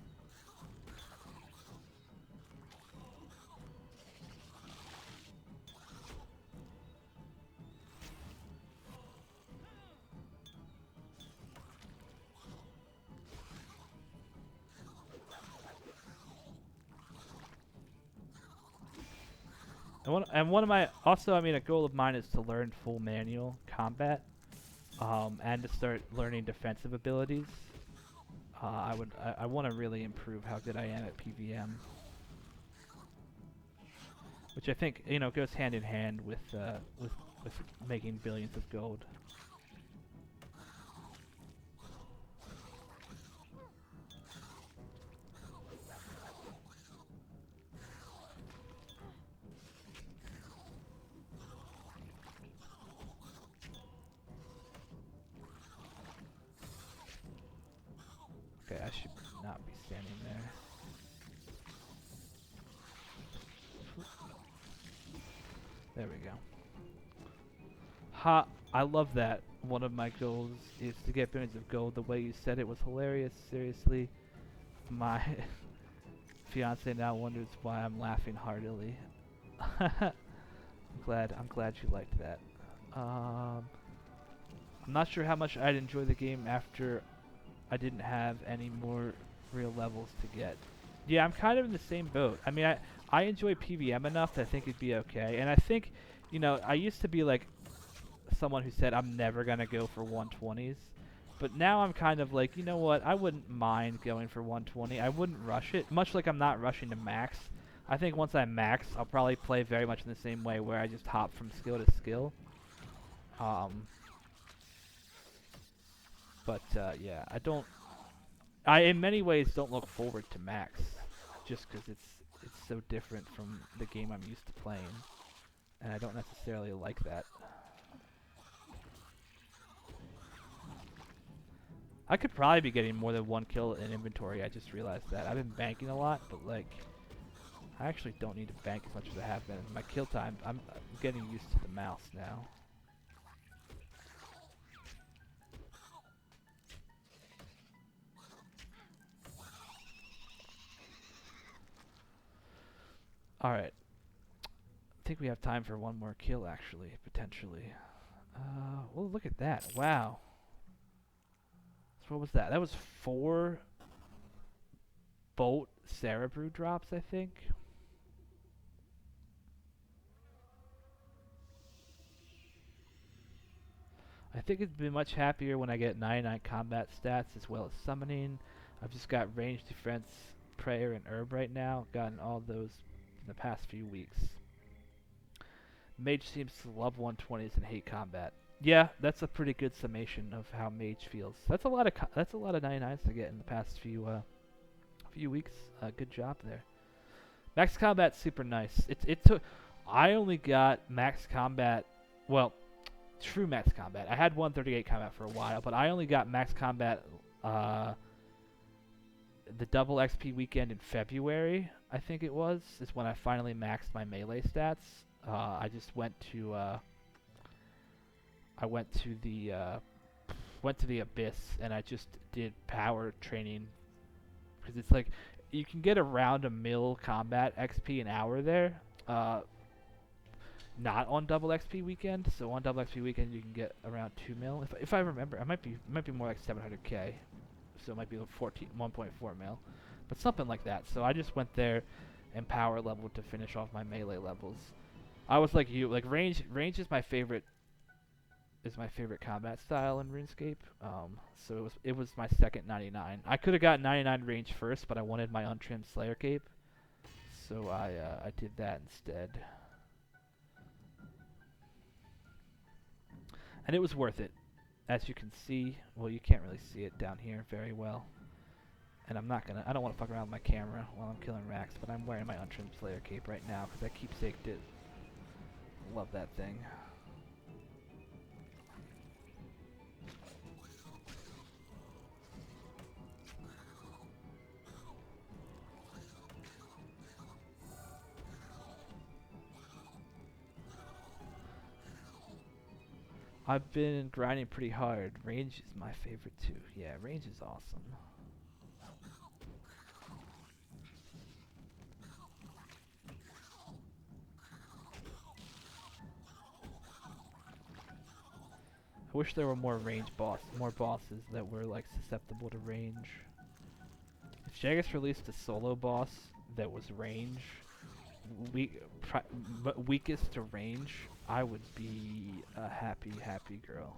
And one of my, also, I mean, a goal of mine is to learn full manual combat, and to start learning defensive abilities. I want to really improve how good I am at PVM, which I think, you know, goes hand in hand with making billions of gold. Okay, I should not be standing there. There we go. Ha! I love that. one of my goals is to get billions of gold. The way you said it was hilarious. Seriously, my fiance now wonders why I'm laughing heartily. I'm glad you liked that. I'm not sure how much I'd enjoy the game after I didn't have any more real levels to get. Yeah, I'm kind of in the same boat. I mean, I enjoy PVM enough that I think it'd be okay. And I think, you know, I used to be like someone who said I'm never gonna go for 120s. But now I'm kind of like, you know what, I wouldn't mind going for 120. I wouldn't rush it, much like I'm not rushing to max. I think once I max, I'll probably play very much in the same way where I just hop from skill to skill. Yeah, I in many ways don't look forward to max, just because it's so different from the game I'm used to playing, and I don't necessarily like that. I could probably be getting more than 1 kill in inventory. I just realized that. I've been banking a lot, but like, I actually don't need to bank as much as I have been. My kill time, I'm getting used to the mouse now. Alright. I think we have time for one more kill, actually, potentially. Well, look at that. Wow. So what was that? That was 4 Bolt Cerebrew drops, I think. I think it'd be much happier when I get 99 combat stats as well as summoning. I've just got range, defense, prayer, and herb right now. Gotten all those in the past few weeks. Mage seems to love 120s and hate combat. Yeah, that's a pretty good summation of how Mage feels. That's a lot of 99s to get in the past few weeks. Good job there. Max combat's super nice. It took. I only got max combat. Well, true max combat. I had 138 combat for a while, but I only got max combat the double XP weekend in February. I think it was is when I finally maxed my melee stats. I just went to the abyss, and I just did power training because it's like you can get around a mil combat XP an hour there. Not on double XP weekend. So on double XP weekend you can get around 2 mil. If I remember, it might be more like 700k. So it might be like 1.4 mil, but something like that. So I just went there and power leveled to finish off my melee levels. I was like you, like range is my favorite combat style in RuneScape. So it was my second 99. I could have got 99 range first, but I wanted my untrimmed Slayer cape, so I did that instead. And it was worth it. As you can see, well, you can't really see it down here very well. And I don't want to fuck around with my camera while I'm killing Rax, but I'm wearing my untrimmed Slayer cape right now because I keepsaked it. Love that thing. I've been grinding pretty hard. Range is my favorite too. Yeah, range is awesome. I wish there were more bosses that were like susceptible to range. If Jagex released a solo boss that was range, weakest to range, I would be a happy girl.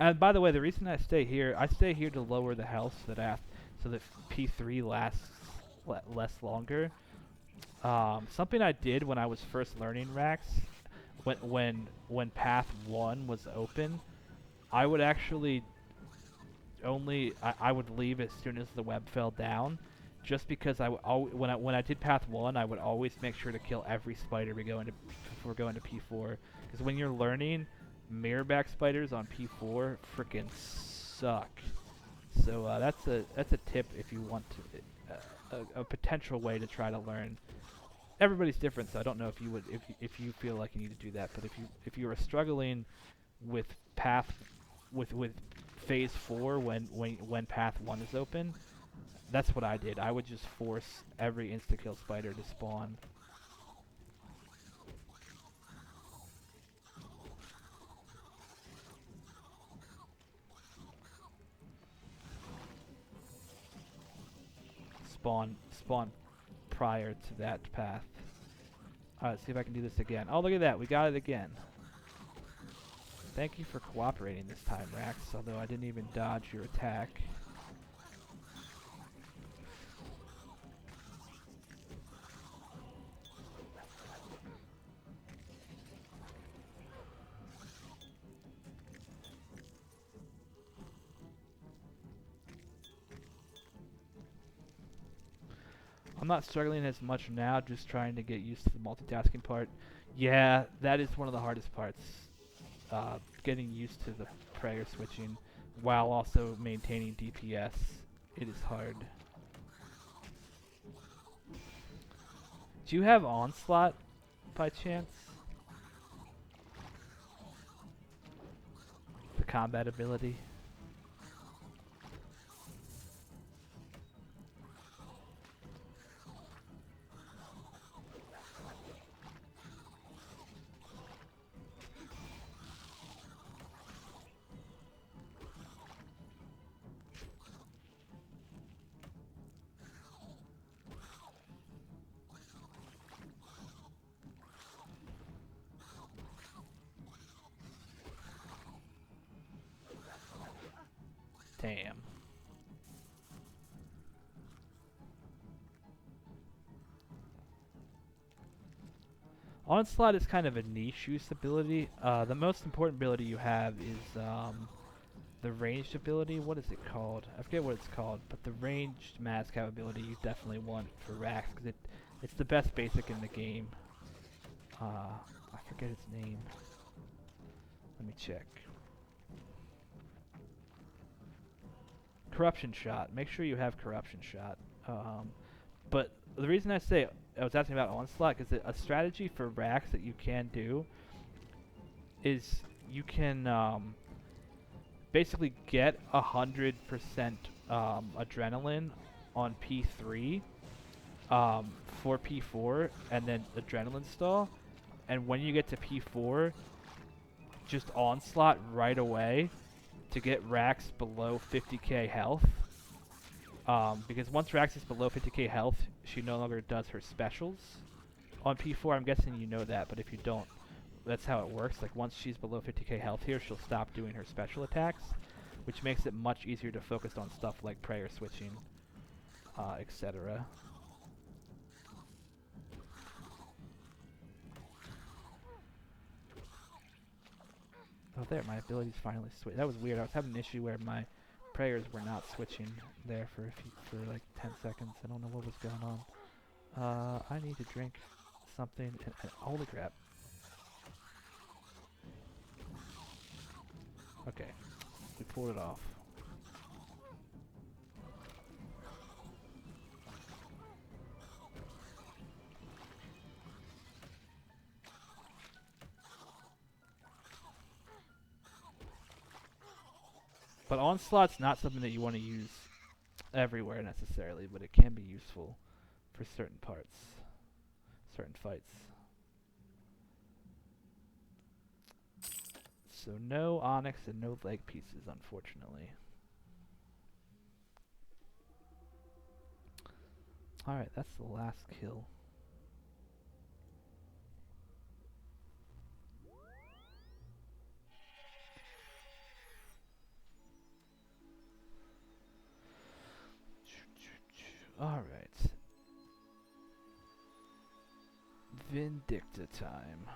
And by the way, the reason I stay here to lower the health so that P3 lasts less longer. Something I did when I was first learning Rax, when Path 1 was open, I would actually only I would leave as soon as the web fell down, just because when I did path 1, I would always make sure to kill every spider before going to P4, because when you're learning, mirrorback spiders on P4 freaking suck. So that's a tip if you want to, a potential way to try to learn. Everybody's different, so I don't know if you feel like you need to do that. But if you are struggling with with phase 4 when path 1 is open, that's what I did. I would just force every insta-kill spider to spawn. Spawn prior to that path. Alright, let's see if I can do this again. Oh, look at that. We got it again. Thank you for cooperating this time, Rax, although I didn't even dodge your attack. I'm not struggling as much now, just trying to get used to the multitasking part. Yeah, that is one of the hardest parts. Getting used to the prayer switching while also maintaining DPS. It is hard. Do you have Onslaught by chance? The combat ability? Damn. Onslaught is kind of a niche use ability. The most important ability you have is the ranged ability. What is it called? I forget what it's called, but the ranged Mazcap ability you definitely want for Rax because it's the best basic in the game. I forget its name. Let me check. Corruption Shot. Make sure you have Corruption Shot. But the reason I was asking about Onslaught is that a strategy for Rax that you can do is you can basically get 100% adrenaline on P3 for P4 and then adrenaline stall, and when you get to P4 just Onslaught right away to get Rax below 50k health. Because once Rax is below 50k health, she no longer does her specials. On P4, I'm guessing you know that, but if you don't, that's how it works. Like, once she's below 50k health here, she'll stop doing her special attacks, which makes it much easier to focus on stuff like prayer switching, etc. Oh, there, my abilities finally switch. That was weird. I was having an issue where my prayers were not switching there for like 10 seconds. I don't know what was going on. I need to drink something. Holy crap. Okay, we pulled it off. But Onslaught's not something that you want to use everywhere necessarily, but it can be useful for certain parts, certain fights. So no Onyx and no leg pieces, unfortunately. Alright, that's the last kill. Alright. Vindicta time.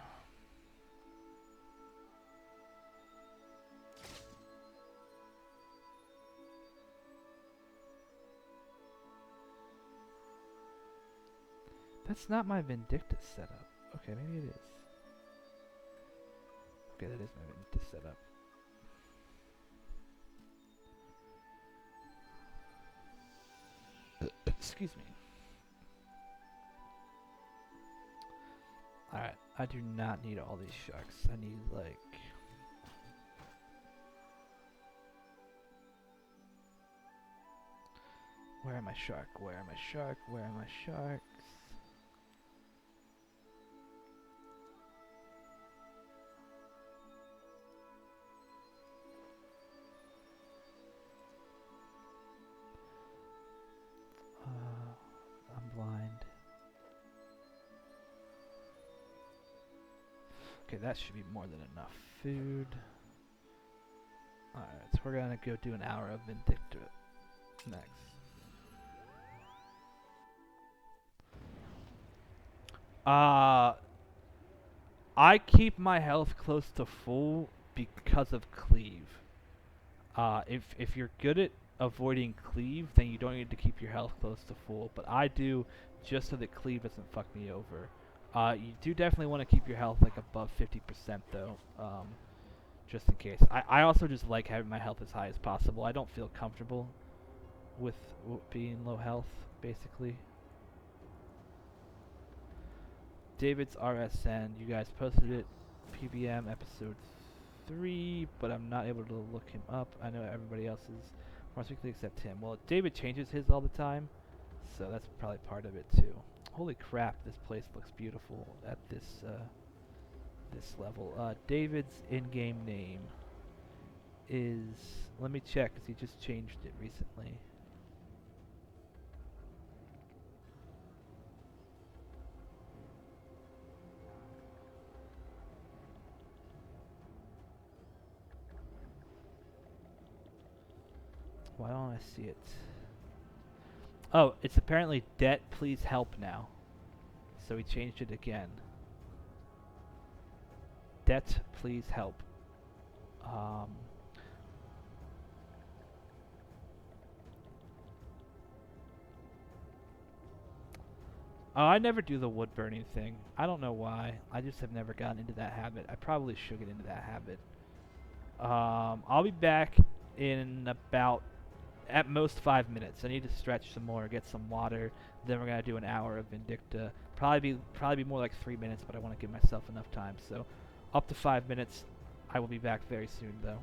That's not my Vindicta setup. Okay, maybe it is. Okay, that is my Vindicta setup. Excuse me. Alright, I do not need all these sharks. I need, like... Where am I shark? Where am I shark? Where am I sharks? I'm blind. Okay, that should be more than enough food. Alright, so we're gonna go do an hour of Vindicta next. I keep my health close to full because of cleave. If you're good at avoiding cleave, then you don't need to keep your health close to full. But I do, just so that cleave doesn't fuck me over. You do definitely want to keep your health like above 50% though, just in case. I also just like having my health as high as possible. I don't feel comfortable with being low health, basically. David's RSN, you guys posted it, PBM episode 3, but I'm not able to look him up. I know everybody else is more strictly except him. Well, David changes his all the time, so that's probably part of it too. Holy crap, this place looks beautiful at this this level. David's in-game name is, let me check because he just changed it recently. Why don't I see it? Oh, it's apparently debt please help now. So he changed it again. Debt please help. Oh, I never do the wood burning thing. I don't know why. I just have never gotten into that habit. I probably should get into that habit. I'll be back in about, at most 5 minutes. I need to stretch some more, get some water. Then we're gonna do an hour of Vindicta. Probably be more like 3 minutes, but I want to give myself enough time. So, up to 5 minutes. I will be back very soon, though.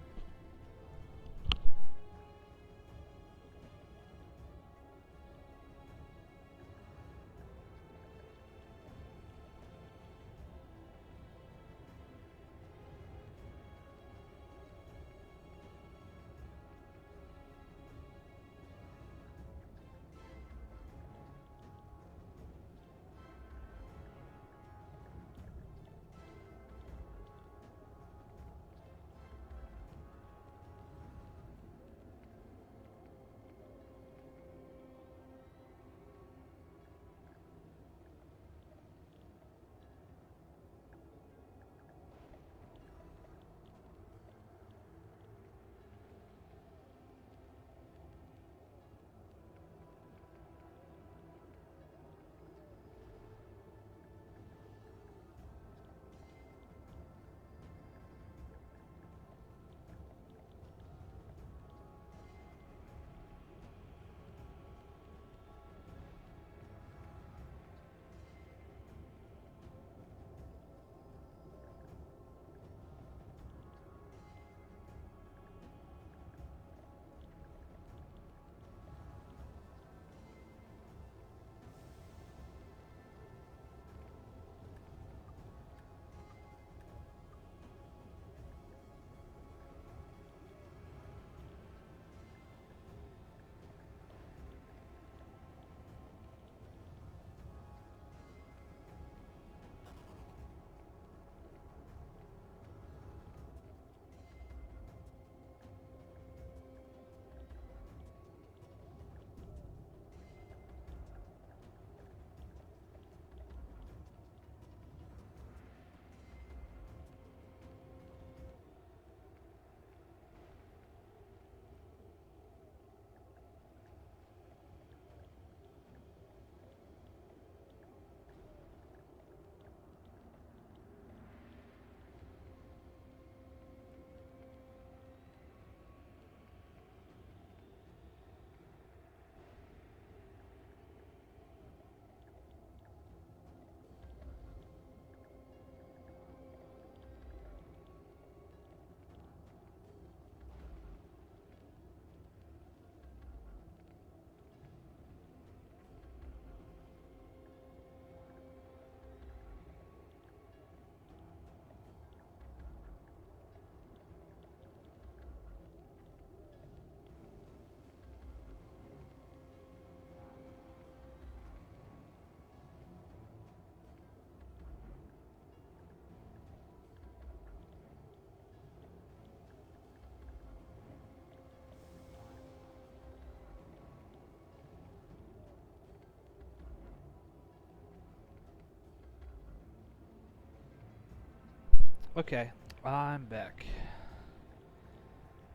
Okay, I'm back.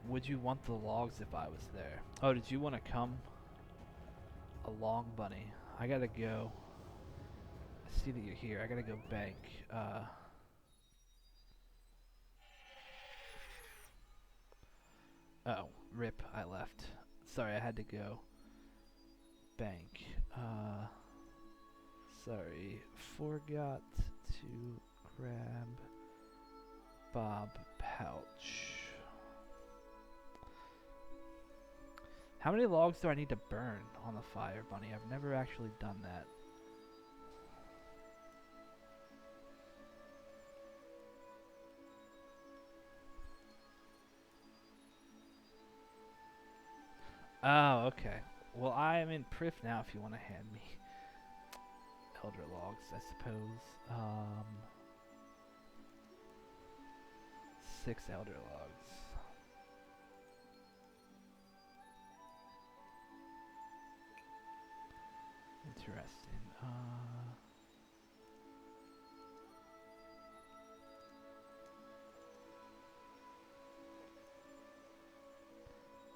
Would you want the logs if I was there? Oh, did you want to come along, Bunny? I gotta go. I see that you're here. I gotta go bank. Oh, rip, I left. Sorry, I had to go bank. Sorry, forgot to grab Bob pouch. How many logs do I need to burn on the fire, Bunny? I've never actually done that. Oh, okay. Well, I am in Prif now if you want to hand me Elder Logs, I suppose. 6 Elder Logs. Interesting.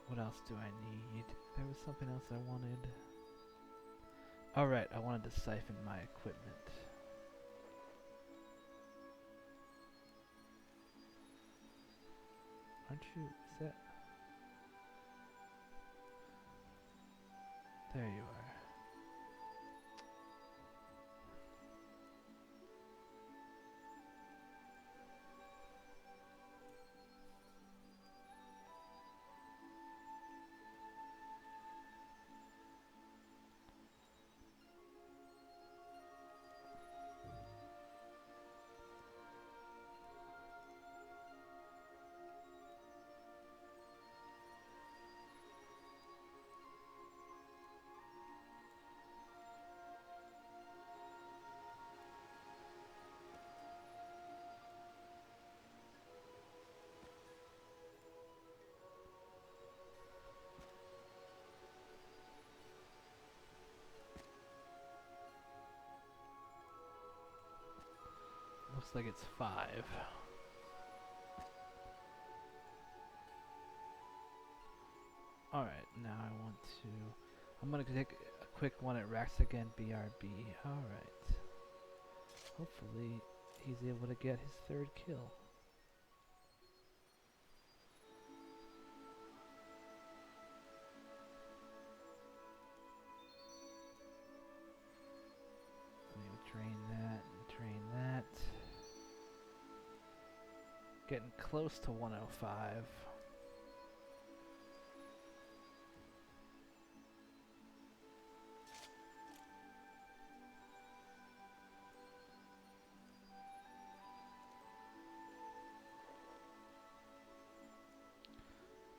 What else do I need? There was something else I wanted. Alright, I wanted to siphon my equipment. Aren't you? Is that? There you are. Looks like it's 5. Alright, now I want to... I'm gonna take a quick one at Rax again, BRB. Alright. Hopefully he's able to get his 3rd kill. Let me drain that and drain that. Getting close to 105.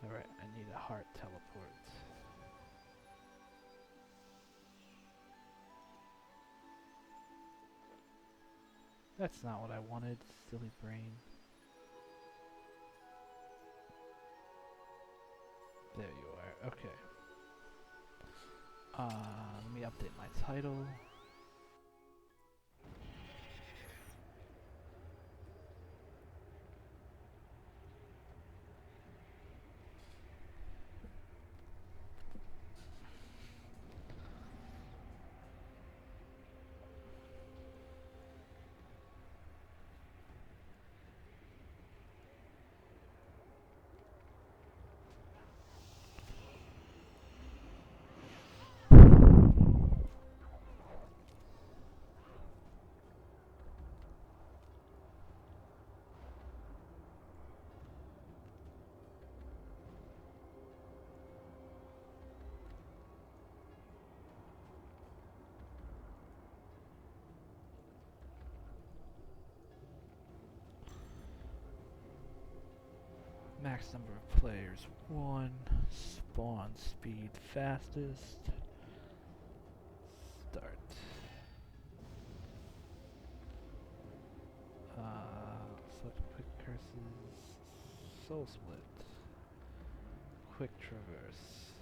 Alright, I need a heart teleport. That's not what I wanted, silly brain. There you are, okay. Let me update my title. Max number of players 1. Spawn speed fastest. Start. Select quick curses. Soul split. Quick traverse.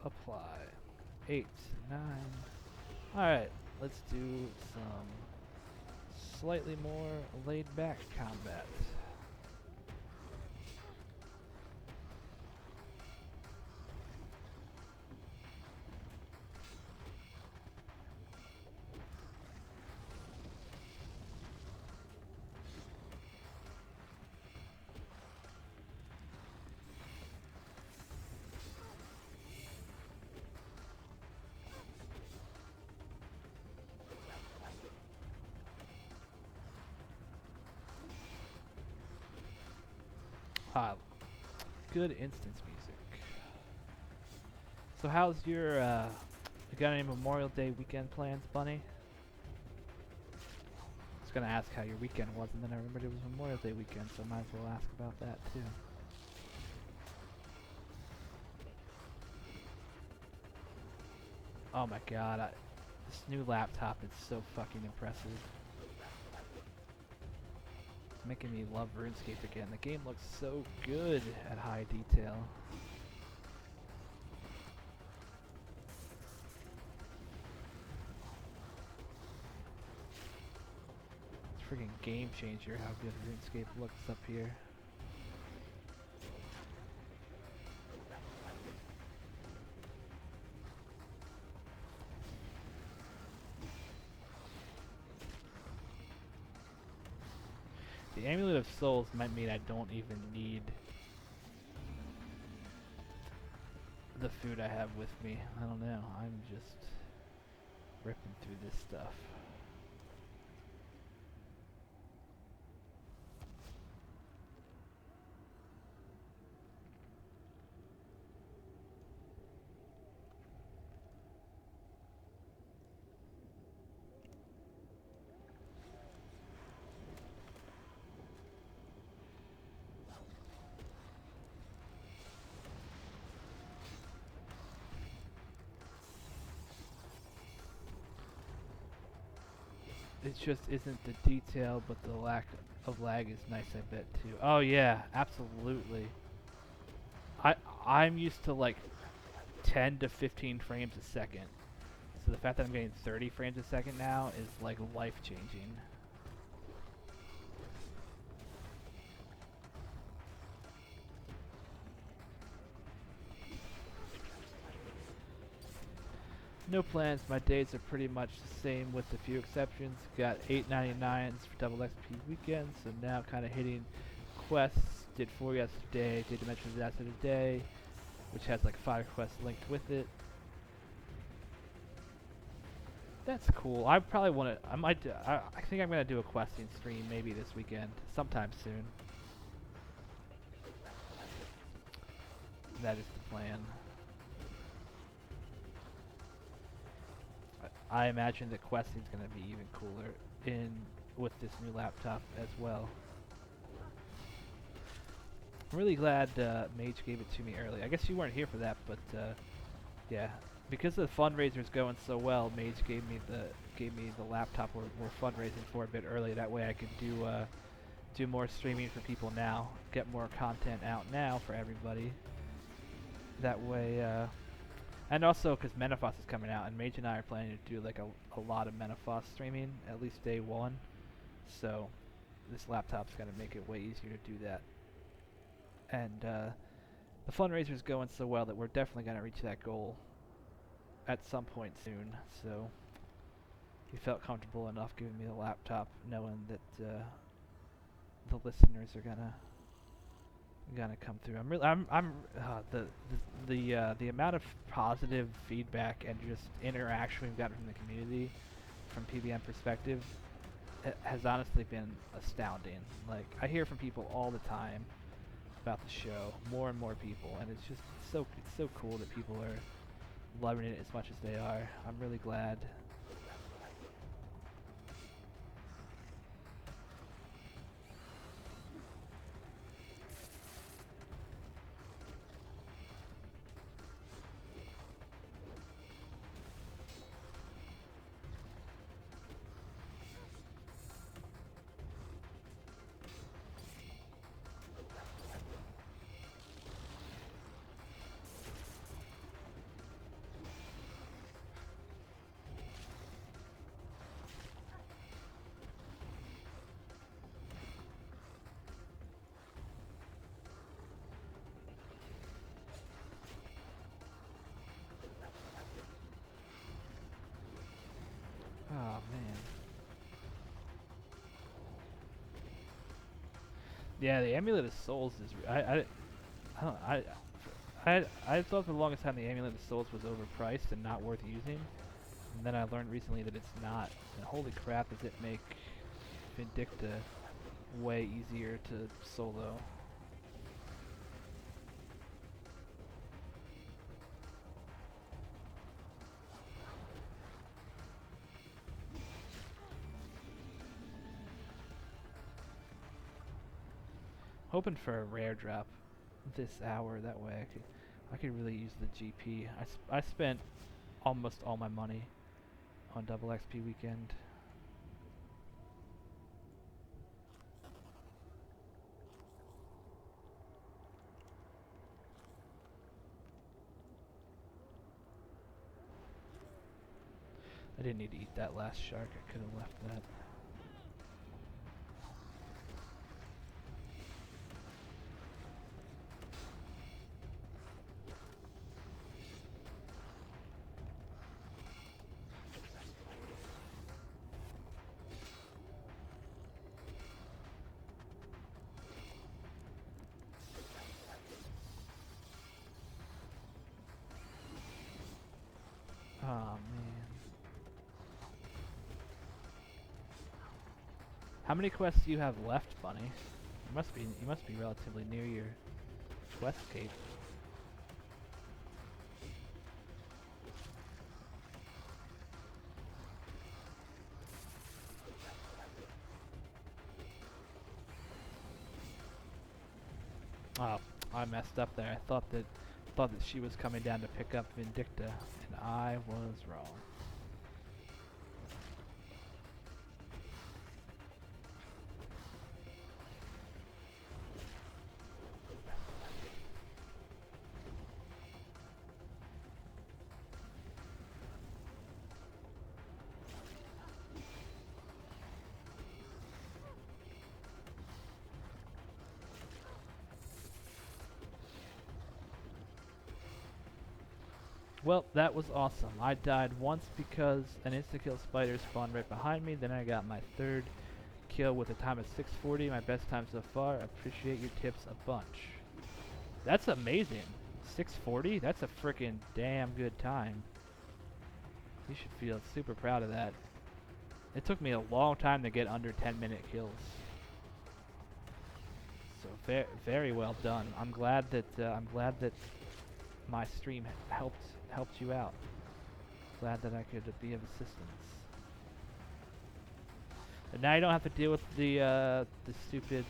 Apply. 8, 9. Alright, let's do some slightly more laid-back combat. Ah, good instance music. So how's your, you got any Memorial Day weekend plans, Bunny? I was gonna ask how your weekend was, and then I remembered it was Memorial Day weekend, so I might as well ask about that too. Oh my god, this new laptop is so fucking impressive. It's making me love RuneScape again. The game looks so good at high detail. It's a freaking game changer how good RuneScape looks up here. The Amulet of Souls might mean I don't even need the food I have with me. I don't know. I'm just ripping through this stuff. It just isn't the detail, but the lack of lag is nice, I bet, too. Oh yeah, absolutely. I'm used to like 10 to 15 frames a second. So the fact that I'm getting 30 frames a second now is like life-changing. No plans. My days are pretty much the same with a few exceptions. Got 8.99s for double XP weekends, so now kind of hitting quests. Did 4 yesterday. Did Dimension Disaster today, which has like 5 quests linked with it. That's cool. I probably want to. I might. I think I'm gonna do a questing stream maybe this weekend, sometime soon. That is the plan. I imagine that questing is going to be even cooler with this new laptop as well. I'm really glad Mage gave it to me early. I guess you weren't here for that, but yeah, because the fundraiser's going so well, Mage gave me the laptop we're fundraising for a bit early. That way I could do more streaming for people now, get more content out now for everybody. That way. And also, because Menafos is coming out, and Mage and I are planning to do like a lot of Menafos streaming, at least day one. So, this laptop's going to make it way easier to do that. And the fundraiser's going so well that we're definitely going to reach that goal at some point soon. So, he felt comfortable enough giving me the laptop, knowing that the listeners are gonna come through. The amount of positive feedback and just interaction we've gotten from the community, from PBM perspective, has honestly been astounding. Like, I hear from people all the time about the show, more and more people, and it's just so cool that people are loving it as much as they are. I'm really glad. Yeah, the Amulet of Souls is. I don't. I thought for the longest time the Amulet of Souls was overpriced and not worth using, and then I learned recently that it's not. And holy crap, does it make Vindicta way easier to solo. Hoping for a rare drop this hour, that way I could really use the GP. I spent almost all my money on double XP weekend. I didn't need to eat that last shark, I could have left that. Oh man. How many quests do you have left, Bunny? You must be relatively near your quest cape. Oh, I messed up there. I thought that she was coming down to pick up Vindicta, and I was wrong. Well, that was awesome. I died once because an insta-kill spider spawned right behind me. Then I got my third kill with a time of 6:40. My best time so far. Appreciate your tips a bunch. That's amazing. 6:40? That's a freaking damn good time. You should feel super proud of that. It took me a long time to get under 10-minute kills. So very well done. I'm glad that my stream helped you out. Glad that I could be of assistance. And now you don't have to deal with the stupid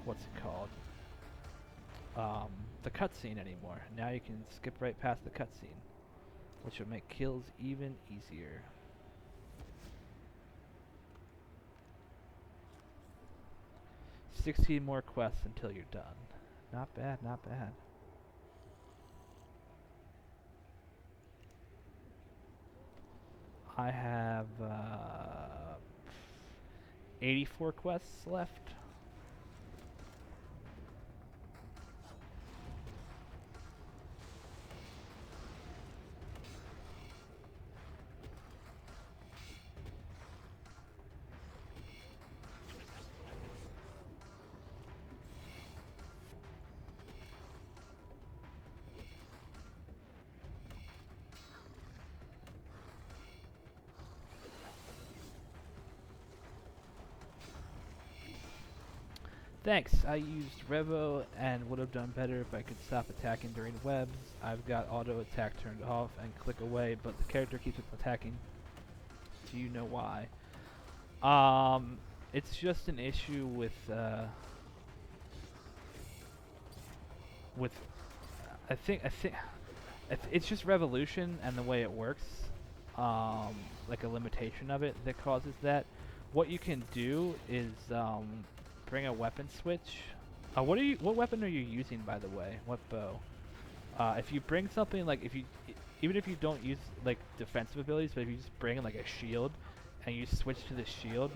what's it called? The cutscene anymore. Now you can skip right past the cutscene, which will make kills even easier. "16 more quests until you're done." Not bad, not bad. I have 84 quests left. Thanks, I used Revo and would have done better if I could stop attacking during webs. I've got auto attack turned off and click away, but the character keeps attacking. Do you know why? It's just an issue with I think it's just Revolution and the way it works. Like a limitation of it that causes that. What you can do is bring a weapon switch. What weapon are you using, by the way? What bow? If you bring something like even if you don't use like defensive abilities, but if you just bring like a shield and you switch to the shield,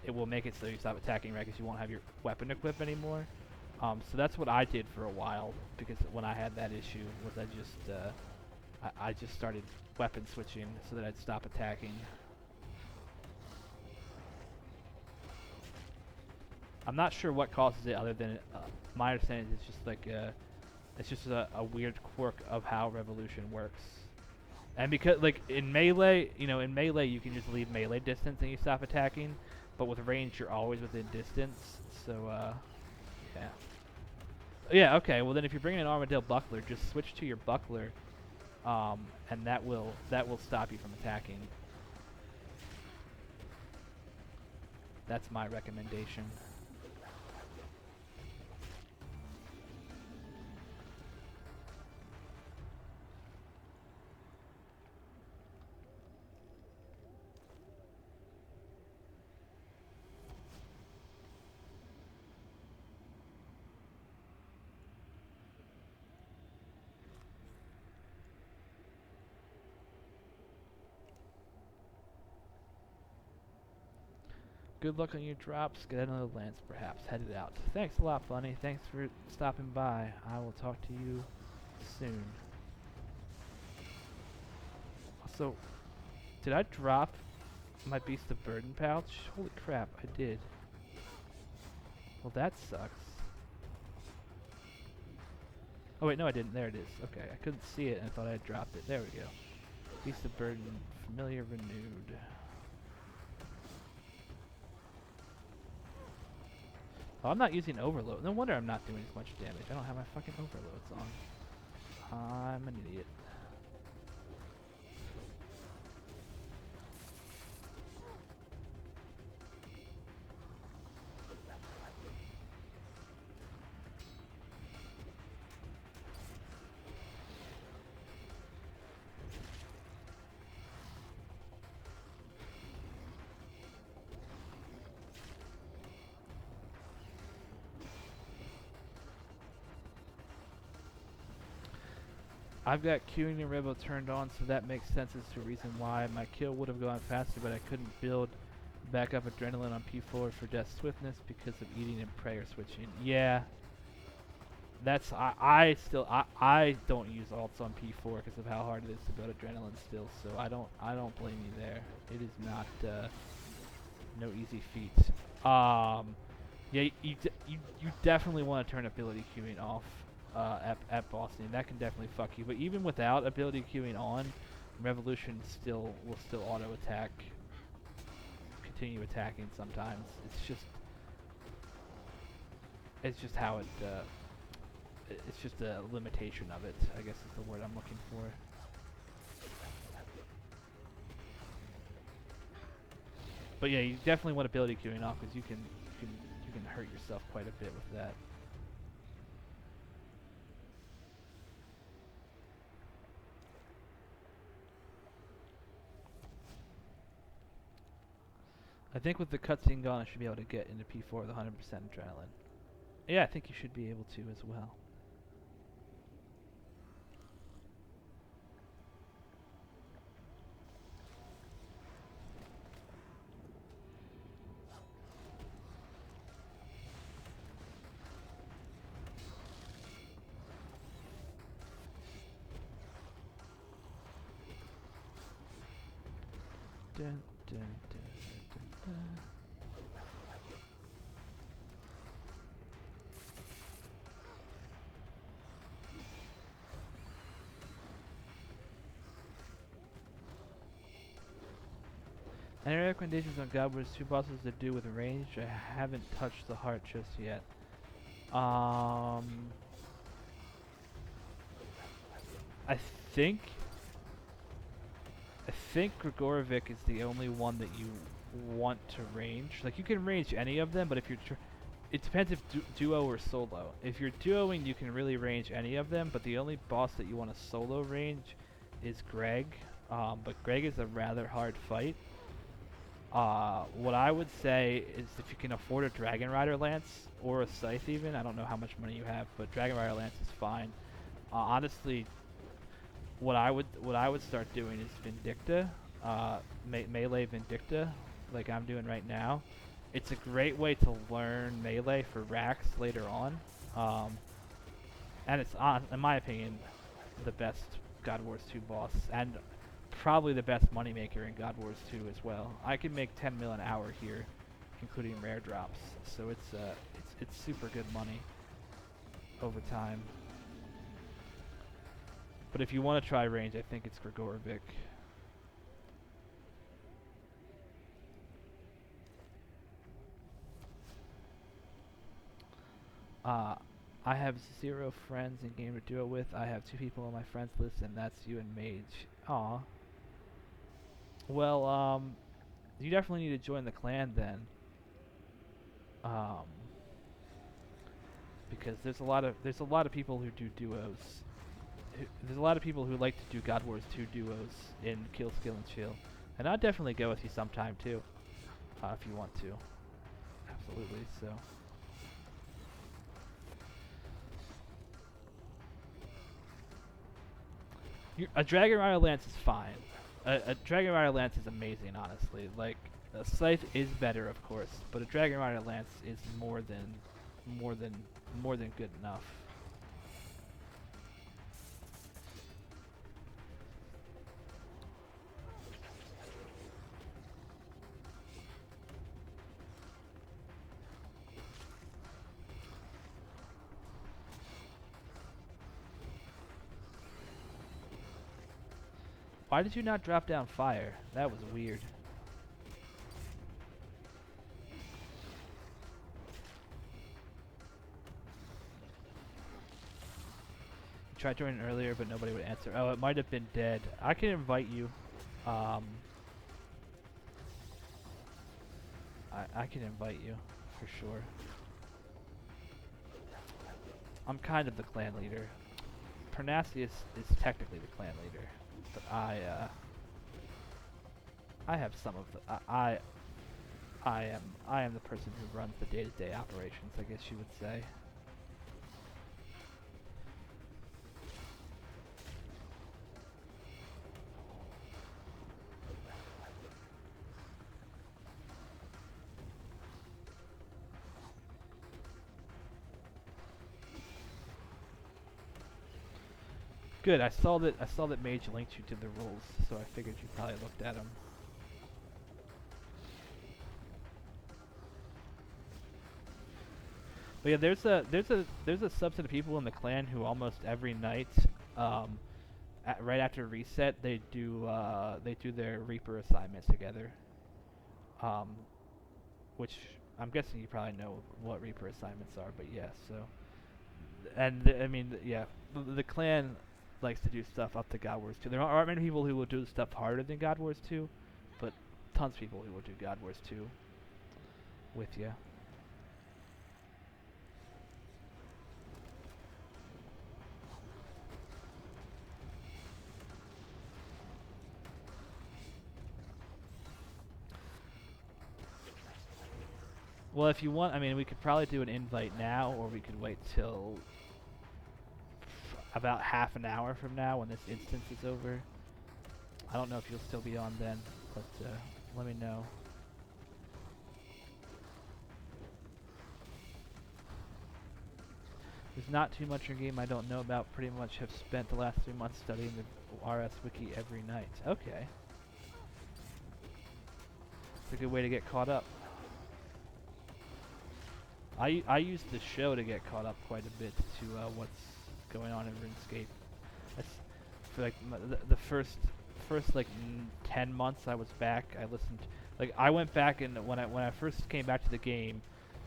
it will make it so you stop attacking, right? Because you won't have your weapon equipped anymore. So that's what I did for a while, because when I had that issue, was I just started weapon switching so that I'd stop attacking. I'm not sure what causes it, other than my understanding is it's just like it's just a weird quirk of how Revolution works. And because like in melee, in melee you can just leave melee distance and you stop attacking, but with range you're always within distance. So yeah. Yeah, okay. Well then if you're bringing an Armadale Buckler, just switch to your Buckler, and that will stop you from attacking. That's my recommendation. Good luck on your drops. Get another lance, perhaps. Headed out. Thanks a lot, Bunny. Thanks for stopping by. I will talk to you soon. So, did I drop my Beast of Burden pouch? Holy crap, I did. Well, that sucks. Oh wait, no I didn't. There it is. Okay, I couldn't see it and I thought I had dropped it. There we go. Beast of Burden, familiar renewed. Oh, I'm not using overload. No wonder I'm not doing as much damage. I don't have my fucking overloads on. I'm an idiot. I've got queuing and Rebo turned on, so that makes sense as to reason why my kill would have gone faster, but I couldn't build back up adrenaline on P4 for death swiftness because of eating and prayer switching. Yeah, that's I don't use alts on P4 because of how hard it is to build adrenaline still. So I don't blame you there. It is not no easy feat. Yeah, you definitely want to turn ability queuing off. At Boston, that can definitely fuck you. But even without ability queuing on, Revolution will still auto attack, continue attacking sometimes. It's just how it's just a limitation of it, I guess is the word I'm looking for. But yeah, you definitely want ability queuing off because you can hurt yourself quite a bit with that. I think with the cutscene gone, I should be able to get into P4 with 100% adrenaline. Yeah, I think you should be able to as well. Dun, dun, dun. Any recommendations on God Wars 2 bosses to do with range? I haven't touched the heart just yet. I think Grigorovic is the only one that you want to range. Like, you can range any of them, but if you're it depends if duo or solo. If you're duoing, you can really range any of them, but the only boss that you want to solo range is Greg. But Greg is a rather hard fight. What I would say is if you can afford a Dragon Rider Lance or a Scythe even, I don't know how much money you have, but Dragon Rider Lance is fine. Honestly, what I would start doing is Vindicta, melee Vindicta, like I'm doing right now. It's a great way to learn melee for Rax later on, and it's in my opinion, the best God Wars 2 boss, and probably the best moneymaker in God Wars 2 as well. I can make 10 mil an hour here including rare drops. So it's super good money over time. But if you want to try range, I think it's Grigorovic. I have 0 friends in game to duo with. I have 2 people on my friends list, and that's you and Mage. Aw. Well, you definitely need to join the clan then. Because there's a lot of people who do duos. There's a lot of people who like to do God Wars 2 duos in Kill, Skill, and Chill. And I'd definitely go with you sometime too, if you want to. Absolutely, so. A Dragon Rider Lance is fine. A Dragon Rider Lance is amazing, honestly. Like, a Scythe is better, of course, but a Dragon Rider Lance is more than good enough. Why did you not drop down fire? That was weird. You tried joining earlier, but nobody would answer. Oh, it might have been dead. I can invite you. I can invite you, for sure. I'm kind of the clan leader. Parnassius is technically the clan leader. But I have some of the I am the person who runs the day-to-day operations, I guess you would say. Good. I saw that Mage linked you to the rules, so I figured you probably looked at them. But yeah, there's a subset of people in the clan who almost every night, right after reset, they do their Reaper assignments together. Which I'm guessing you probably know what Reaper assignments are, but yeah. So, and I mean, yeah, the clan likes to do stuff up to God Wars 2. There aren't many people who will do stuff harder than God Wars 2, but tons of people who will do God Wars 2 with you. Well, if you want, I mean, we could probably do an invite now, or we could wait till about half an hour from now when this instance is over. I don't know if you'll still be on then, but let me know. There's not too much in game I don't know about. Pretty much have spent the last 3 months studying the RS Wiki every night. Okay. It's a good way to get caught up. I use the show to get caught up quite a bit to what's going on in RuneScape. That's for like the first like 10 months I was back. I listened, like I went back, and when I first came back to the game,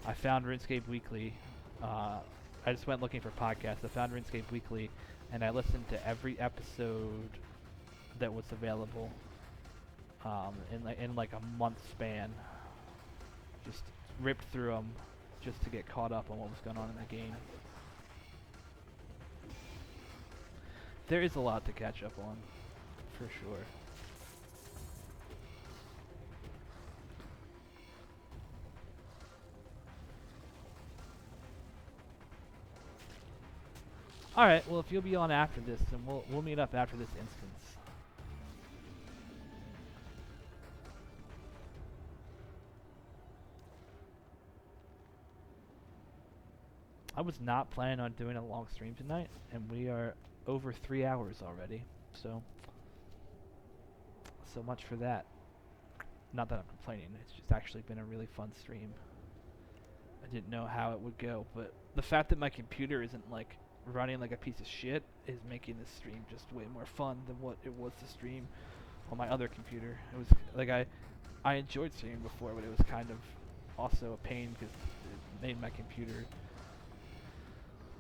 I found RuneScape Weekly. I just went looking for podcasts. I found RuneScape Weekly, and I listened to every episode that was available in like a month span. Just ripped through them just to get caught up on what was going on in the game. There is a lot to catch up on, for sure. Alright, well if you'll be on after this, then we'll meet up after this instance. I was not planning on doing a long stream tonight, and we are over 3 hours already, so much for that. not that I'm complaining, it's just actually been a really fun stream. I didn't know how it would go, but the fact that my computer isn't like running like a piece of shit is making this stream just way more fun than what it was to stream on my other computer. It was like I enjoyed streaming before, but it was kind of also a pain because it made my computer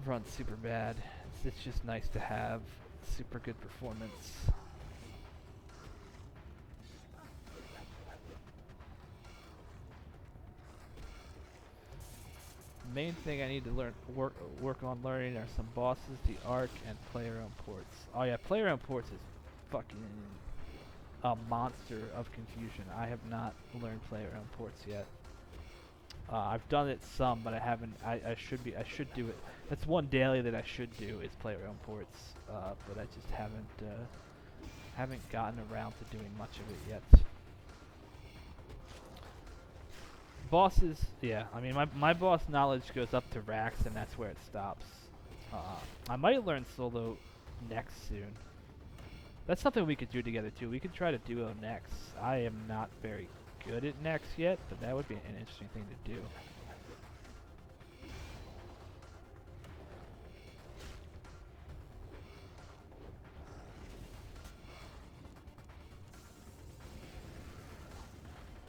run super bad. It's just nice to have super good performance. Main thing I need to work on learning are some bosses, the arc, and player-owned ports. Oh yeah, player-owned ports is fucking a monster of confusion. I have not learned player-owned ports yet. I've done it some, but I haven't. I should do it. That's one daily that I should do is player-owned ports, but I just haven't gotten around to doing much of it yet. Bosses, yeah. I mean, my boss knowledge goes up to Rax, and that's where it stops. I might learn solo next soon. That's something we could do together too. We could try to duo next. I am not very good at next yet, but that would be an interesting thing to do.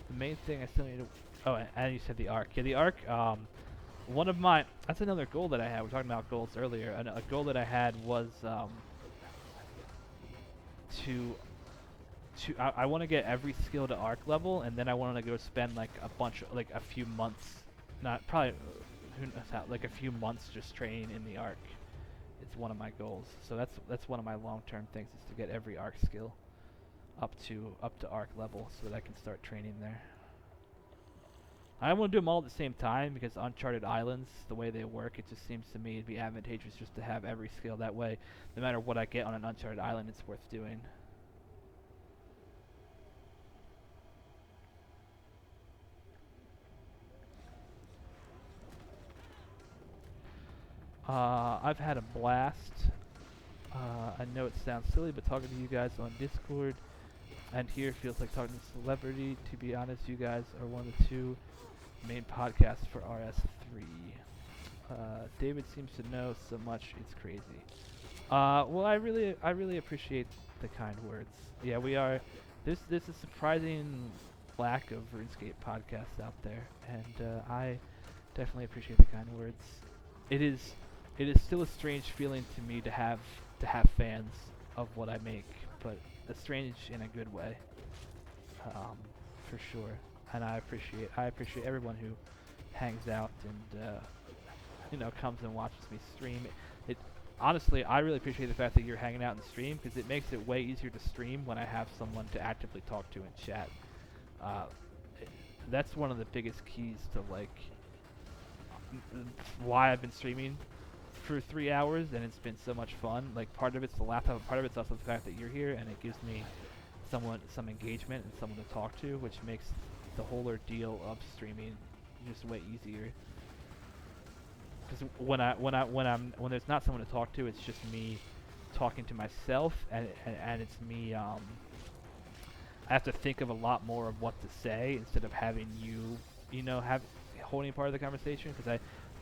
The main thing I still need to... Oh, and you said the arc. Yeah, the arc, one of my... That's another goal that I had. We were talking about goals earlier. A goal that I had was I want to get every skill to arc level, and then I want to go spend like a few months, not probably, who knows how, like a few months just training in the arc. It's one of my goals. So that's one of my long-term things, is to get every arc skill up to arc level so that I can start training there. I want to do them all at the same time because Uncharted Islands, the way they work, it just seems to me it'd be advantageous just to have every skill. That way, no matter what I get on an Uncharted Island, it's worth doing. I've had a blast. I know it sounds silly, but talking to you guys on Discord and here feels like talking to a celebrity. To be honest, you guys are one of the two main podcasts for RS3. David seems to know so much, it's crazy. Well, I really appreciate the kind words. Yeah, we are. There's a surprising lack of RuneScape podcasts out there, and I definitely appreciate the kind words. It is still a strange feeling to me to have fans of what I make, but a strange in a good way, for sure. And I appreciate everyone who hangs out and comes and watches me stream. Honestly, I really appreciate the fact that you're hanging out in stream, because it makes it way easier to stream when I have someone to actively talk to in chat. That's one of the biggest keys to why I've been streaming for 3 hours, and it's been so much fun. Like, part of it's the laptop, part of it's also the fact that you're here, and it gives me some engagement and someone to talk to, which makes the whole ordeal of streaming just way easier. Because when there's not someone to talk to, it's just me talking to myself, and it's me. I have to think of a lot more of what to say instead of having you, holding part of the conversation. Because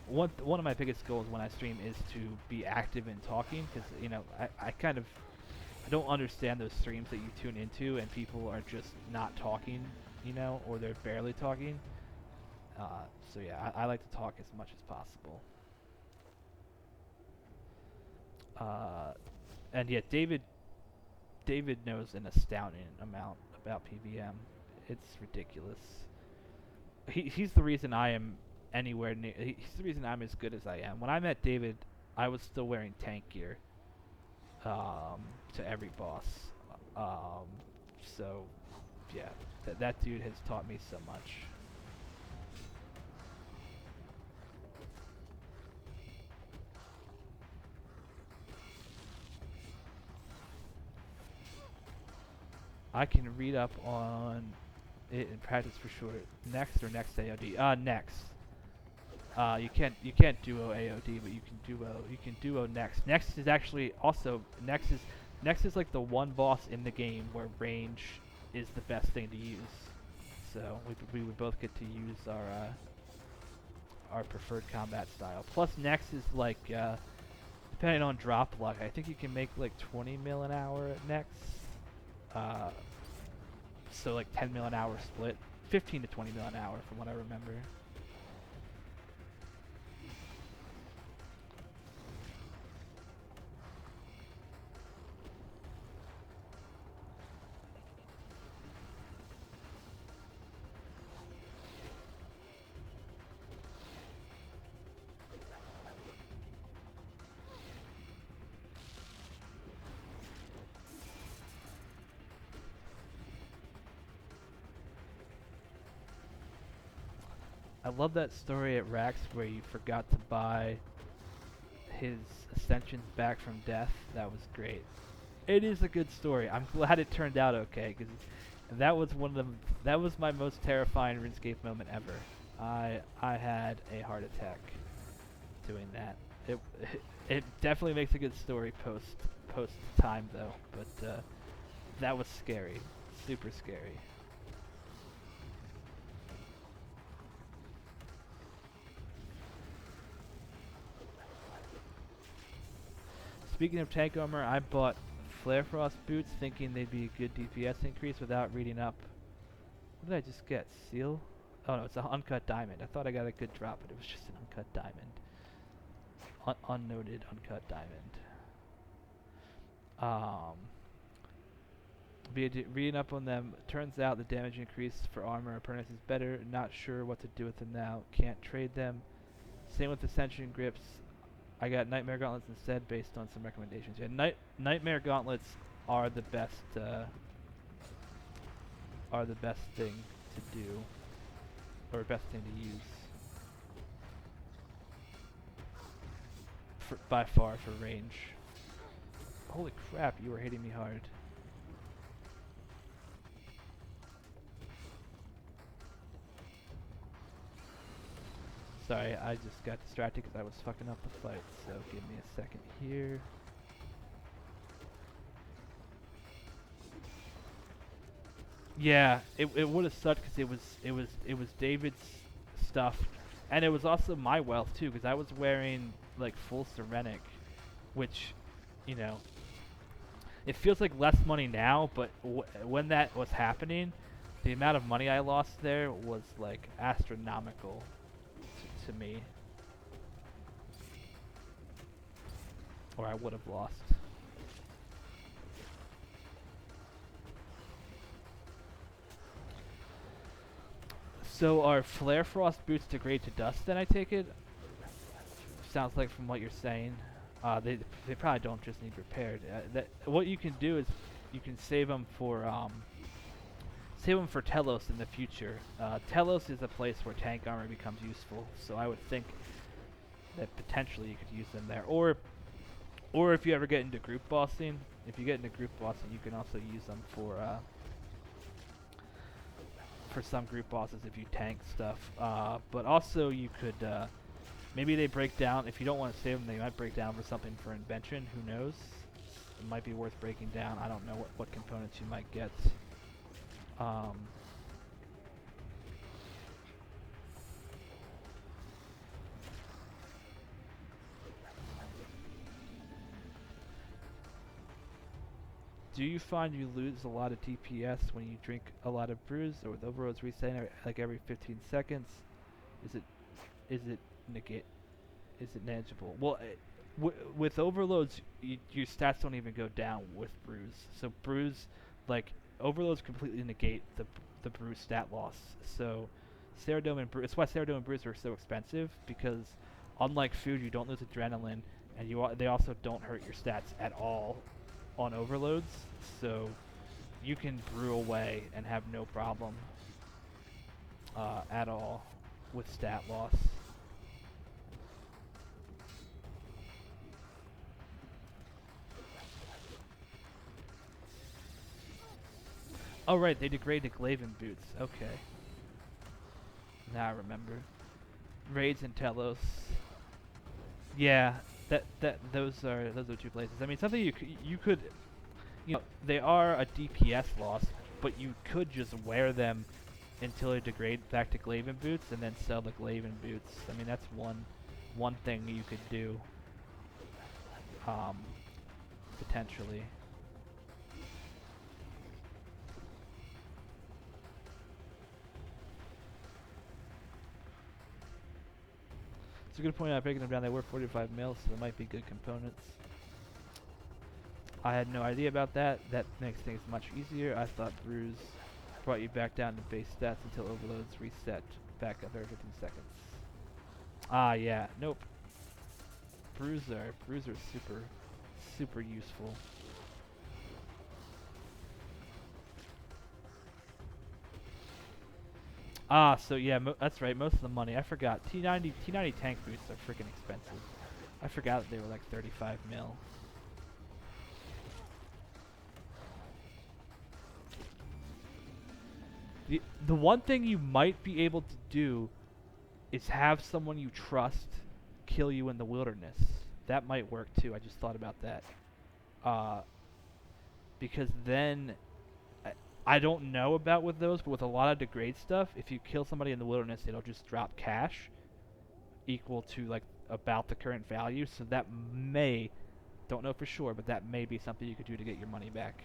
one of my biggest goals when I stream is to be active in talking. Because I don't understand those streams that you tune into and people are just not talking, or they're barely talking. So yeah, I like to talk as much as possible. And yet David knows an astounding amount about PVM. It's ridiculous. He's the reason I am anywhere near. He's the reason I'm as good as I am. When I met David, I was still wearing tank gear to every boss. So yeah, that dude has taught me so much. I can read up on it in practice for sure. Next or next AOD? Next. You can't duo AOD, but you can duo next. Next is actually also next is like the one boss in the game where range is the best thing to use. so we would both get to use our preferred combat style. Plus Nex is like, depending on drop luck, I think you can make like 20 mil an hour at Nex. So like 10 mil an hour split, 15 to 20 mil an hour from what I remember. I love that story at Rax where you forgot to buy his ascensions back from death. That was great. It is a good story. I'm glad it turned out okay, because that was that was my most terrifying RuneScape moment ever. I had a heart attack doing that. It definitely makes a good story post time though, but that was scary, super scary. Speaking of tank armor, I bought Flare Frost boots thinking they'd be a good DPS increase without reading up. What did I just get? Seal? Oh no, it's an uncut diamond. I thought I got a good drop, but it was just an uncut diamond. Unnoted uncut diamond. Reading up on them, turns out the damage increase for armor apprentice is better. Not sure what to do with them now. Can't trade them. Same with Ascension grips. I got Nightmare Gauntlets instead based on some recommendations. Yeah, Nightmare Gauntlets are the best thing to do, or best thing to use by far for range. Holy crap, you were hitting me hard. Sorry, I just got distracted because I was fucking up the fight, so give me a second here. Yeah, it would have sucked because it was David's stuff, and it was also my wealth too because I was wearing like full Serenic, which, you know, it feels like less money now, but when that was happening, the amount of money I lost there was like astronomical to me, or I would have lost. So are Flare Frost boots degrade to dust then, I take it? Sounds like from what you're saying. They probably don't just need repaired. What you can do is you can save them for Telos in the future. Telos is a place where tank armor becomes useful, so I would think that potentially you could use them there. Or if you ever get into group bossing, you can also use them for some group bosses if you tank stuff. But also you could, maybe they break down, if you don't want to save them, they might break down for something for invention, who knows? It might be worth breaking down. I don't know what components you might get. Do you find you lose a lot of DPS when you drink a lot of brews, or with overloads resetting like every 15 seconds? Is it negligible? Well, with overloads, your stats don't even go down with brews. So brews, like overloads, completely negate the brew stat loss. So Ceradome and brew. That's why Ceradome and brews are so expensive, because unlike food, you don't lose adrenaline, and they also don't hurt your stats at all on overloads, so you can brew away and have no problem at all with stat loss. Oh right, they degrade to Glaven boots. Okay. Now I remember. Raids and Telos. Yeah. Those are two places. I mean, something you could, you know, they are a DPS loss, but you could just wear them until they degrade back to Glaven boots, and then sell the Glaven boots. I mean, that's one thing you could do, potentially. It's a good point. I'm breaking them down. They were 45 mil, so they might be good components. I had no idea about that. That makes things much easier. I thought Bruise brought you back down to base stats until overloads reset back up every 15 seconds. Ah, yeah. Nope. Bruiser super useful. Ah, so yeah, that's right. Most of the money. I forgot. T90 tank boots are freaking expensive. I forgot that they were like 35 mil. The one thing you might be able to do is have someone you trust kill you in the wilderness. That might work too. I just thought about that. Because then, I don't know about with those, but with a lot of degrade stuff, if you kill somebody in the wilderness, it'll just drop cash equal to like about the current value. So that may, don't know for sure, but that may be something you could do to get your money back.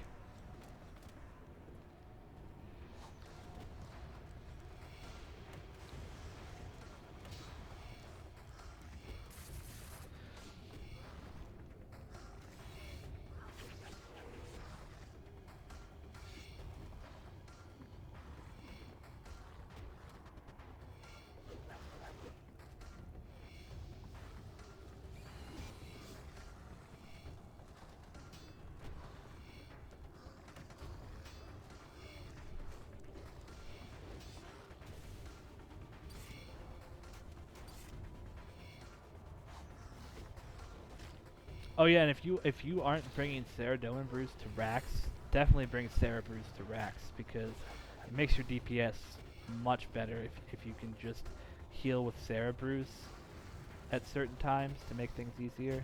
Oh yeah, and if you aren't bringing Sarah Doman Bruise to Rax, definitely bring Sarah Bruise to Rax, because it makes your DPS much better if you can just heal with Sarah Bruise at certain times to make things easier.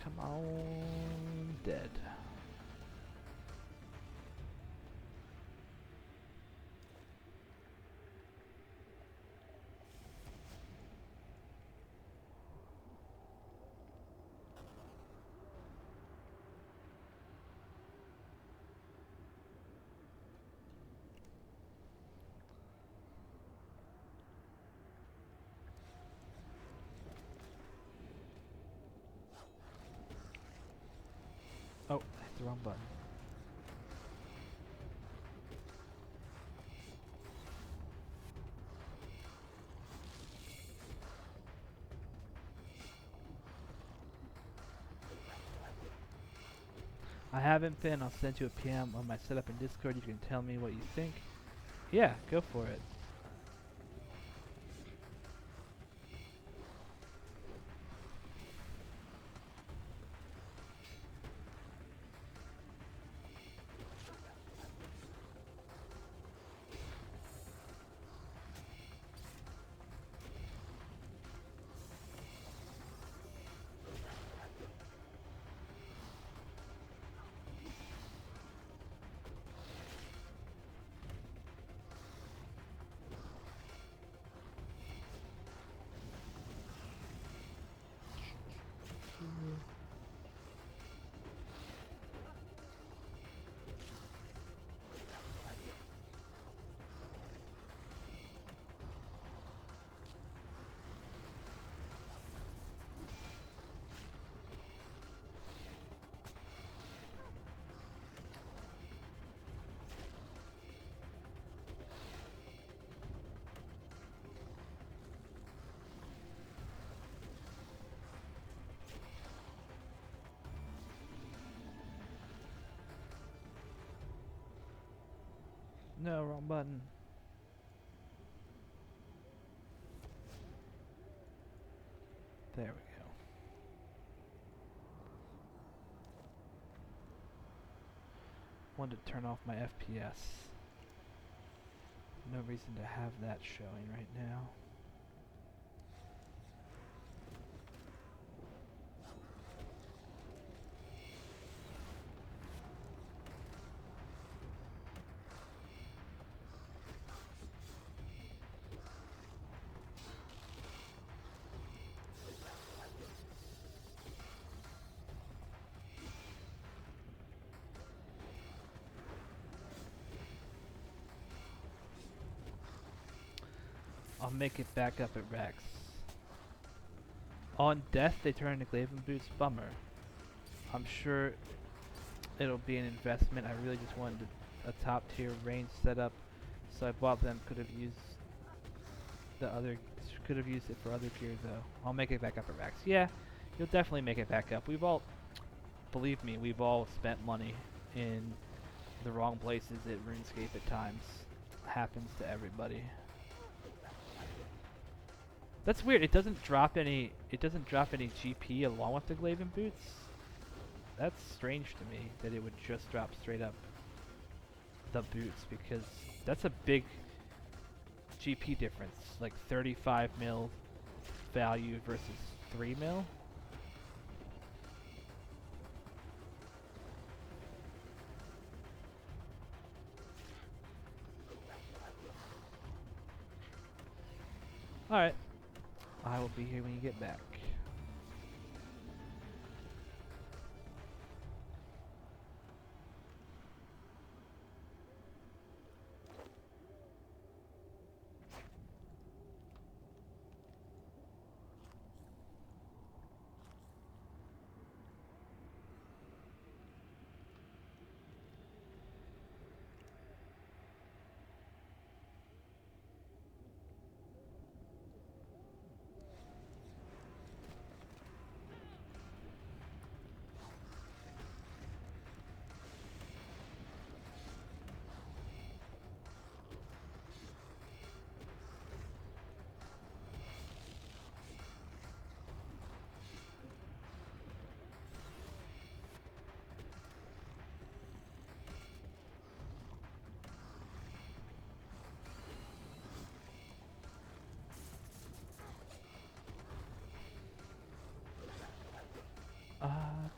Come on, dead. Oh, I hit the wrong button. I haven't been. I'll send you a PM on my setup in Discord. You can tell me what you think. Yeah, go for it. No, wrong button. There we go. Wanted to turn off my FPS. No reason to have that showing right now. I'll make it back up at Rex. On death, they turn into Glaven Boots. Bummer. I'm sure it'll be an investment. I really just wanted a top tier range setup, so I bought them. Could have used it for other gear though. I'll make it back up at Rex. Yeah, you'll definitely make it back up. Believe me, we've all spent money in the wrong places at RuneScape at times. Happens to everybody. That's weird. It doesn't drop any GP along with the Glaven Boots. That's strange to me that it would just drop straight up the boots, because that's a big GP difference. Like 35 mil value versus 3 mil. Alright. I will be here when you get back.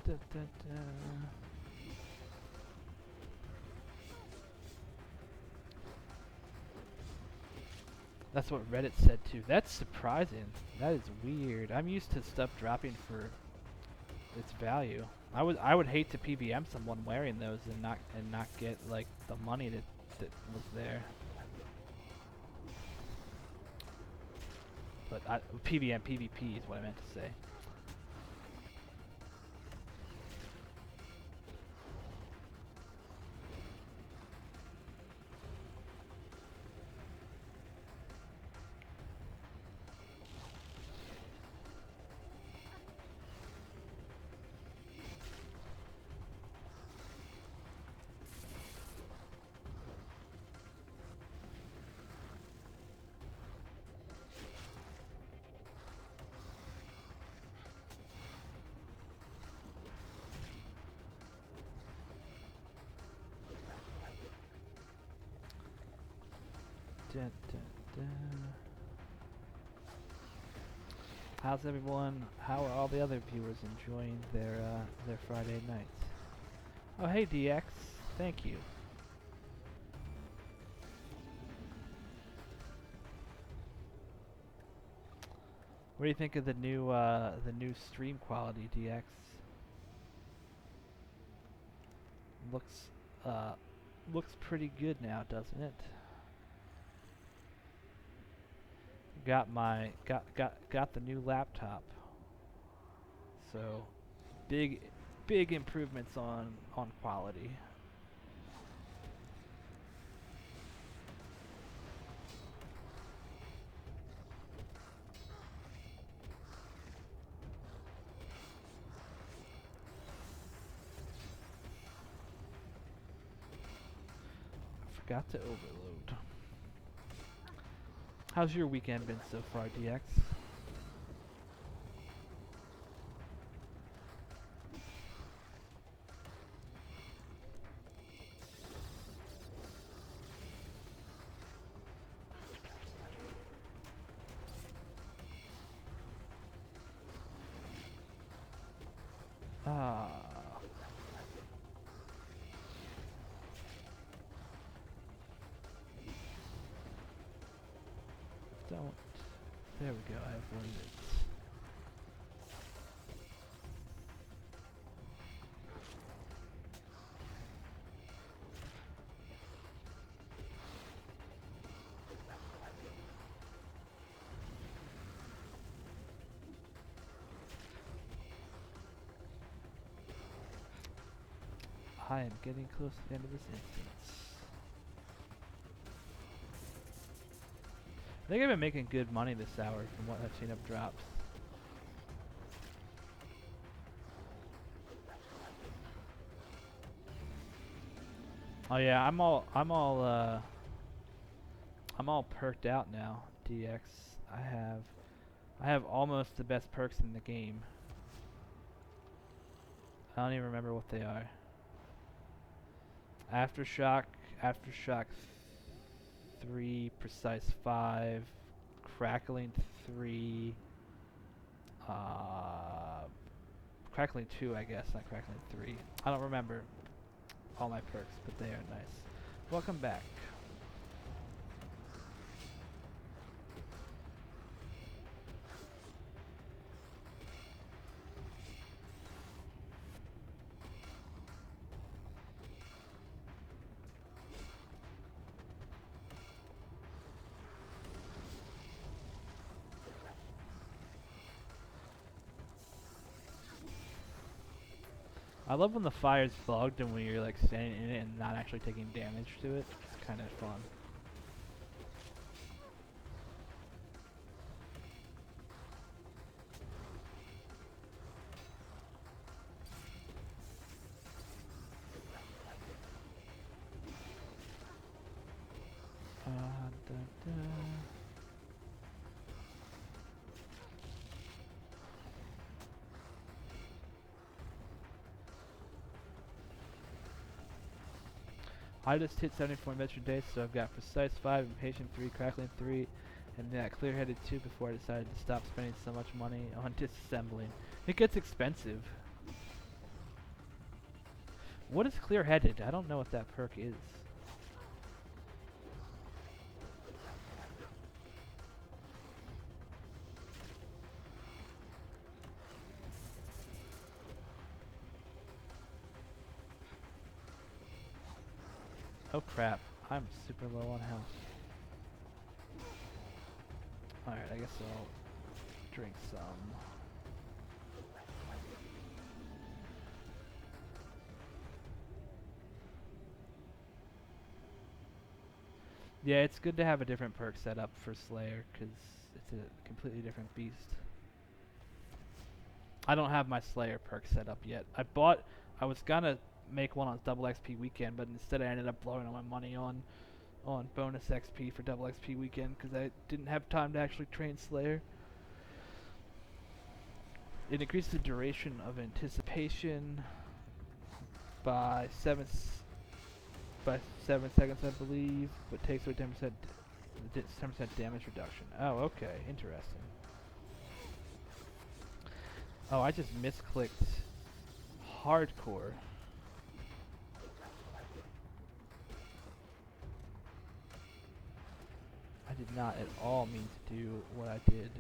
Da, da, da. That's what Reddit said too. That's surprising. That is weird. I'm used to stuff dropping for its value. I would hate to PBM someone wearing those and not get like the money that was there. But PBM PvP is what I meant to say. Dun, dun, dun. How's everyone? How are all the other viewers enjoying their Friday nights? Oh, hey DX, thank you. What do you think of the new stream quality, DX? Looks pretty good now, doesn't it? Got the new laptop, so big improvements on quality. forgot to overload. How's your weekend been so far, DX? Ah. Don't. There we go, I have 1 minute. I am getting close to the end of this instance. I think I've been making good money this hour from what I've seen of drops. Oh yeah, I'm all perked out now, DX. I have almost the best perks in the game. I don't even remember what they are. Aftershock 3, Precise 5, Crackling 3, Crackling 2 I guess, not Crackling 3. I don't remember all my perks, but they are nice. Welcome back. I love when the fire's bugged and when you're like standing in it and not actually taking damage to it. It's kind of fun. Da, da. I just hit 74 metro days, so I've got Precise 5, Impatient 3, Crackling 3, and that Clear-Headed 2 before I decided to stop spending so much money on disassembling. It gets expensive. What is Clear-Headed? I don't know what that perk is. Oh crap, I'm super low on health. Alright, I guess I'll drink some. Yeah, it's good to have a different perk set up for Slayer, because it's a completely different beast. I don't have my Slayer perk set up yet. I was gonna make one on double XP weekend, but instead I ended up blowing all my money on bonus XP for double XP weekend because I didn't have time to actually train Slayer. It increases the duration of anticipation by 7 seconds, I believe, but takes away 10% damage reduction. Oh, okay, interesting. Oh, I just misclicked hardcore. I did not at all mean to do what I did.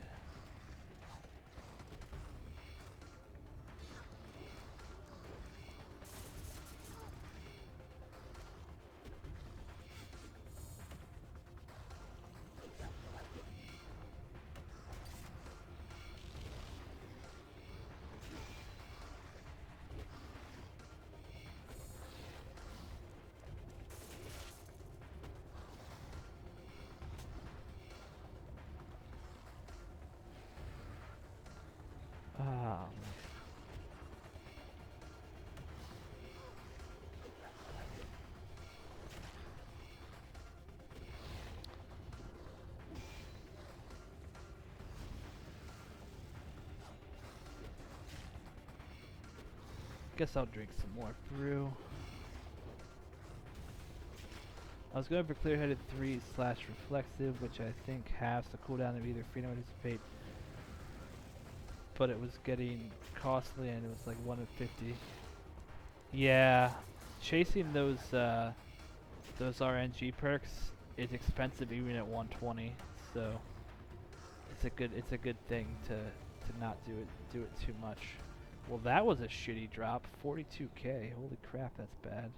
Guess I'll drink some more brew. I was going for clear-headed 3/reflexive, which I think halves the cooldown of either Freedom or Dissipate. But it was getting costly and it was like 1 in 50. Yeah, chasing those RNG perks is expensive even at 120, so it's a good thing to not do it too much. Well, that was a shitty drop. 42k. Holy crap, that's bad.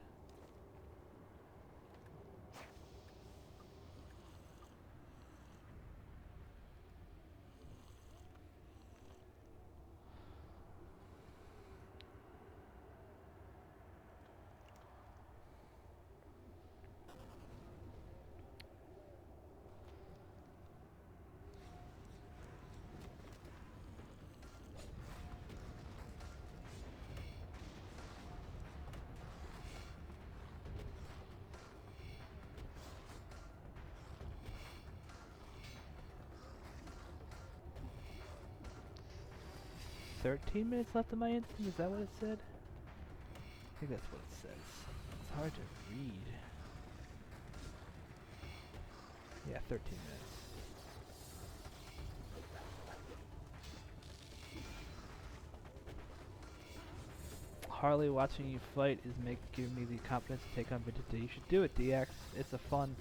"13 minutes left of my instant?" Is that what it said? I think that's what it says. It's hard to read. Yeah, 13 minutes. Harley, watching you fight is giving me the confidence to take on Vintage Day. You should do it, DX. It's a fun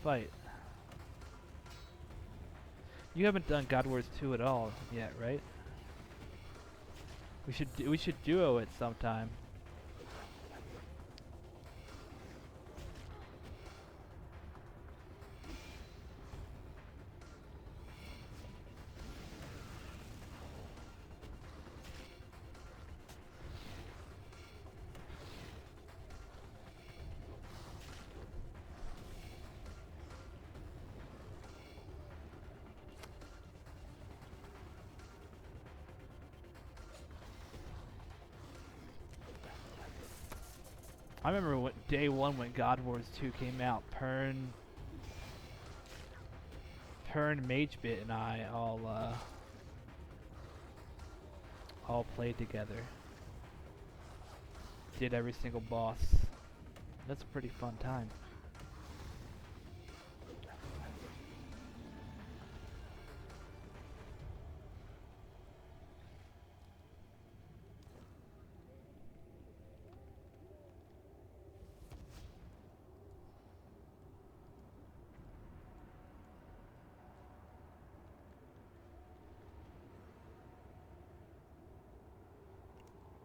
fight. You haven't done God Wars 2 at all yet, right? We should duo it sometime. I remember day one when God Wars 2 came out. Pern, Magebit, and I all played together. Did every single boss. That's a pretty fun time.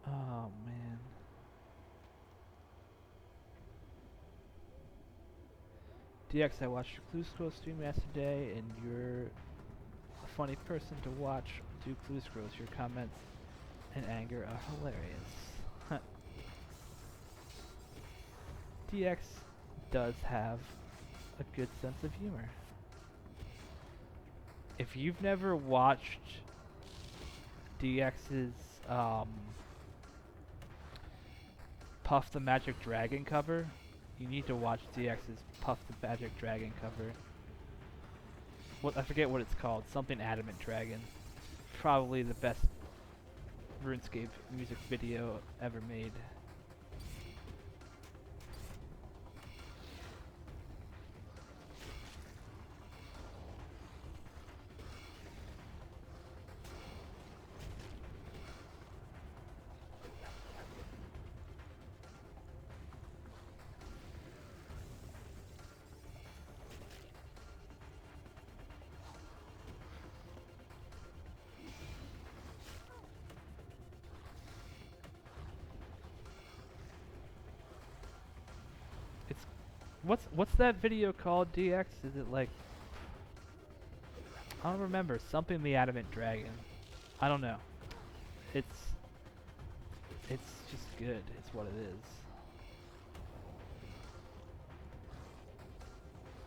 Oh man. DX, I watched your Clue Scroll stream yesterday, and you're a funny person to watch do Clue Scrolls. Your comments and anger are hilarious. DX does have a good sense of humor. If you've never watched DX's Puff the Magic Dragon cover, you need to watch DX's Puff the Magic Dragon cover. I forget what it's called. Something Adamant Dragon. Probably the best RuneScape music video ever made. What's that video called, DX? Is it like, I don't remember, something the Adamant Dragon. I don't know. It's just good. It's what it is.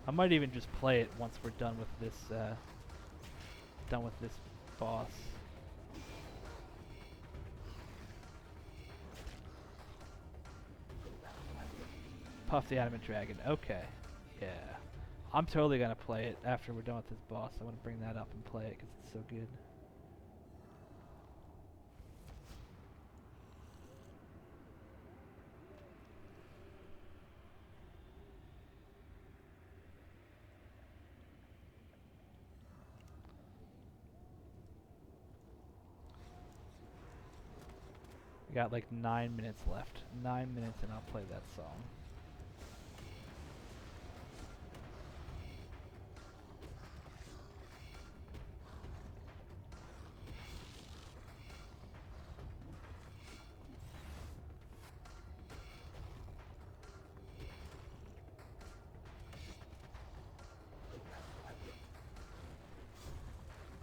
I might even just play it once we're done with this boss. Puff the Adamant Dragon. Okay. Yeah. I'm totally gonna play it after we're done with this boss. I want to bring that up and play it because it's so good. Got like 9 minutes left. 9 minutes and I'll play that song.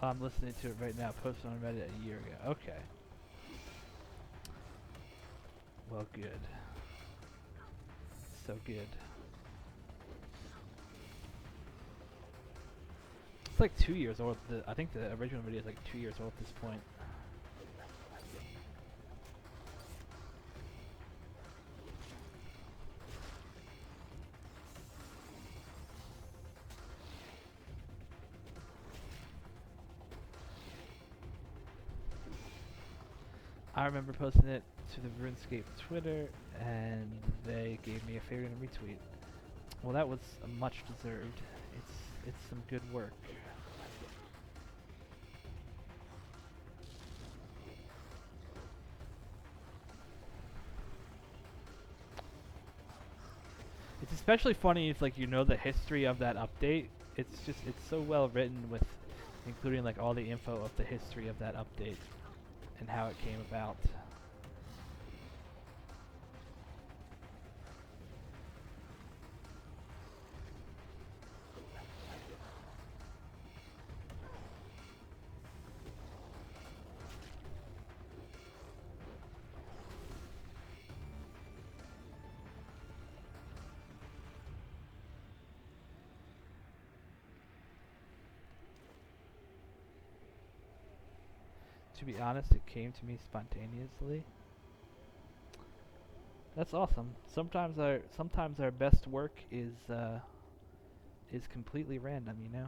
I'm listening to it right now, posted on Reddit a year ago. Okay. Well, good. So good. It's like 2 years old. I think the original video is like 2 years old at this point. I remember posting it to the RuneScape Twitter, and they gave me a favorite and retweet. Well, that was much deserved. It's some good work. It's especially funny if like you know the history of that update. It's so well written with including like all the info of the history of that update and how it came about. To be honest, it came to me spontaneously. That's awesome. Sometimes our best work is completely random, you know?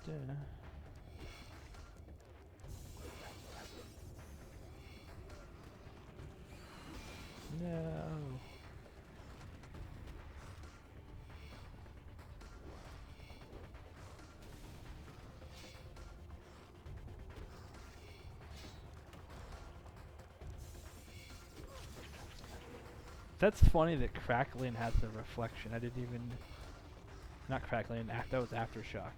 No. That's funny that Crackling has the reflection. I didn't even... Not Crackling, that was Aftershock.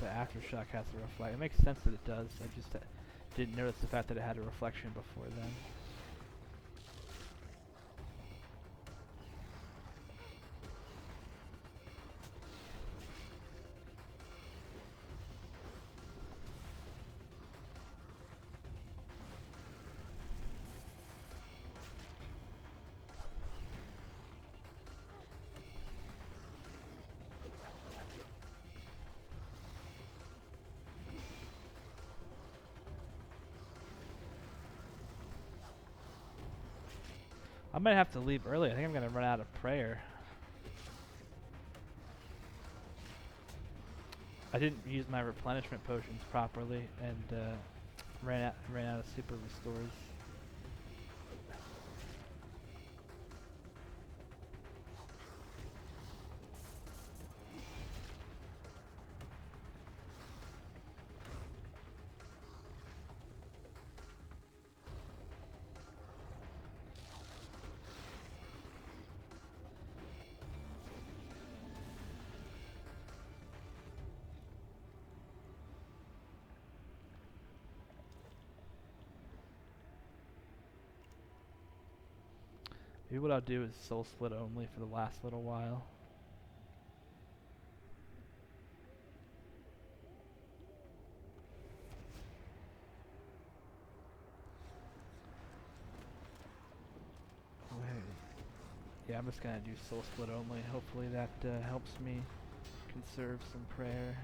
The Aftershock has the reflection. It makes sense that it does. I just didn't notice the fact that it had a reflection before then. I might have to leave early. I think I'm going to run out of prayer. I didn't use my replenishment potions properly and ran out of super restores. Maybe what I'll do is soul split only for the last little while. Wait. Yeah, I'm just gonna do soul split only. Hopefully that helps me conserve some prayer.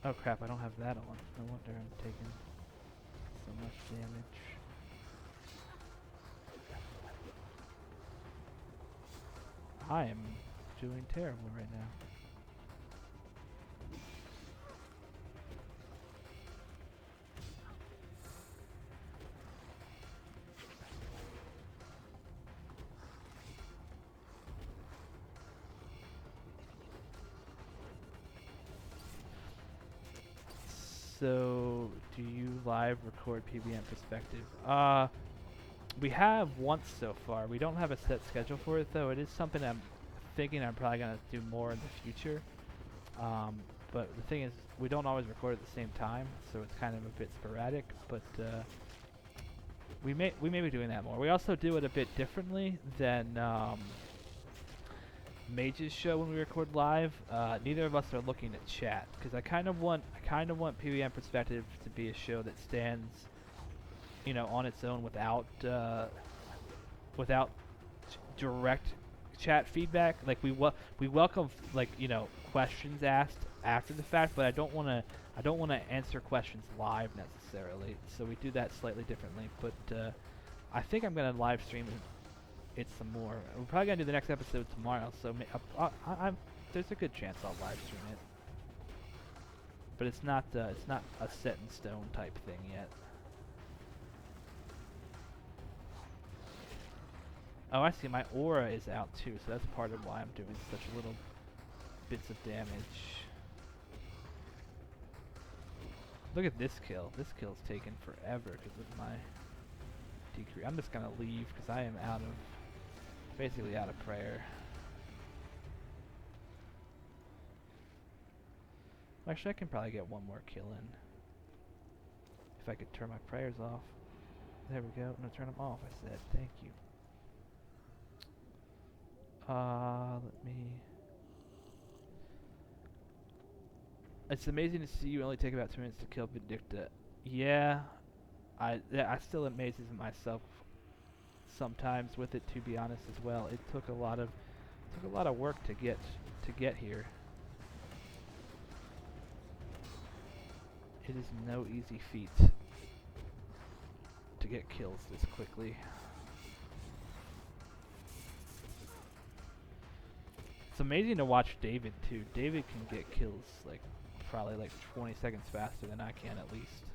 Oh crap, I don't have that on. No wonder I'm taking so much damage. I am doing terrible right now. So, do you live record PBM perspective? We have once so far. We don't have a set schedule for it though. It is something I'm thinking I'm probably gonna do more in the future. But the thing is, we don't always record at the same time, so it's kind of a bit sporadic. But we may be doing that more. We also do it a bit differently than Mage's show when we record live. Neither of us are looking at chat because I kind of want PVM perspective to be a show that stands, you know, on its own without direct chat feedback. Like we welcome like, you know, questions asked after the fact, but I don't want to answer questions live necessarily. So we do that slightly differently. But I think I'm gonna live stream it some more. We're probably gonna do the next episode tomorrow, so there's a good chance I'll live stream it. But it's not a set in stone type thing yet. Oh, I see. My aura is out too, so that's part of why I'm doing such little bits of damage. Look at this kill. This kill's taken forever because of my decrease. I'm just gonna leave because I am basically out of prayer. Actually, I can probably get one more kill in if I could turn my prayers off. There we go. No, turn them off. I said thank you. Let me. It's amazing to see you only take about 2 minutes to kill Vindicta. Yeah, I still amazes myself sometimes with it, to be honest as well. It took a lot of work to get here. It is no easy feat to get kills this quickly. It's amazing to watch David too. David can get kills like probably like 20 seconds faster than I can at least.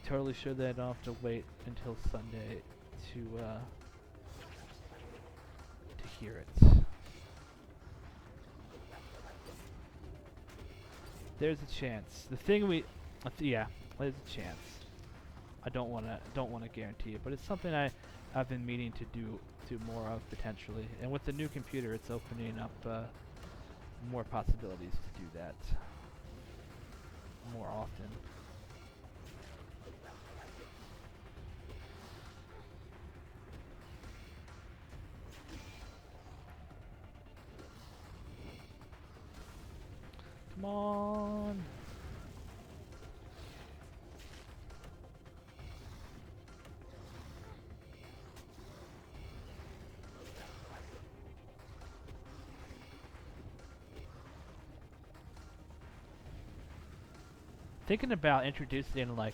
Totally sure that I don't have to wait until Sunday to hear it. There's a chance. The thing yeah, there's a chance. I don't wanna guarantee it, but it's something I've been meaning to do more of potentially. And with the new computer, it's opening up more possibilities to do that more often. Come on. Thinking about introducing like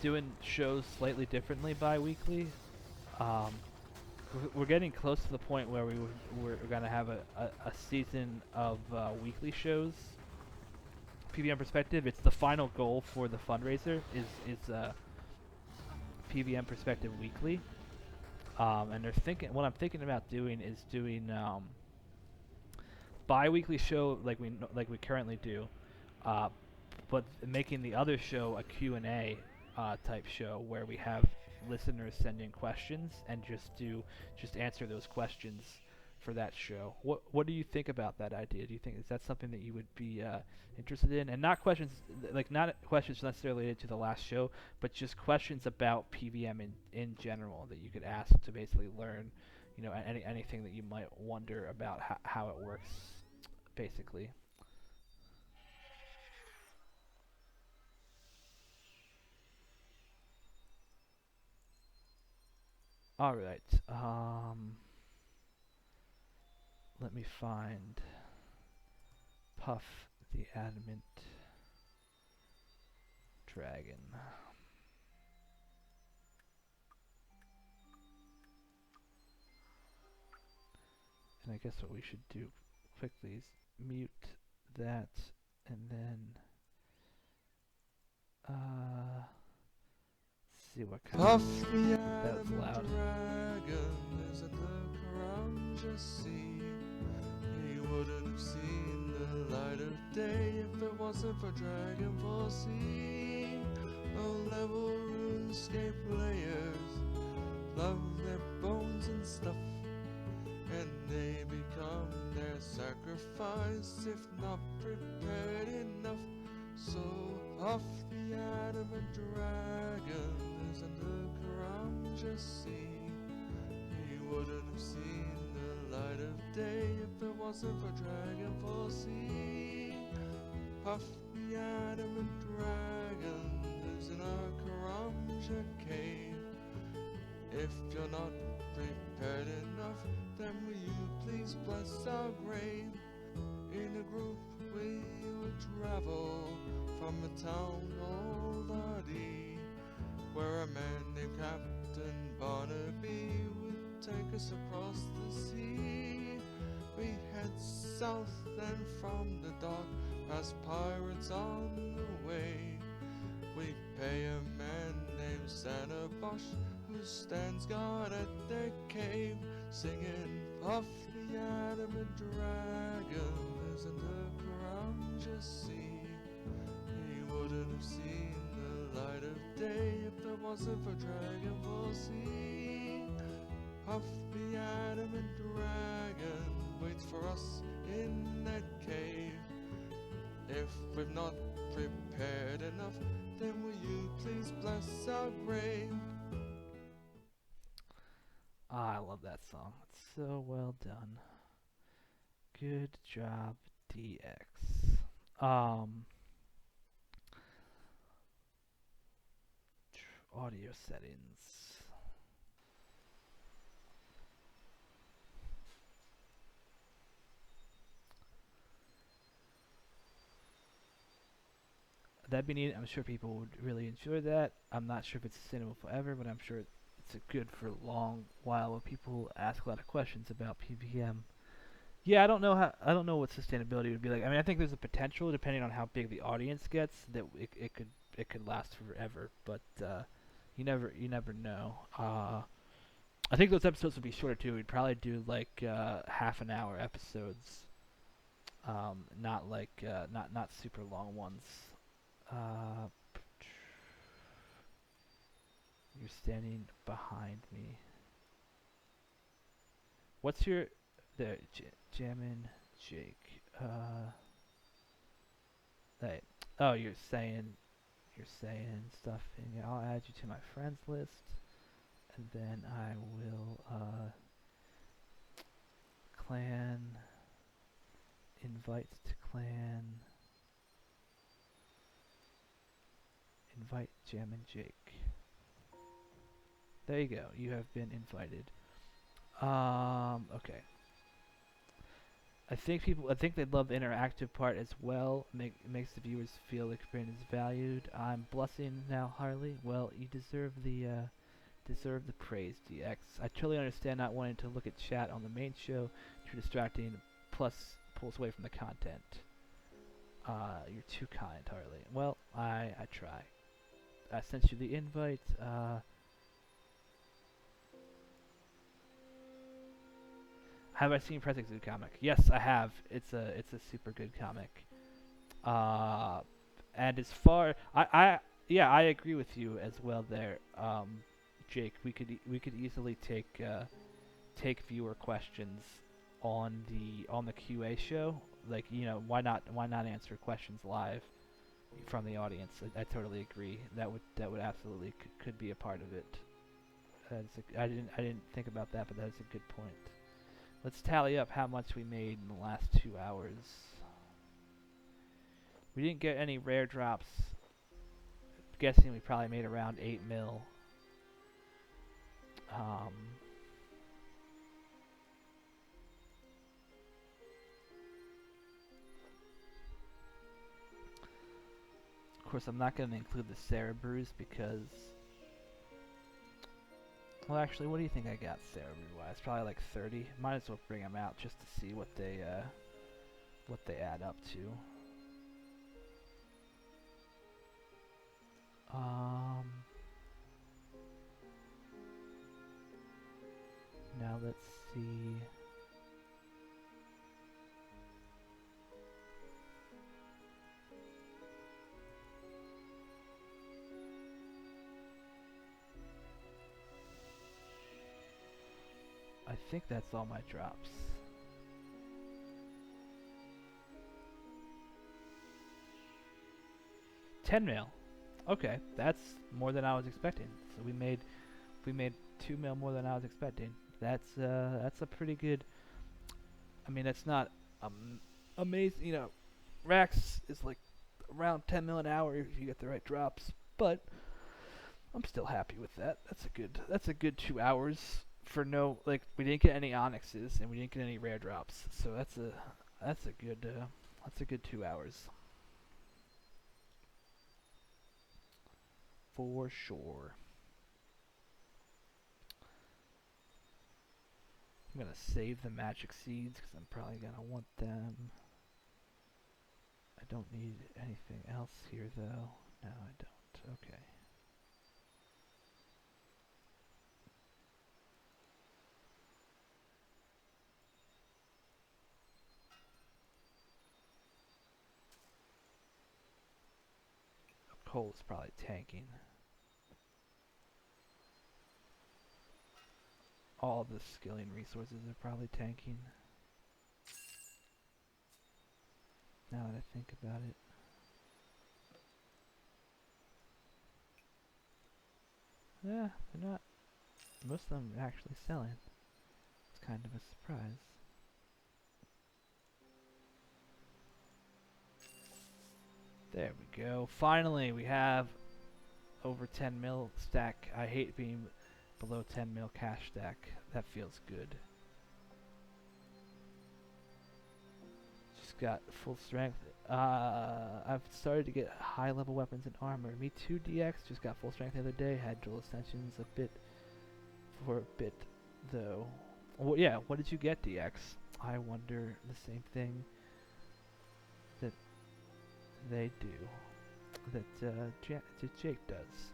doing shows slightly differently bi-weekly. We're getting close to the point where we're gonna have a season of weekly shows. PVM perspective. It's the final goal for the fundraiser. Is PVM perspective weekly. And what I'm thinking about doing is doing bi-weekly show like we currently do, but making the other show a Q&A type show where we have listeners send in questions and just answer those questions for that show. What do you think about that idea? Do you think is that something that you would be interested in? And not questions necessarily related to the last show, but just questions about PVM in general that you could ask to basically learn, you know, anything that you might wonder about how it works, basically. Alright, let me find Puff the Adamant Dragon. And I guess what we should do quickly is mute that and then see what kind Puff of the that was loud. dragon is a look around, just see. He wouldn't have seen the light of day if it wasn't for Dragon Force. Low-level RuneScape players love their bones and stuff, and they become their sacrifice if not prepared enough. So off the adamant dragon, there's a look around, just see. He wouldn't have seen the light of day if it wasn't for Dragon Force. Puff the adamant dragon lives in a Karamja cave. If you're not prepared enough, then will you please bless our grave? In a group we would travel from a town called Ardee, where a man named Captain Barnaby would take us across the sea. We head south and from the dock, past pirates on the way. We pay a man named Santa Bosch, who stands guard at their cave, singing Puff the adamant dragon lives in the Karamja Sea. He wouldn't have seen the light of day if it wasn't for Dragon Force. Puff the adamant dragon waits for us in that cave. If we've not prepared enough, then will you please bless our grave? I love that song. It's so well done. Good job, DX. Audio settings. That'd be neat. I'm sure people would really enjoy that. I'm not sure if it's sustainable forever, but I'm sure it's good for a long while when people ask a lot of questions about PVM. Yeah, I don't know what sustainability would be like. I mean, I think there's a potential, depending on how big the audience gets, that it could last forever. But you never know. I think those episodes would be shorter too. We'd probably do like half an hour episodes, not like not super long ones. You're standing behind me. What's your there, Jammin' Jake? Hey, oh, you're saying stuff, and I'll add you to my friends list, and then I will clan invite to clan. Invite Jammin' Jake. There you go. You have been invited. Okay. I think they'd love the interactive part as well. Makes the viewers feel the experience is valued. I'm blushing now, Harley. Well, you deserve the praise, DX. I totally understand not wanting to look at chat on the main show. Too distracting. Plus, pulls away from the content. You're too kind, Harley. Well, I try. I sent you the invite. Have I seen Press Exude comic? Yes, I have. It's a super good comic. And as far I agree with you as well there, Jake. We could easily take viewer questions on the QA show. Like, you know, why not answer questions live from the audience? I totally agree. That would absolutely could be a part of it. I didn't think about that, but that's a good point. Let's tally up how much we made in the last 2 hours. We didn't get any rare drops. I'm guessing we probably made around 8 mil. Um, of course, I'm not going to include the Cerebrus because... Well, actually, what do you think I got Cerebru-wise? Probably like 30. Might as well bring them out just to see what they add up to. Now let's see. I think that's all my drops. $10 Okay, that's more than I was expecting. So we made $2 more than I was expecting. That's a pretty good. I mean, it's not amazing. You know, Rax is like around $10 an hour if you get the right drops, but I'm still happy with that. That's a good 2 hours for no, like, we didn't get any onyxes and we didn't get any rare drops. So that's a good 2 hours. For sure. I'm gonna save the magic seeds because I'm probably gonna want them. I don't need anything else here though. No, I don't. Okay. Coal is probably tanking. All the skilling resources are probably tanking. Now that I think about it. Yeah, they're not. Most of them are actually selling. It's kind of a surprise. There we go. Finally, we have over 10 mil stack. I hate being below 10 mil cash stack. That feels good. Just got full strength. I've started to get high level weapons and armor. Me too, DX. Just got full strength the other day. Had dual ascensions for a bit though. Well, yeah, what did you get, DX? I wonder the same thing that they do. That Jake does.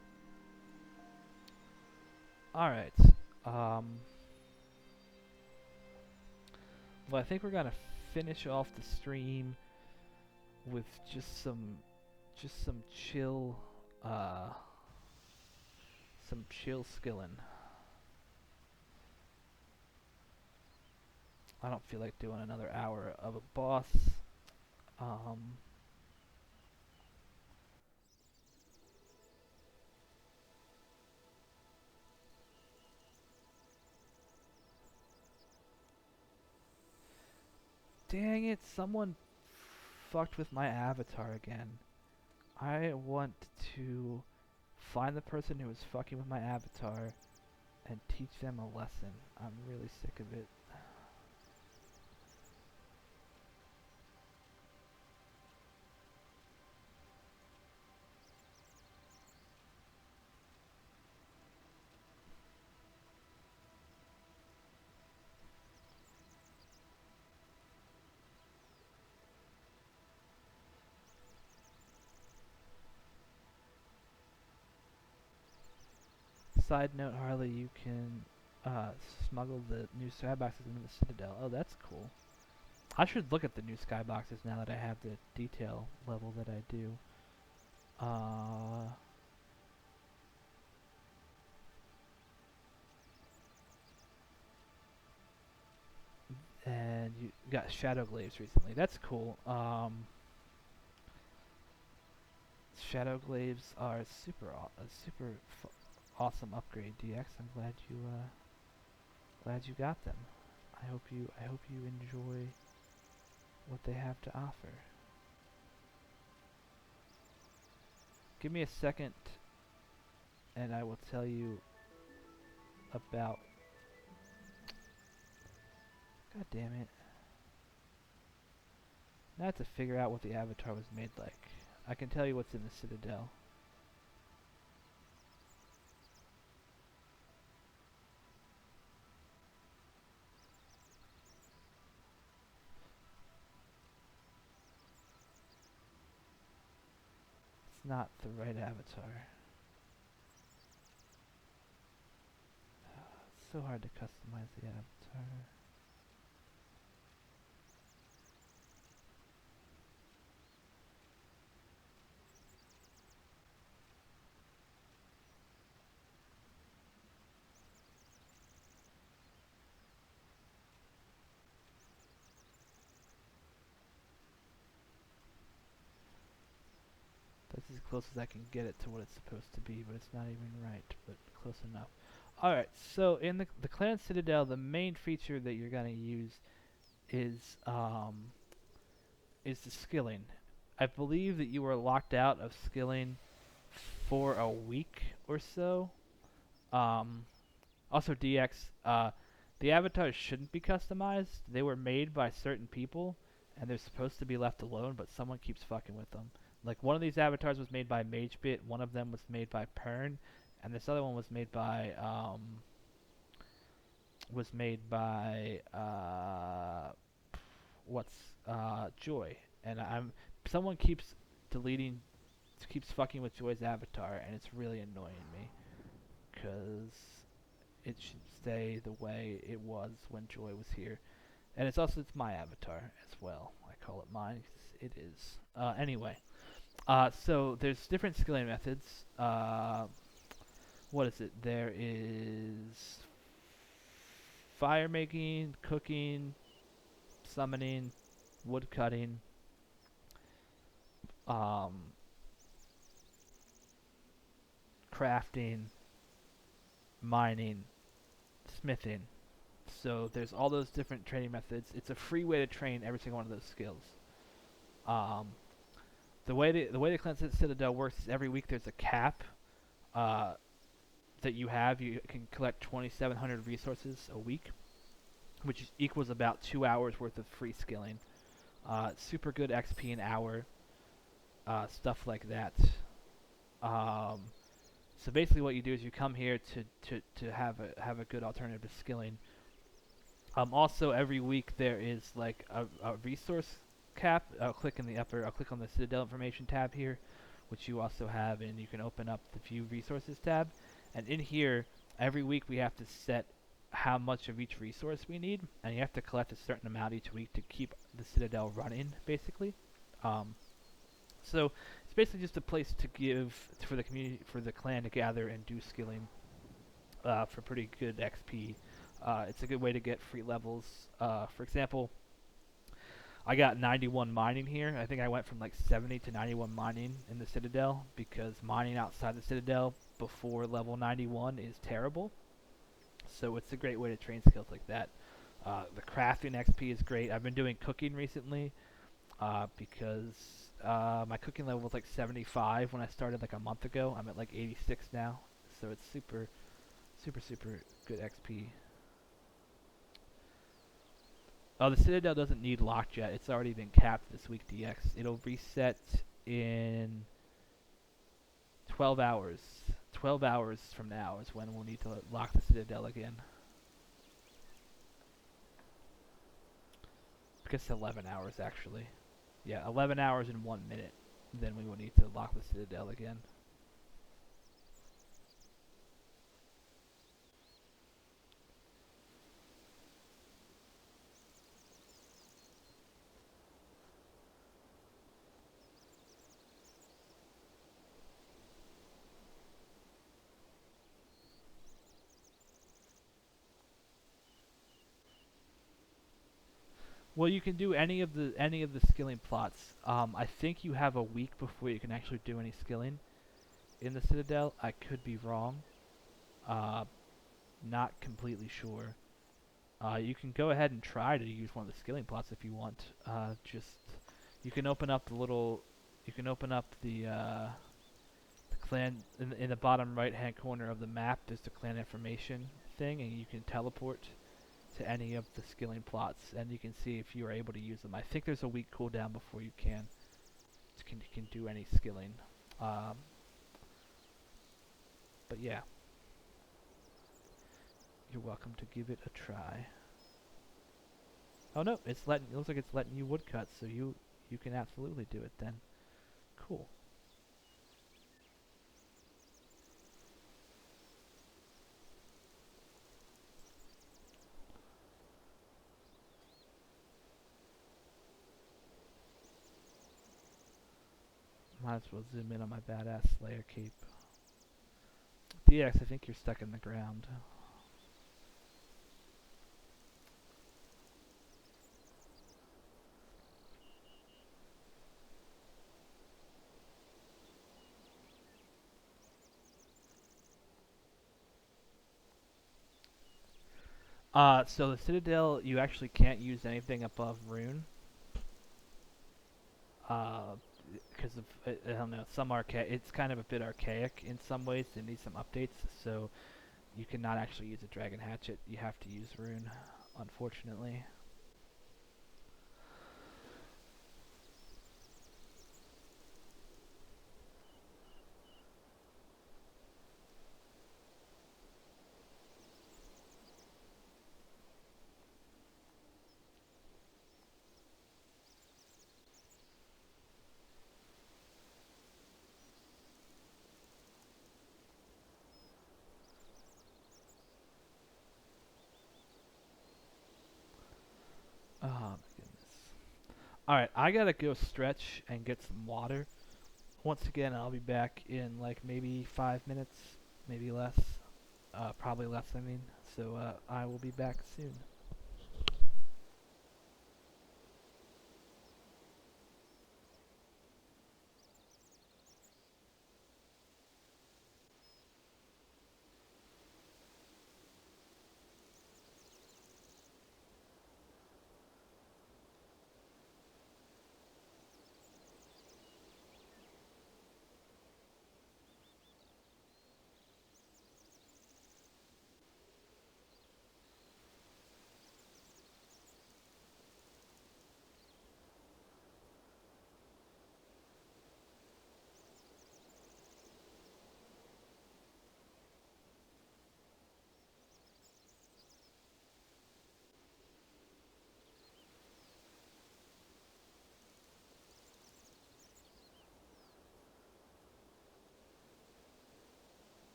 Alright. Well, I think we're gonna finish off the stream with just some chill skilling. I don't feel like doing another hour of a boss. Dang it, someone fucked with my avatar again. I want to find the person who was fucking with my avatar and teach them a lesson. I'm really sick of it. Side note, Harley, you can smuggle the new skyboxes into the Citadel. Oh, that's cool. I should look at the new skyboxes now that I have the detail level that I do. And you got Shadow Glaives recently. That's cool. Shadow Glaives are a super awesome upgrade, DX. I'm glad you got them. I hope you enjoy what they have to offer. Give me a second and I will tell you about... God damn it. Now I have to figure out what the avatar was made like. I can tell you what's in the Citadel. It's not the right avatar. It's so hard to customize the avatar. That's as close as I can get it to what it's supposed to be, but it's not even right, but close enough. Alright, so in the Clan Citadel, the main feature that you're going to use is the skilling. I believe that you were locked out of skilling for a week or so. Also DX, the avatars shouldn't be customized. They were made by certain people, and they're supposed to be left alone, but someone keeps fucking with them. Like, one of these avatars was made by MageBit, one of them was made by Pern, and this other one was made by, Joy. And someone keeps keeps fucking with Joy's avatar, and it's really annoying me. Because it should stay the way it was when Joy was here. And it's my avatar as well. I call it mine, 'cause it is. Anyway. So there's different skilling methods. What is it? There is fire making, cooking, summoning, wood cutting, crafting, mining, smithing. So there's all those different training methods. It's a free way to train every single one of those skills. The way the Clan Citadel works is every week there's a cap that you have. You can collect 2,700 resources a week, which equals about 2 hours worth of free skilling. Super good XP an hour, stuff like that. So basically, what you do is you come here to have a good alternative to skilling. Also, every week there is like a resource cap. I'll click on the Citadel information tab here, which you also have, and you can open up the view resources tab. And in here, every week we have to set how much of each resource we need, and you have to collect a certain amount each week to keep the Citadel running, basically. So it's basically just a place to give for the community, for the clan to gather and do skilling for pretty good XP. It's a good way to get free levels. For example, I got 91 mining here. I think I went from like 70 to 91 mining in the Citadel, because mining outside the Citadel before level 91 is terrible. So it's a great way to train skills like that. The crafting XP is great. I've been doing cooking recently because my cooking level was like 75 when I started like a month ago. I'm at like 86 now. So it's super good XP. Oh, the Citadel doesn't need lockjet. It's already been capped this week, DX. It'll reset in 12 hours. 12 hours from now is when we'll need to lock the Citadel again. I guess 11 hours, actually. Yeah, 11 hours and 1 minute. Then we will need to lock the Citadel again. Well, you can do any of the skilling plots. I think you have a week before you can actually do any skilling in the Citadel. I could be wrong. Not completely sure. You can go ahead and try to use one of the skilling plots if you want. You can open up the little. You can open up the clan in the bottom right-hand corner of the map. There's the clan information thing, and you can teleport to any of the skilling plots, and you can see if you are able to use them. I think there's a week cooldown before you can do any skilling. But yeah, you're welcome to give it a try. Oh no, it looks like it's letting you woodcut, so you can absolutely do it then. Cool. Might as well zoom in on my badass Slayer cape. DX, I think you're stuck in the ground. So the Citadel, you actually can't use anything above Rune. Because of, I don't know, it's kind of a bit archaic in some ways. It needs some updates, so you cannot actually use a Dragon Hatchet. You have to use Rune, unfortunately. Oh my goodness. Alright, I gotta go stretch and get some water. Once again, I'll be back in like maybe 5 minutes, maybe less. Probably less, I mean. So I will be back soon.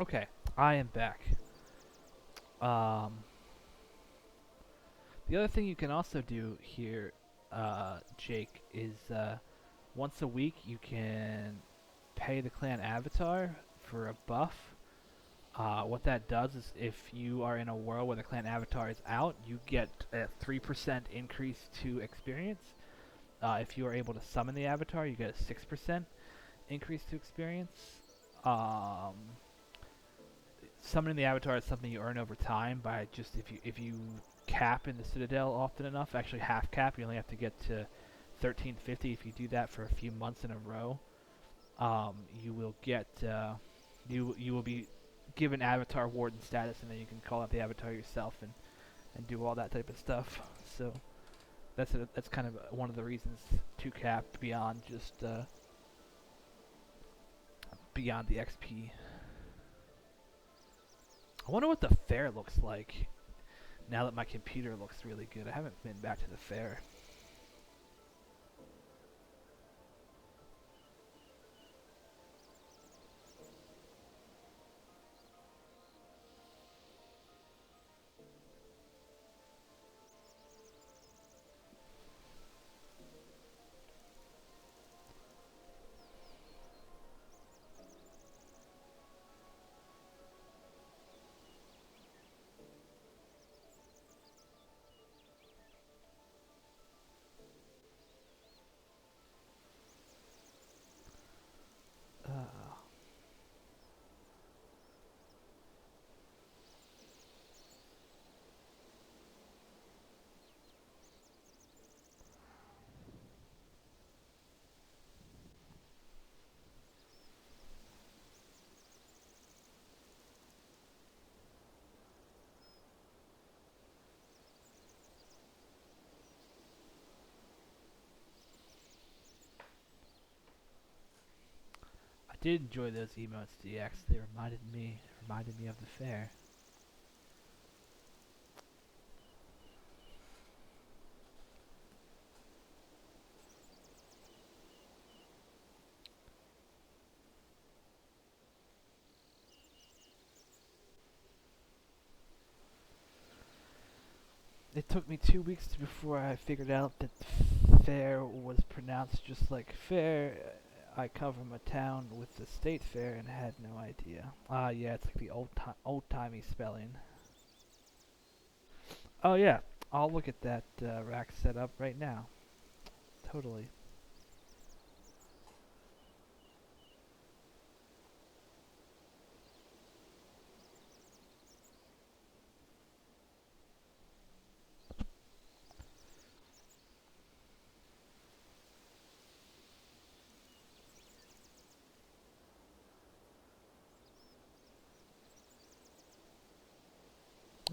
Okay, I am back. Um, the other thing you can also do here, Jake, is once a week you can pay the clan avatar for a buff. What that does is if you are in a world where the clan avatar is out, you get a 3% increase to experience. If you are able to summon the avatar, you get a 6% increase to experience. Um, Summoning the avatar is something you earn over time by just if you cap in the Citadel often enough, actually half cap, you only have to get to 1350. If you do that for a few months in a row, you will get you will be given avatar warden status, and then you can call out the avatar yourself and do all that type of stuff. So that's kind of one of the reasons to cap beyond just beyond the XP. I wonder what the fair looks like now that my computer looks really good. I haven't been back to the fair. I did enjoy those emotes, DX. They reminded me of the fair. It took me 2 weeks before I figured out that fair was pronounced just like fair. I come from a town with the state fair and had no idea. Yeah, it's like the old-timey spelling. Oh yeah, I'll look at that rack setup right now. Totally.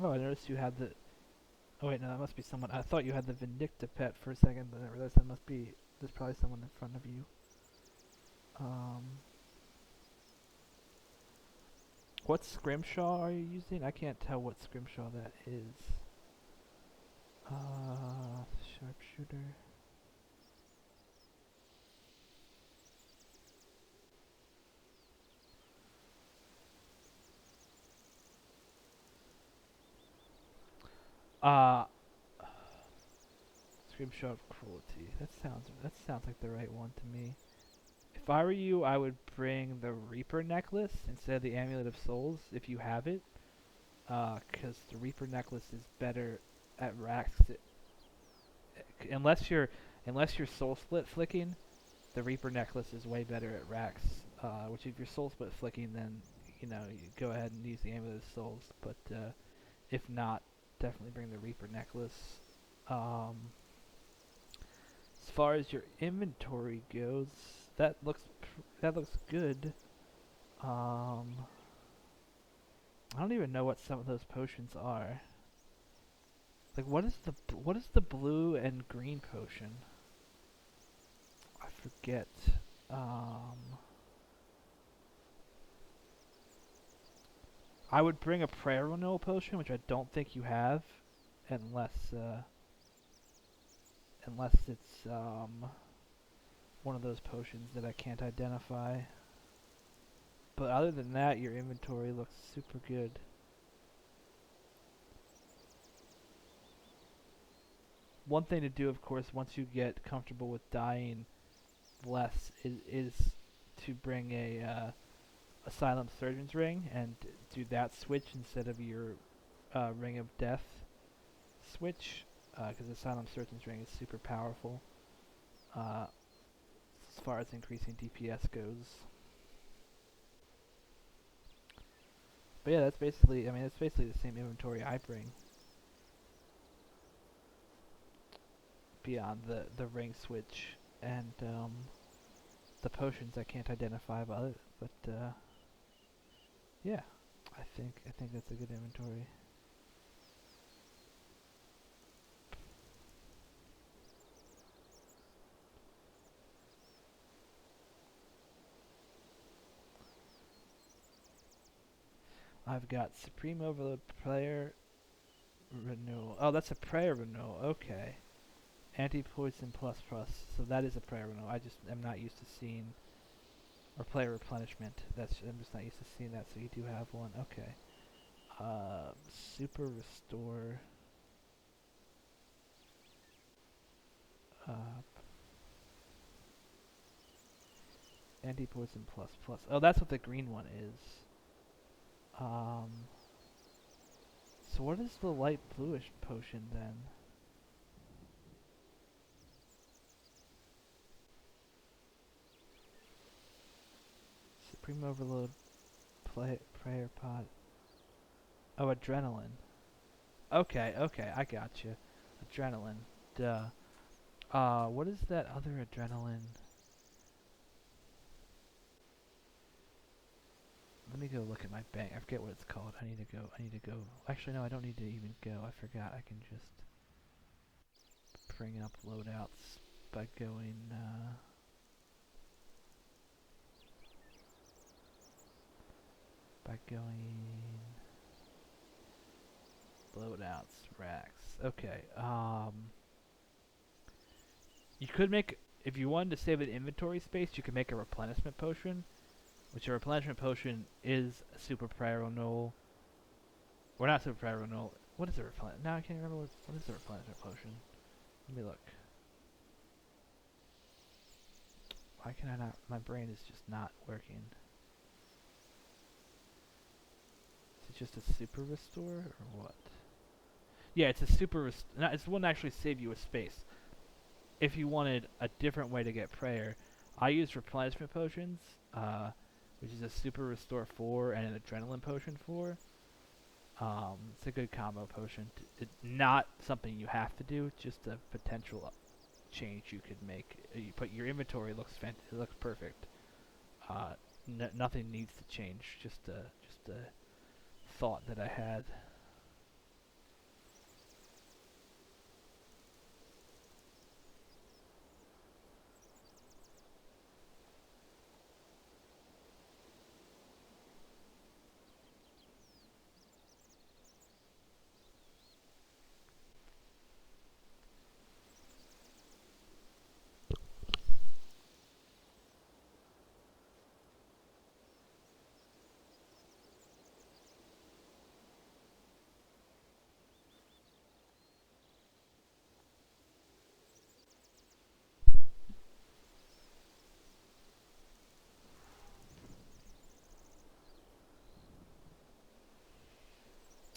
Oh, I noticed you had the... Oh wait, no, that must be someone. I thought you had the Vindicta pet for a second, but I realized that must be... There's probably someone in front of you. What scrimshaw are you using? I can't tell what scrimshaw that is. Sharpshooter. Scrimshaw of Cruelty. That sounds like the right one to me. If I were you, I would bring the Reaper necklace instead of the Amulet of Souls if you have it. Because the Reaper necklace is better at racks. Unless you're soul split flicking, the Reaper necklace is way better at racks. Which if you're soul split flicking, then you go ahead and use the Amulet of Souls. But if not, definitely bring the Reaper necklace. As far as your inventory goes, that looks good. I don't even know what some of those potions are. Like, what is the blue and green potion? I forget. I would bring a prayer renewal potion, which I don't think you have, unless it's one of those potions that I can't identify. But other than that, your inventory looks super good. One thing to do, of course, once you get comfortable with dying less, is to bring a Asylum Surgeon's Ring and do that switch instead of your Ring of Death switch, because Asylum Surgeon's Ring is super powerful as far as increasing DPS goes. But yeah, that's basically, I mean, it's basically the same inventory I bring. Beyond the ring switch and the potions I can't identify, but yeah, I think that's a good inventory. I've got Supreme Overload Player Renewal. Oh, that's a prayer renewal. Okay. Anti-poison plus plus. So that is a prayer renewal. I just am not used to seeing, or player replenishment. I'm just not used to seeing that. So you do have one. Okay. Super restore. Anti-poison plus plus. Oh, that's what the green one is. So what is the light bluish potion then? Supreme Overload Prayer Pot. Oh, Adrenaline. Okay, I got you. Adrenaline. Duh. What is that other adrenaline? Let me go look at my bank. I forget what it's called. I need to go. Actually, no, I don't need to even go. I forgot. I can just bring up loadouts by going, loadouts, racks. Okay, you could make, if you wanted to save an inventory space, you could make a replenishment potion, which a replenishment potion is a super prayer renewal. Or not super prayer renewal. What is a replenishment? Now I can't remember what is a replenishment potion. Let me look. Why can I not? My brain is just not working. Is it just a super restore or what? Yeah, it's a super restore. It's one that actually save you a space. If you wanted a different way to get prayer, I use replenishment potions, which is a super restore 4 and an adrenaline potion 4. It's a good combo potion. It's not something you have to do, just a potential change you could make. But your inventory looks it looks perfect. Nothing needs to change. Just a thought that I had.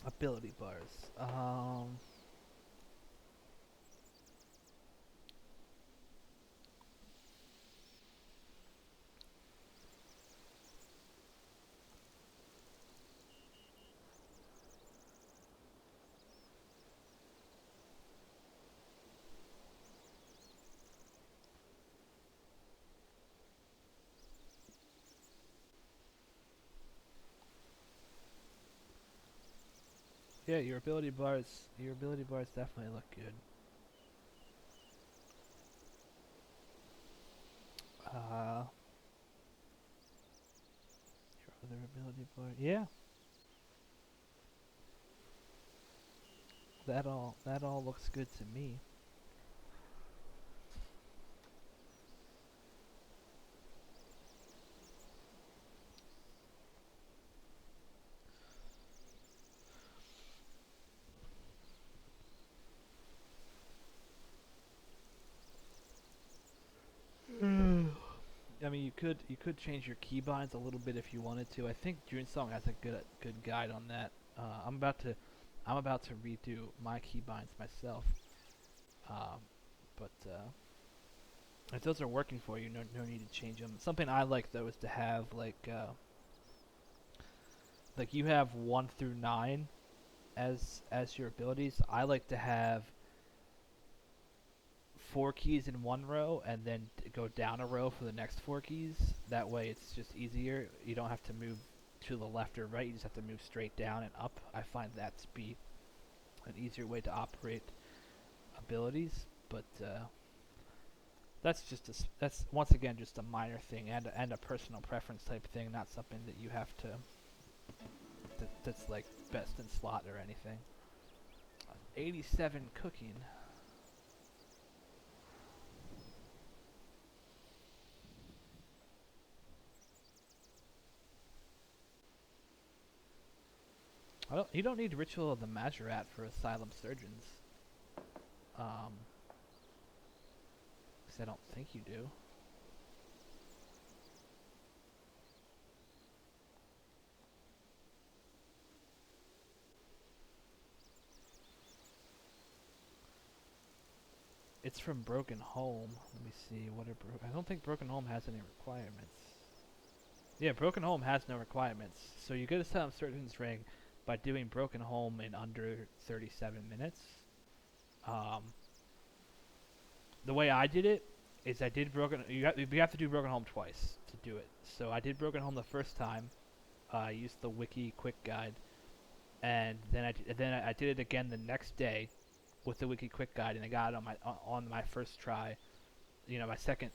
Ability bars. Yeah, your ability bars definitely look good. Your other ability bar, yeah. That all looks good to me. you could change your keybinds a little bit if you wanted to. I think Junesong has a good guide on that. I'm about to redo my keybinds myself. But if those are working for you, no need to change them. Something I like though is to have like you have 1 through 9 as your abilities. I like to have 4 keys in one row and then go down a row for the next 4 keys. That way it's just easier. You don't have to move to the left or right. You just have to move straight down and up. I find that to be an easier way to operate abilities, but that's once again just a minor thing and a personal preference type thing, not something that you have to that's like best in slot or anything. 87 cooking. You don't need Ritual of the Majorat for Asylum Surgeons. 'Cause I don't think you do. It's from Broken Home. Let me see. I don't think Broken Home has any requirements. Yeah, Broken Home has no requirements. So you get Asylum Surgeon's ring by doing Broken Home in under 37 minutes. The way I did it is I did you have to do Broken Home twice to do it. So I did Broken Home the first time. I used the wiki quick guide, and then I did it again the next day with the wiki quick guide, and I got it on my first try. You know, my second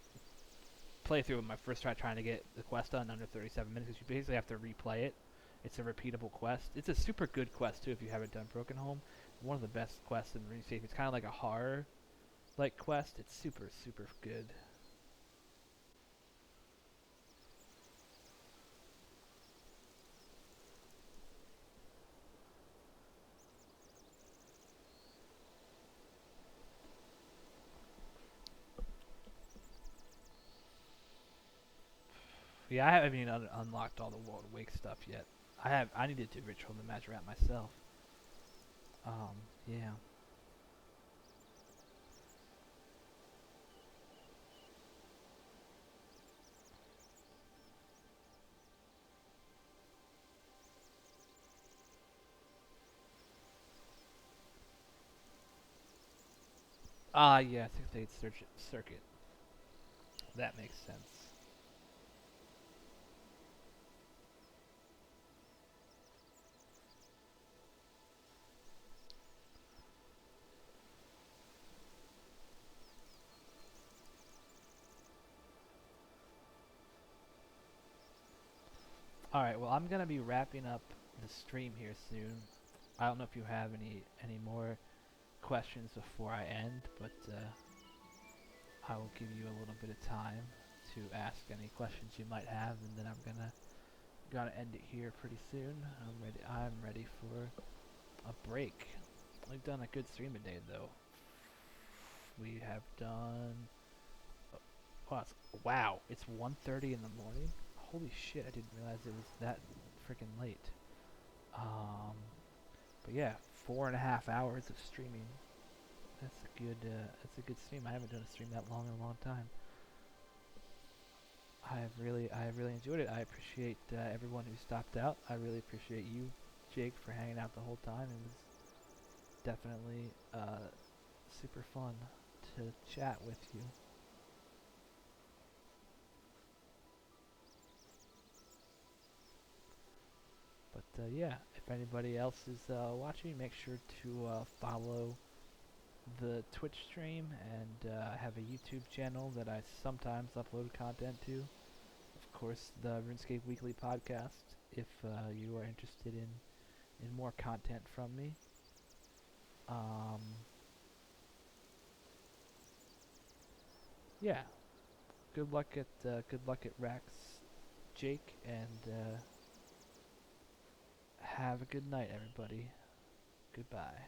playthrough of my first try trying to get the quest done in under 37 minutes. Because you basically have to replay it. It's a repeatable quest. It's a super good quest too if you haven't done Broken Home. One of the best quests in RuneScape. It's kind of like a horror like quest. It's super good. Yeah, I haven't even unlocked all the World Awake stuff yet. I need to do Ritual of the Majorat myself. Yeah. Yeah, 6-8 circuit. That makes sense. Alright, well I'm gonna be wrapping up the stream here soon. I don't know if you have any more questions before I end, but I will give you a little bit of time to ask any questions you might have, and then I'm gonna end it here pretty soon. I'm ready for a break. We've done a good stream today though. We have done wow, it's 1:30 in the morning. Holy shit, I didn't realize it was that freaking late. But yeah, 4.5 hours of streaming. That's a good stream. I haven't done a stream that long in a long time. I have really enjoyed it. I appreciate everyone who stopped out. I really appreciate you, Jake, for hanging out the whole time. It was definitely super fun to chat with you. But yeah, if anybody else is watching, make sure to follow the Twitch stream, and I have a YouTube channel that I sometimes upload content to. Of course, the RuneScape Weekly podcast, if you are interested in more content from me. Yeah, good luck at Rax, Jake, and have a good night, everybody. Goodbye.